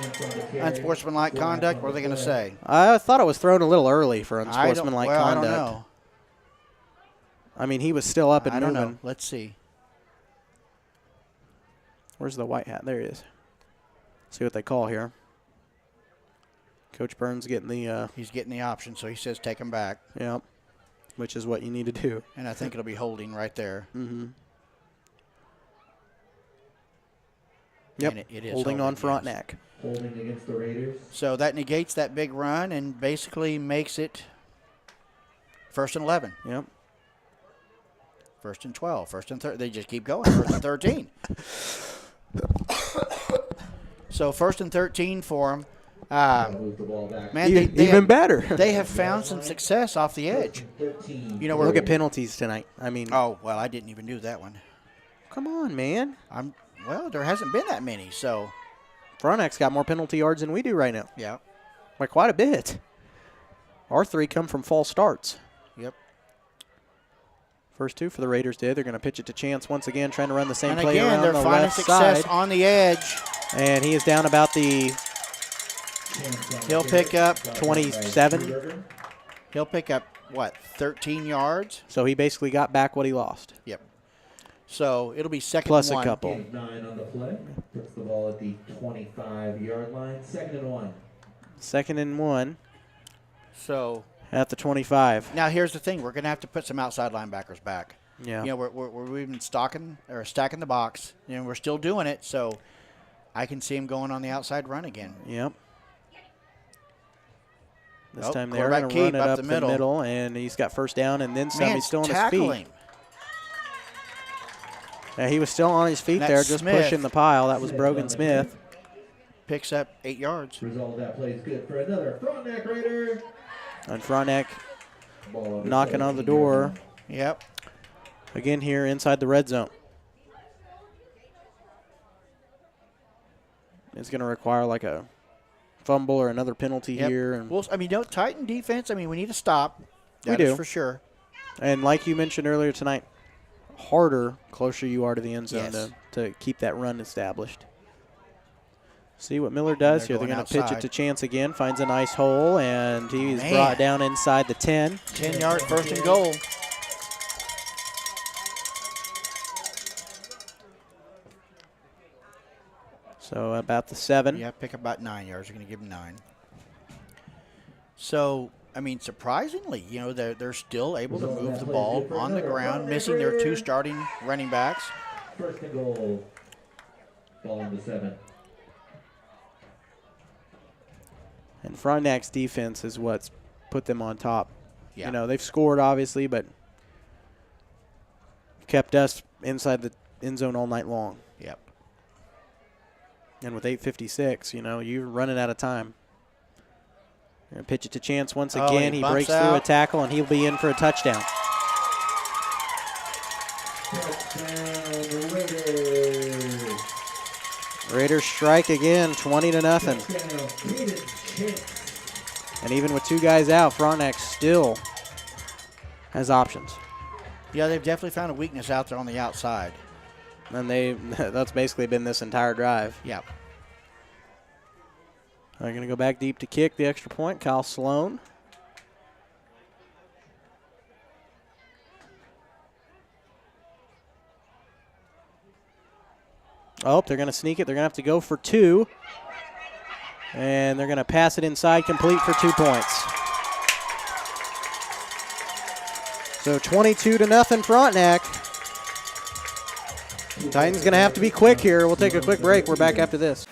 unsportsmanlike conduct? What are they going to say? I thought it was thrown a little early for unsportsmanlike conduct. I don't know. I mean, he was still up and moving. I don't know. Let's see. Where's the white hat? There he is. See what they call here. Coach Burns getting the... He's getting the option, so he says take him back. Yep, which is what you need to do. And I think it'll be holding right there. Mm-hmm. Yep, it is holding on Frontenac. Holding against the Raiders. So that negates that big run and basically makes it 1st and 11. Yep. 1st and 12, 1st and 13. They just keep going. 1st and 13. So 1st and 13 for them. Man, even better. They have found some success off the edge. You know, look at penalties tonight. I mean, oh well, I didn't even do that one. Come on, man. Well, there hasn't been that many, so Frontenac's got more penalty yards than we do right now. Yeah, by quite a bit. Our 3 come from false starts. Yep. First 2 for the Raiders did. They're going to pitch it to Chance once again, trying to run the same and play again, around they're the finding left success side. On the edge. And he is down about the He'll pick up 27. He'll pick up, 13 yards? So he basically got back what he lost. Yep. So it'll be second Plus and one. a couple. Gain 9 on the play. Puts the ball at the 25-yard line. 2nd and 1. 2nd and 1. So at the 25. Now here's the thing: we're going to have to put some outside linebackers back. Yeah. You know, we've been stacking the box, and we're still doing it. So I can see him going on the outside run again. Yep. This Oh, time they're going to run it up the middle, and he's got first down, and then some. Man, He's still on his tackling. feet. Yeah, he was still on his feet That's there, just Smith. pushing the pile. That was Brogan Smith. Picks up 8 yards. Result of that play is good for another Frontenac Raider. And Frontenac knocking on the door. Yep. Again here inside the red zone. It's going to require like a fumble or another penalty here. And Well, I mean, Titan defense, I mean, we need to stop. We That do. is for sure. And like you mentioned earlier tonight, harder closer you are to the end zone Yes. to keep that run established. See what Miller does here. They're going to pitch it to Chance again. Finds a nice hole, and he's brought down inside the 10. 10-yard first and goal. So about the 7. Yeah, pick up about 9 yards. You're going to give him 9. So, I mean, surprisingly, you know, they're still able to move the ball on the ground, missing their 2 starting running backs. First and goal. Ball on the 7. And Frontenac's defense is what's put them on top. Yeah. You know, they've scored, obviously, but kept us inside the end zone all night long. Yep. And with 8:56, you know, you're running out of time. You're going to pitch it to Chance once again. He breaks through a tackle, and he'll be in for a touchdown. Raiders strike again, 20-0. And even with 2 guys out, Frontenac still has options. Yeah, they've definitely found a weakness out there on the outside. And that's basically been this entire drive. Yep. They're going to go back deep to kick the extra point. Kyle Sloan. Oh, they're going to sneak it. They're going to have to go for 2. And they're going to pass it inside, complete for 2 points. So 22-0 Frontenac. Titans going to have to be quick here. We'll take a quick break. We're back after this.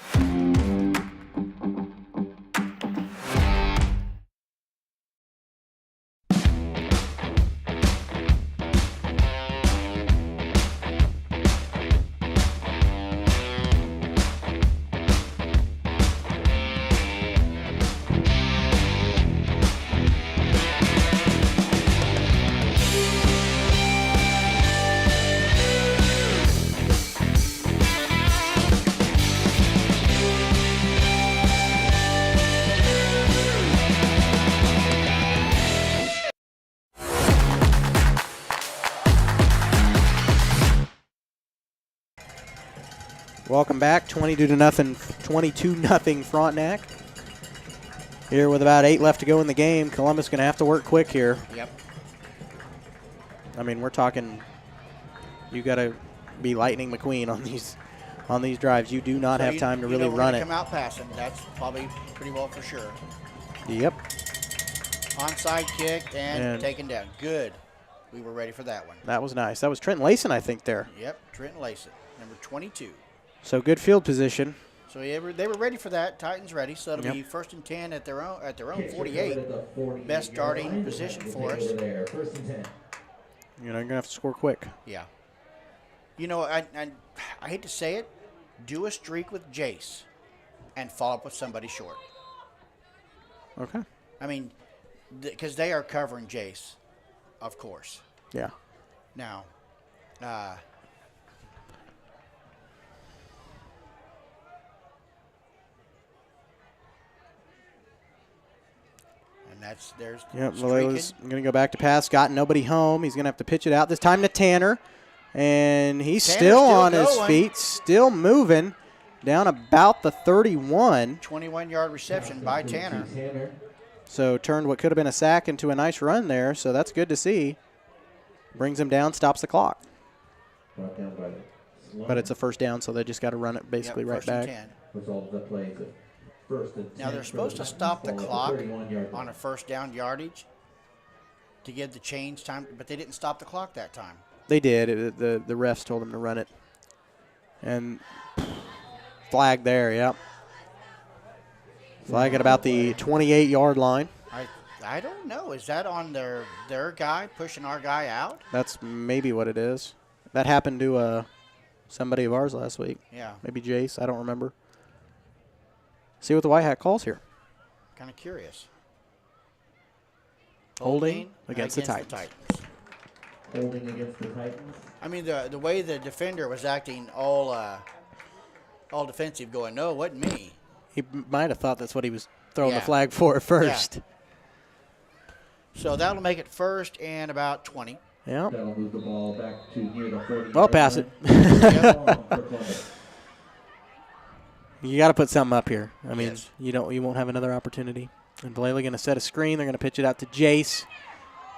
Welcome back, 22-0 Frontenac. Here with about 8 left to go in the game, Columbus going to have to work quick here. Yep. I mean, we're talking, you got to be Lightning McQueen on these drives. You do not have time to really run it. Come out passing. That's probably pretty well for sure. Yep. Onside kick and taken down. Good. We were ready for that one. That was nice. That was Trent Layson, I think, there. Yep, Trent Layson, number 22. So good field position. So they were ready for that. Titans ready. So it'll be 1st and 10 at their own 48. Best starting position for us. You know, you're going to have to score quick. Yeah. You know, I hate to say it, do a streak with Jace and follow up with somebody short. Okay. I mean, because they are covering Jace, of course. Yeah. Now, and there's yep, Valero's going to go back to pass. Got nobody home. He's going to have to pitch it out. This time to Tanner. And he's still on his feet, still moving. down about the 31. 21-yard reception by Tanner. So turned what could have been a sack into a nice run there, so that's good to see. Brings him down, stops the clock. But it's a first down, so they just got to run it basically right back. Now they're supposed to stop the clock on a first down yardage to give the change time, but they didn't stop the clock that time. They did. The refs told them to run it. And flag there, yep. Flag at about the 28-yard line. I don't know. Is that on their guy pushing our guy out? That's maybe what it is. That happened to somebody of ours last week. Yeah. Maybe Jace. I don't remember. See what the White Hat calls here. Kind of curious. Holding against the Titans. Holding against the Titans. I mean, the way the defender was acting all defensive, going, no, it wasn't me. He might have thought that's what he was throwing the flag for at first. Yeah. So that'll make it first and about 20. Yeah. That'll move the ball back to near the 40. Well, pass it. You got to put something up here. I mean, you won't have another opportunity. And Blaley going to set a screen. They're going to pitch it out to Jace.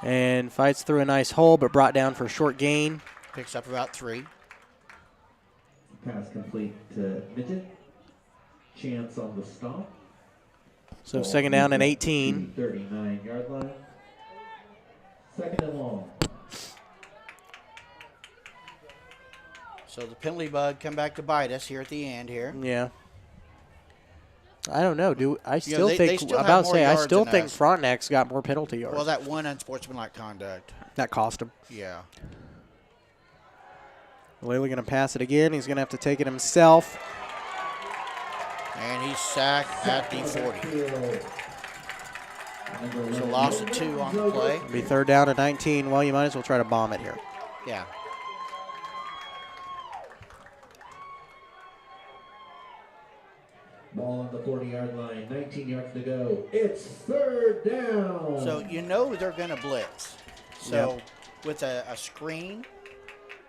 And fights through a nice hole, but brought down for a short gain. Picks up about 3. Pass complete to Midget. Chance on the stop. So ball second down and 18. 39-yard line. Second and long. So the penalty bug come back to bite us here at the end here. Yeah. I don't know. I still they think still about to say I yards still than think us. Frontenac's got more penalty yards. Well, that one unsportsmanlike conduct. That cost him. Yeah. Blaley going to pass it again. He's going to have to take it himself. And he's sacked at the 40. So loss of 2 on the play. It'll be third down and 19. Well, you might as well try to bomb it here. Yeah. Ball on the 40-yard line, 19 yards to go. It's third down. So you know they're going to blitz. So with a screen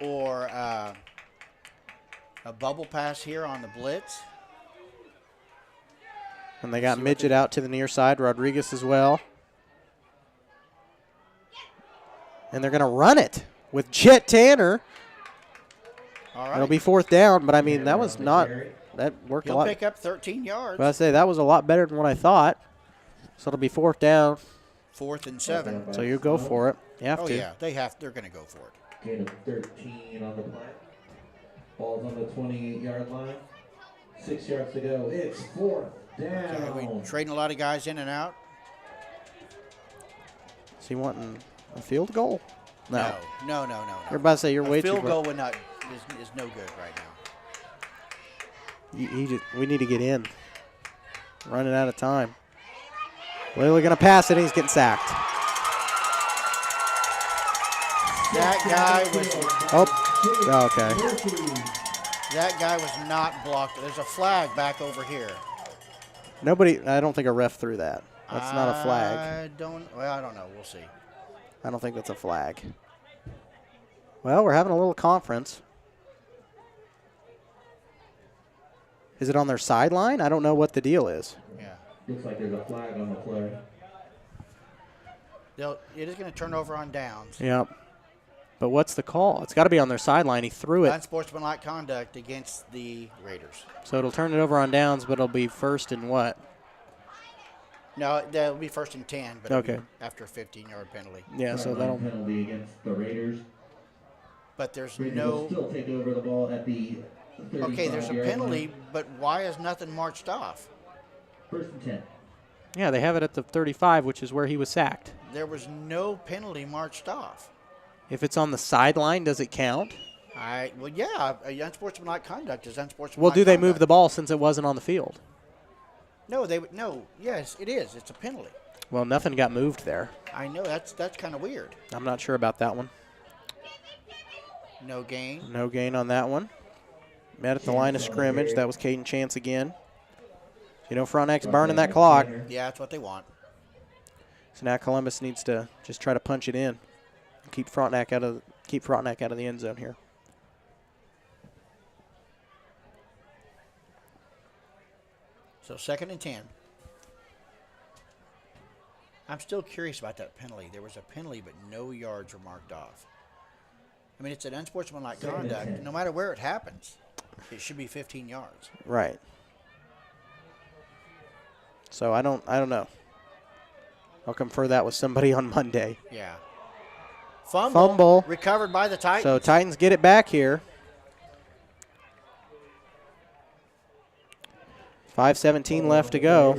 or a bubble pass here on the blitz. And they got Midget out to the near side, Rodriguez as well. And they're going to run it with Jet Tanner. All right. It'll be fourth down, but I mean, that was not, that worked a lot. He'll pick up 13 yards. But I say that was a lot better than what I thought. So it'll be fourth down. 4th and 7. So you go for it. You have to. Yeah, they're going to go for it. Gain of 13 on the play. Ball's on the 28-yard line. 6 yards to go. It's fourth down. Okay, we trading a lot of guys in and out. Is he wanting a field goal? No. No. You're about to say you're way too. Field goal would not is no good right now. We need to get in. Running out of time. Blaley going to pass it, and he's getting sacked. That guy was. Okay. That guy was not blocked. There's a flag back over here. I don't think a ref threw that. That's not a flag. I don't know. We'll see. I don't think that's a flag. Well, we're having a little conference. Is it on their sideline? I don't know what the deal is. Yeah. Looks like there's a flag on the play. It is going to turn over on downs. Yep. But what's the call? It's got to be on their sideline. He threw it. Unsportsmanlike conduct against the Raiders. So it'll turn it over on downs, but it'll be first and what? No, that'll be first and 10, but okay. After a 15-yard penalty. Yeah, so that'll penalty against the Raiders. But there's Raiders no. will still take over the ball at the 35-yard Okay, there's a penalty, line. but why is nothing marched off? First and 10. Yeah, they have it at the 35, which is where he was sacked. There was no penalty marched off. If it's on the sideline, does it count? Well, yeah, unsportsmanlike conduct is unsportsmanlike. Well, do they move conduct. the ball since it wasn't on the field? No, yes, it is. It's a penalty. Well, nothing got moved there. I know, that's kind of weird. I'm not sure about that one. No gain. No gain on that one. Met at the line of scrimmage. That was Caden Chance again. You know, Frontec's burning that clock. Yeah, that's what they want. So now Columbus needs to just try to punch it in. Keep Frontenac out of the end zone here. So 2nd and 10. I'm still curious about that penalty. There was a penalty, but no yards were marked off. I mean, it's an unsportsmanlike conduct. No matter where it happens, it should be 15 yards. Right. So I don't know. I'll confer that with somebody on Monday. Yeah. Fumble. Recovered by the Titans. So Titans get it back here. 5:17 left to go.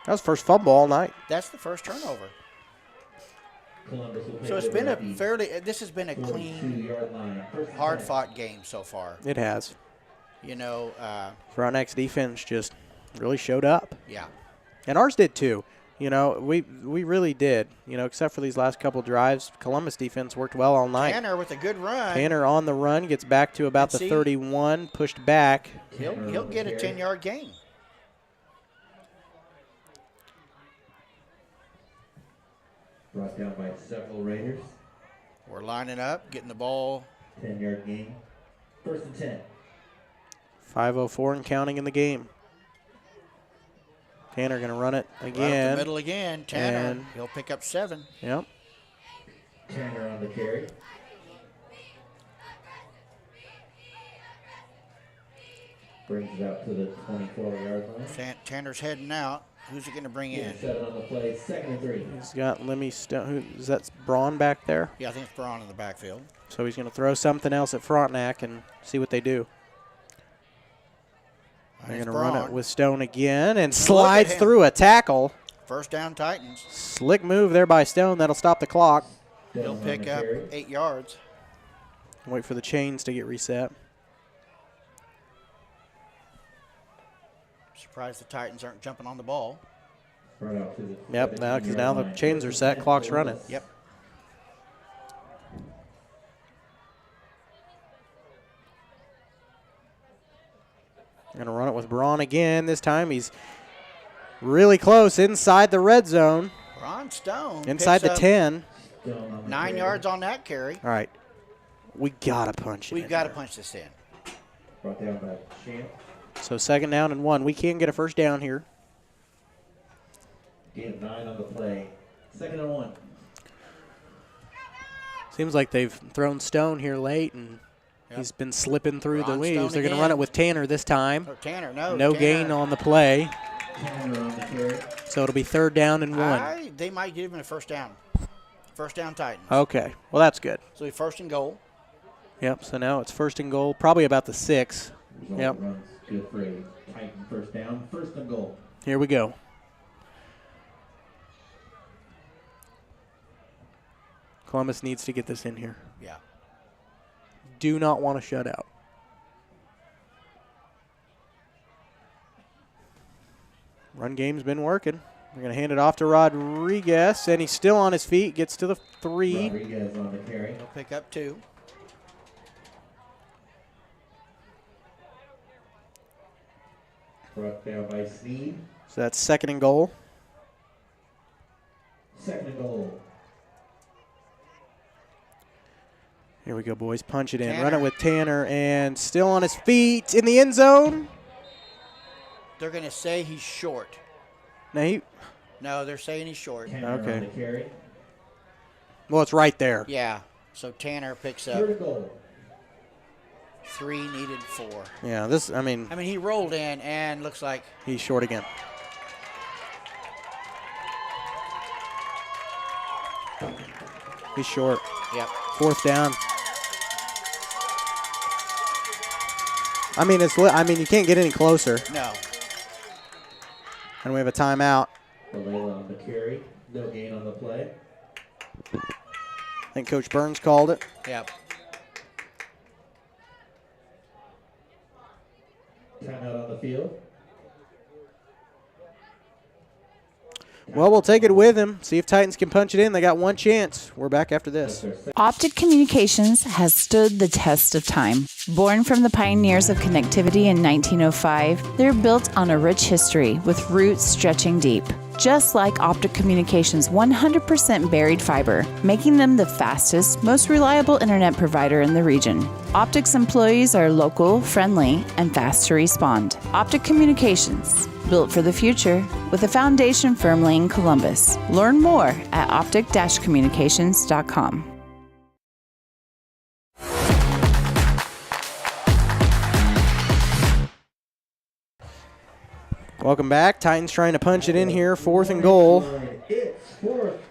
That was first fumble all night. That's the first turnover. So it's been this has been a clean, hard-fought game so far. It has. You know. Frontnac's defense just really showed up. Yeah. And ours did too. You know, we really did. You know, except for these last couple drives, Columbus defense worked well all night. Tanner with a good run. Tanner on the run, gets back to about the 31, pushed back. He'll get a 10-yard gain. Brought down by several Raiders. We're lining up, getting the ball. 10-yard gain. 1st and 10. 5:04 and counting in the game. Tanner going to run it again. Right up the middle again. Tanner, he'll pick up 7. Yep. Tanner on the carry. Brings it out to the 24-yard line. Tanner's heading out. Who's he going to bring in? 7 on the play, 2nd and 3. He's got Lemmy Stone. Is that Braun back there? Yeah, I think it's Braun in the backfield. So he's going to throw something else at Frontenac and see what they do. They're going to run it with Stone again and slides through a tackle. First down, Titans. Slick move there by Stone. That'll stop the clock. He'll pick up 8 yards. Wait for the chains to get reset. Surprised the Titans aren't jumping on the ball. Yep, because now the chains are set, clock's running. Yep. Going to run it with Braun again. This time he's really close inside the red zone. Braun Stone. Inside the 10. 9 yards on that carry. All right. We got to punch it. We've got to punch this in. Brought down by Champ. So 2nd down and 1. We can get a first down here. Gain of 9 on the play. 2nd and 1. Seems like they've thrown Stone here late, and he's been slipping through the leaves. They're going to run it with Tanner this time. Oh, Tanner, no. No gain on the play. Tanner on the carry. So it'll be 3rd down and 1. They might give him a first down. First down, Titans. Okay. Well, that's good. So it'll be 1st and goal. Yep. So now it's 1st and goal, probably about the 6. Yep. Runs good for a Titan first down. 1st and goal. Here we go. Columbus needs to get this in here. Yeah. Do not want to shut out. Run game's been working. We're going to hand it off to Rodriguez, and he's still on his feet. Gets to the 3. Rodriguez on the carry. He'll pick up 2. Brought down by Sneed. So that's 2nd and goal. 2nd and goal. Here we go, boys. Punch it in. Tanner. Run it with Tanner, and still on his feet in the end zone. They're going to say he's short. No, they're saying he's short. Tanner on the carry. Well, it's right there. Yeah. So Tanner picks up 3rd goal. 3, needed 4. Yeah, I mean, he rolled in and looks like he's short again. He's short. Yep. 4th down. You can't get any closer. No. And we have a timeout. Valera on the carry. No gain on the play. I think Coach Burns called it. Yep. Timeout on the field. Well, we'll take it with him. See if Titans can punch it in. They got one chance. We're back after this. Optic Communications has stood the test of time. Born from the pioneers of connectivity in 1905, they're built on a rich history with roots stretching deep. just like Optic Communications' 100% buried fiber, making them the fastest, most reliable internet provider in the region. Optic's employees are local, friendly, and fast to respond. Optic Communications, built for the future, with a foundation firmly in Columbus. Learn more at optic-communications.com. Welcome back. Titans trying to punch it in here. 4th and goal.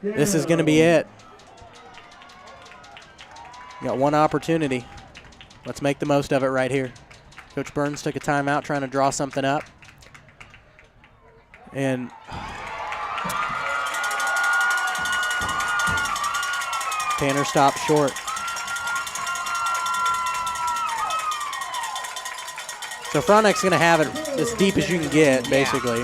This is going to be it. Got one opportunity. Let's make the most of it right here. Coach Burns took a timeout trying to draw something up. And Tanner stopped short. So Frontenac's going to have it as deep as you can get, basically.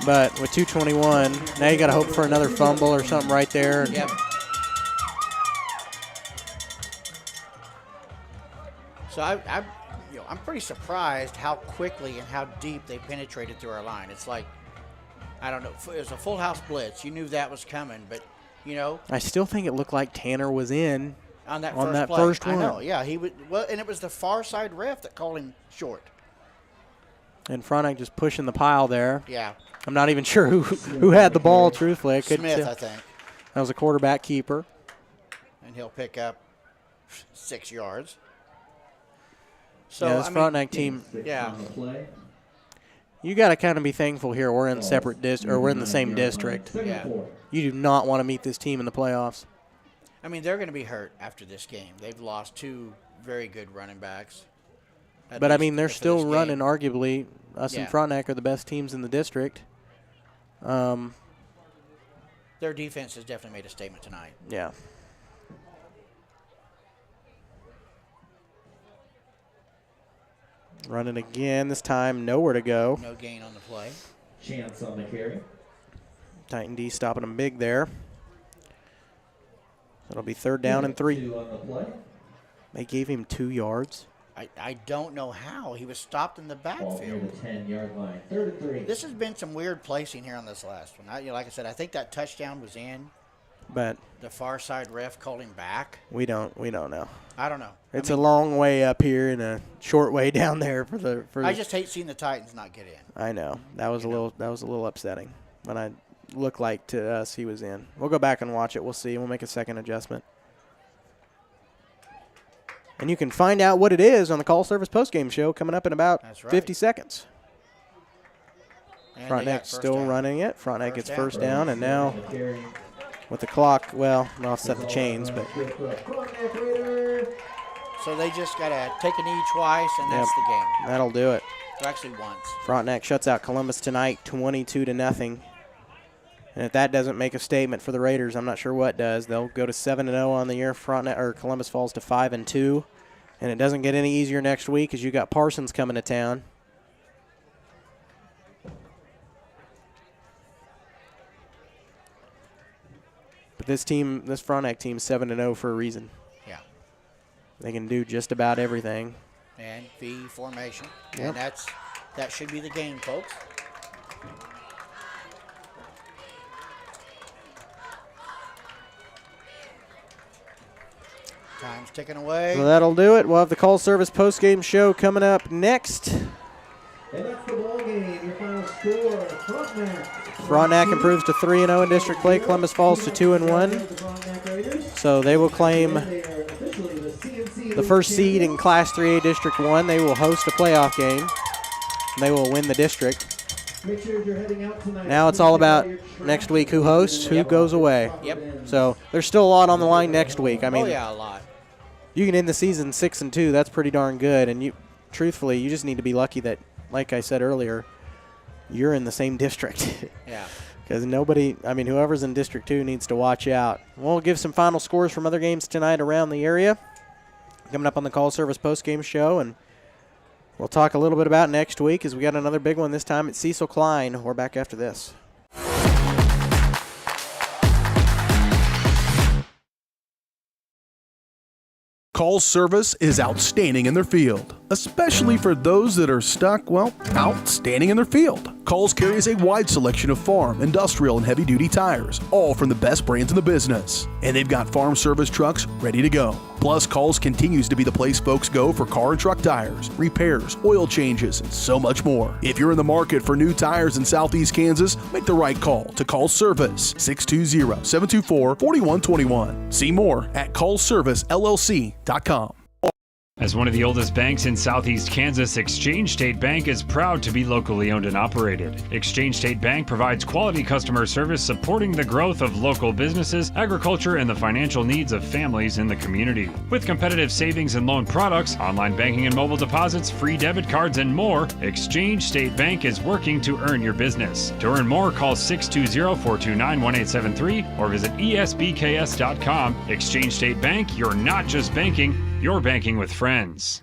But with 2:21, now you got to hope for another fumble or something right there. Yep. So I'm pretty surprised how quickly and how deep they penetrated through our line. It's like, I don't know, it was a full house blitz. You knew that was coming, but I still think it looked like Tanner was in. On that play. First one. I know, yeah. He would, and it was the far side ref that called him short. And Frontenac just pushing the pile there. Yeah. I'm not even sure who had the ball, truthfully. Smith, I think. That was a quarterback keeper. And he'll pick up 6 yards. So, yeah, this Frontenac team. Yeah. You got to kind of be thankful here. We're in separate we're in the same district. Yeah. You do not want to meet this team in the playoffs. I mean, they're going to be hurt after this game. They've lost 2 very good running backs. But, I mean, they're still running, arguably. Us and Frontenac are the best teams in the district. Their defense has definitely made a statement tonight. Yeah. Running again, this time nowhere to go. No gain on the play. Chance on the carry. Titan D stopping them big there. It'll be 3rd down and 3. 2 on the play. They gave him 2 yards. I don't know how. He was stopped in the Ball near backfield. the 10-yard line. 3rd and 3. This has been some weird placing here on this last one. Like I said, I think that touchdown was in. But the far side ref called him back. We don't know. I don't know. It's a long way up here and a short way down there for I just hate seeing the Titans not get in. I know. That was a little upsetting. When I looked like to us he was in. We'll go back and watch it. We'll see. We'll make a second adjustment. And you can find out what it is on the Call Service postgame show coming up in about 50 seconds. Frontenac still running it. Frontenac gets first down, and now with the clock, well, I'll set the chains, but. So they just got to take a knee twice, and that's the game. That'll do it. Or actually once. Frontenac shuts out Columbus tonight, 22-0. And if that doesn't make a statement for the Raiders, I'm not sure what does. They'll go to 7-0 on the year. Columbus falls to 5-2, and it doesn't get any easier next week as you got Parsons coming to town. But this Frontenac team, 7-0 for a reason. Yeah. They can do just about everything. And V formation, Yep. and that should be the game, folks. Time's ticking away. So that'll do it. We'll have the Call Service postgame show coming up next. And that's the ball game. Your final score, Frontenac. Frontenac improves to 3-0 in district play. Columbus falls to 2-1. So they will claim the first seed in Class 3A District 1. They will host a playoff game. They will win the district. Make sure you're heading out tonight. Now it's all about next week who hosts, who goes away. Yep. So there's still a lot on the line next week. I mean, oh, yeah, a lot. You can end the season 6-2. That's pretty darn good. And truthfully, you just need to be lucky that, like I said earlier, you're in the same district. Yeah. Because whoever's in District 2 needs to watch out. We'll give some final scores from other games tonight around the area. Coming up on the Call Service postgame show, and we'll talk a little bit about next week as we got another big one this time at Cecil Klein. We're back after this. Call's service is outstanding in their field, especially for those that are stuck, well, outstanding in their field. Call's carries a wide selection of farm, industrial, and heavy-duty tires, all from the best brands in the business. And they've got farm service trucks ready to go. Plus, Call's continues to be the place folks go for car and truck tires, repairs, oil changes, and so much more. If you're in the market for new tires in Southeast Kansas, make the right call to Call's Service, 620-724-4121. See more at callservicellc.com. As one of the oldest banks in Southeast Kansas, Exchange State Bank is proud to be locally owned and operated. Exchange State Bank provides quality customer service supporting the growth of local businesses, agriculture, and the financial needs of families in the community. With competitive savings and loan products, online banking and mobile deposits, free debit cards, and more, Exchange State Bank is working to earn your business. To earn more, call 620-429-1873 or visit esbks.com. Exchange State Bank, you're not just banking, you're banking with friends.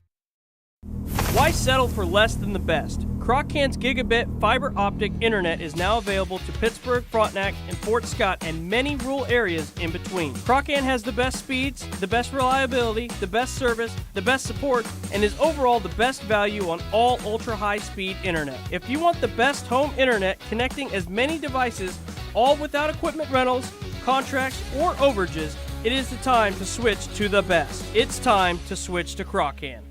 Why settle for less than the best? Croc-Can's gigabit fiber optic internet is now available to Pittsburgh, Frontenac, and Fort Scott, and many rural areas in between. Croc-Can has the best speeds, the best reliability, the best service, the best support, and is overall the best value on all ultra-high-speed internet. If you want the best home internet connecting as many devices, all without equipment rentals, contracts, or overages, it is the time to switch to the best. It's time to switch to Croc-Can.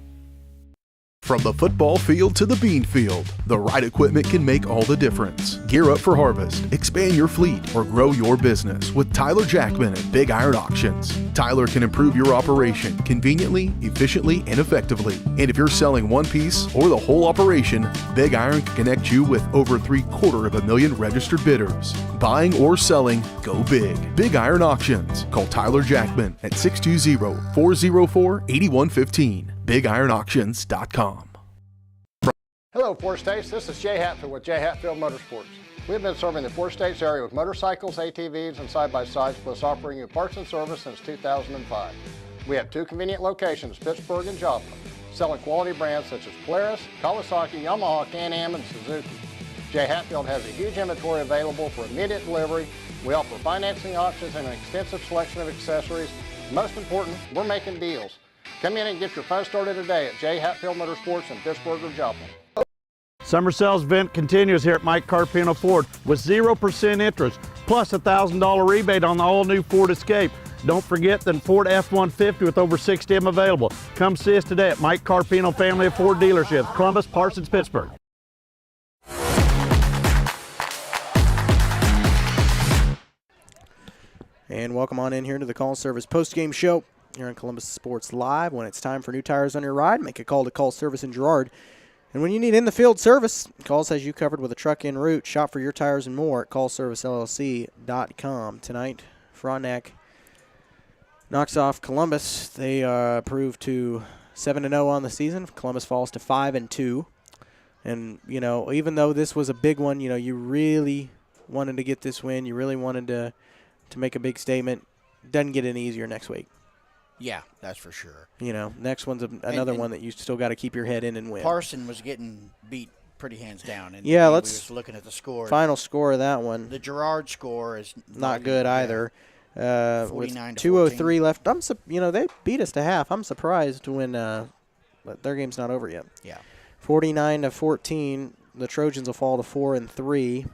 From the football field to the bean field, the right equipment can make all the difference. Gear up for harvest, expand your fleet, or grow your business with Tyler Jackman at Big Iron Auctions. Tyler can improve your operation conveniently, efficiently, and effectively. And if you're selling one piece or the whole operation, Big Iron can connect you with over 750,000 registered bidders. Buying or selling, go big. Big Iron Auctions. Call Tyler Jackman at 620-404-8115. BigIronAuctions.com. Hello, Four States. This is Jay Hatfield with Jay Hatfield Motorsports. We've been serving the Four States area with motorcycles, ATVs, and side-by-sides, plus offering you parts and service since 2005. We have two convenient locations, Pittsburgh and Joplin, selling quality brands such as Polaris, Kawasaki, Yamaha, Can-Am, and Suzuki. Jay Hatfield has a huge inventory available for immediate delivery. We offer financing options and an extensive selection of accessories. Most important, we're making deals. Come in and get your fun started today at J. Hatfield Motorsports in Pittsburgh or Joplin. Summer sales event continues here at Mike Carpino Ford with 0% interest, plus a $1,000 rebate on the all-new Ford Escape. Don't forget the Ford F-150 with over 60 of them available. Come see us today at Mike Carpino Family of Ford Dealerships, Columbus, Parsons, Pittsburgh. And welcome on in here to the Call Service Postgame Show here on Columbus Sports Live. When it's time for new tires on your ride, make a call to Call Service in Girard. And when you need in-the-field service, Calls has you covered with a truck en route. Shop for your tires and more at callservicellc.com. Tonight, Frontenac knocks off Columbus. They improved to 7-0 on the season. Columbus falls to 5-2. And, you know, even though this was a big one, you know, you really wanted to get this win. You really wanted to make a big statement. Doesn't get any easier next week. Yeah, that's for sure. You know, next one's another one that you still got to keep your head in and win. Parson was getting beat pretty hands down. And yeah, we let's was looking at the score. Final score of that one. The Girard score is not good either. 49 with 2:03 left. You know, they beat us to half. I'm surprised when but their game's not over yet. Yeah. 49-14. The Trojans will fall to 4-3.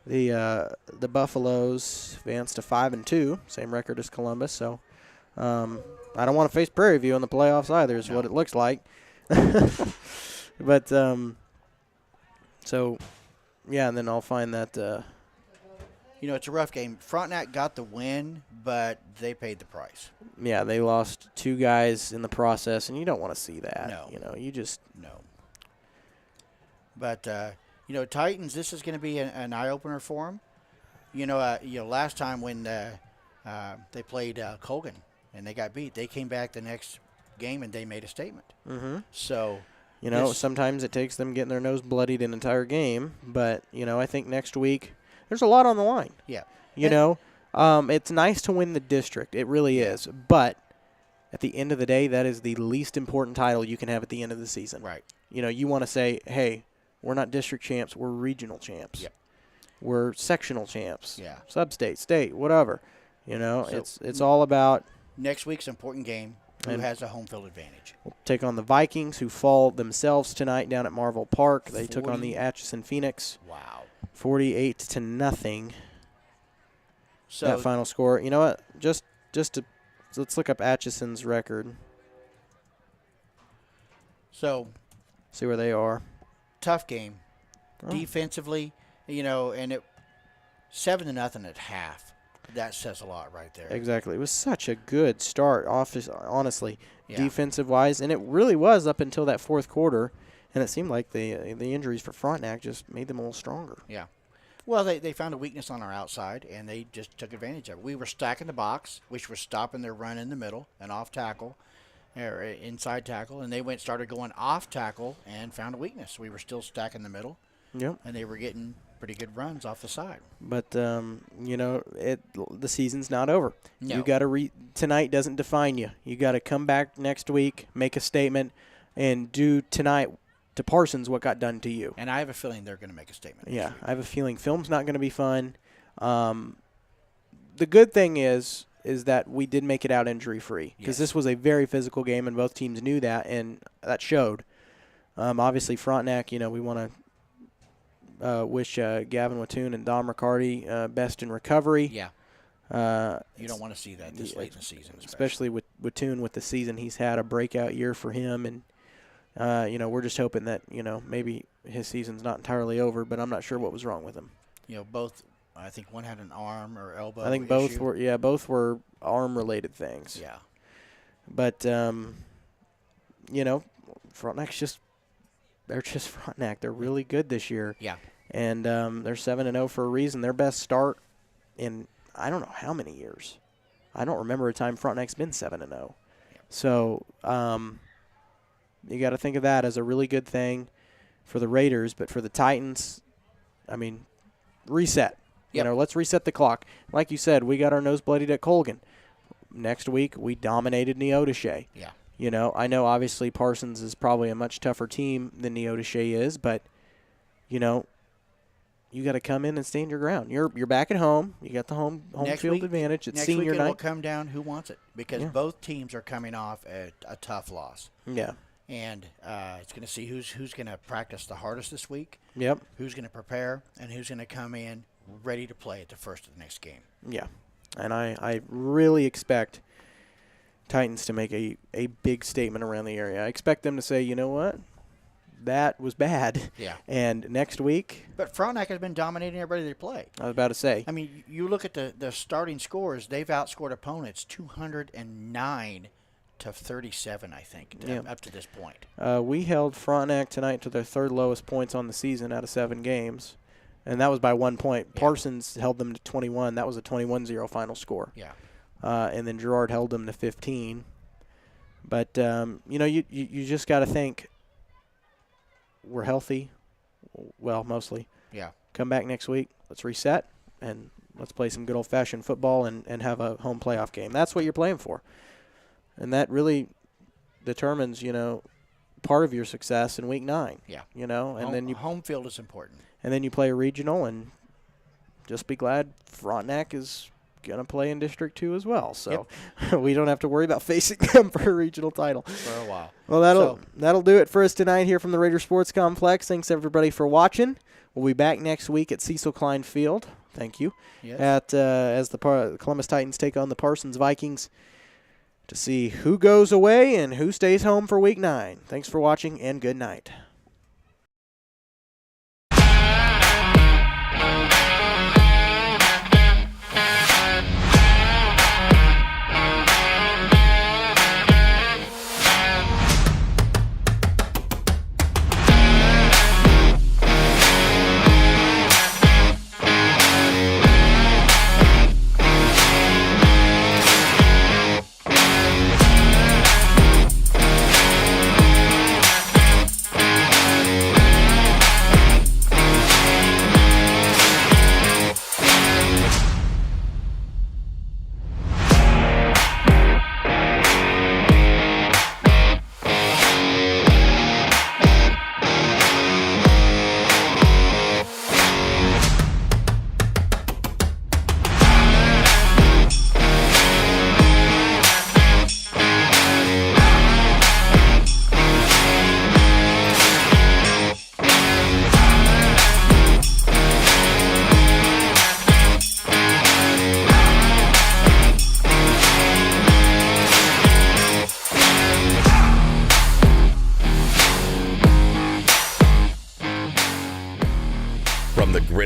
The Buffaloes advance to 5-2, same record as Columbus. So I don't want to face Prairie View in the playoffs either. Is what it looks like. But so yeah, and then I'll find that. You know, it's a rough game. Frontenac got the win, but they paid the price. Yeah, they lost two guys in the process, and you don't want to see that. No. You know, you just no. But you know, Titans, this is going to be an eye-opener for them. You know, last time when they played Colgan and they got beat, they came back the next game and they made a statement. Mm-hmm. So, you know, sometimes it takes them getting their nose bloodied an entire game. But, you know, I think next week there's a lot on the line. Yeah. You know, it's nice to win the district. It really is. But at the end of the day, that is the least important title you can have at the end of the season. Right. You know, you want to say, hey, we're not district champs. We're regional champs. Yep. We're sectional champs. Yeah. Sub-state, state, whatever. You know, so it's all about. Next week's an important game. who has a home field advantage. We'll take on the Vikings, who fall themselves tonight down at Marvel Park. They took on the Atchison Phoenix. Wow. 48-0. So that final score. You know what? Just let's look up Atchison's record. So see where they are. Tough game. Oh. Defensively, and it 7-0 at half. That says a lot right there. Exactly. It was such a good start, honestly, Yeah. defensive-wise, and it really was up until that fourth quarter, and it seemed like the injuries for Frontenac just made them a little stronger. Yeah. Well, they found a weakness on our outside, and they just took advantage of it. We were stacking the box, which was stopping their run in the middle, and off tackle, or inside tackle, and they started going off tackle and found a weakness. We were still stacking the middle, Yep. and they were getting pretty good runs off the side. But the season's not over. No. You got to tonight doesn't define you. You got to come back next week, make a statement, and do tonight to Parsons what got done to you. And I have a feeling they're going to make a statement. Yeah, I have a feeling film's not going to be fun. The good thing is that we did make it out injury-free because this was a very physical game, and both teams knew that, and that showed. Obviously, Frontenac, we want to wish Gavin Wattoon and Dom Riccardi best in recovery. Yeah. You don't want to see that this late in the season. Especially with Wattoon with the season he's had, a breakout year for him, and we're just hoping that, maybe his season's not entirely over, but I'm not sure what was wrong with him. Both, I think one had an arm or elbow I think issue. both were arm-related things. Yeah. But, Frontenac's they're just Frontenac. They're really good this year. Yeah. And they're 7-0 for a reason. Their best start in I don't know how many years. I don't remember a time Frontenac's been 7-0. Yeah. So, you got to think of that as a really good thing for the Raiders, but for the Titans, reset. Yep. Let's reset the clock. Like you said, we got our nose bloodied at Colgan. Next week, we dominated Neodesha. Yeah. I know obviously Parsons is probably a much tougher team than Neodesha is, but, you got to come in and stand your ground. You're back at home. You got the home field advantage. It's senior night. Next week it will come down who wants it because both teams are coming off a tough loss. Yeah. And it's going to see who's going to practice the hardest this week. Yep. Who's going to prepare and who's going to come in ready to play at the first of the next game. Yeah. And I really expect Titans to make a big statement around the area. I expect them to say, you know what? That was bad. Yeah. And next week. But Frontenac has been dominating everybody they play. I was about to say. You look at the starting scores, they've outscored opponents 209 to 37, I think, up to this point. We held Frontenac tonight to their third lowest points on the season out of 7 games, and that was by 1 point. Yeah. Parsons held them to 21. That was a 21-0 final score. Yeah. And then Girard held them to 15. But, you just got to think we're healthy. Well, mostly. Yeah. Come back next week. Let's reset, and let's play some good old-fashioned football and have a home playoff game. That's what you're playing for. And that really determines, part of your success in Week 9. Yeah. And then home field is important. And then you play a regional, and just be glad Frontenac is going to play in District 2 as well. So we don't have to worry about facing them for a regional title. For a while. Well, that'll do it for us tonight here from the Raider Sports Complex. Thanks, everybody, for watching. We'll be back next week at Cecil Klein Field. Thank you. Yes. As the Columbus Titans take on the Parsons Vikings, to see who goes away and who stays home for Week 9. Thanks for watching, and good night.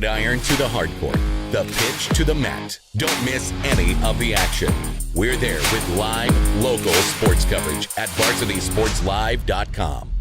gridiron to the hardcourt, the pitch to the mat. Don't miss any of the action. We're there with live, local sports coverage at VarsitySportsLive.com.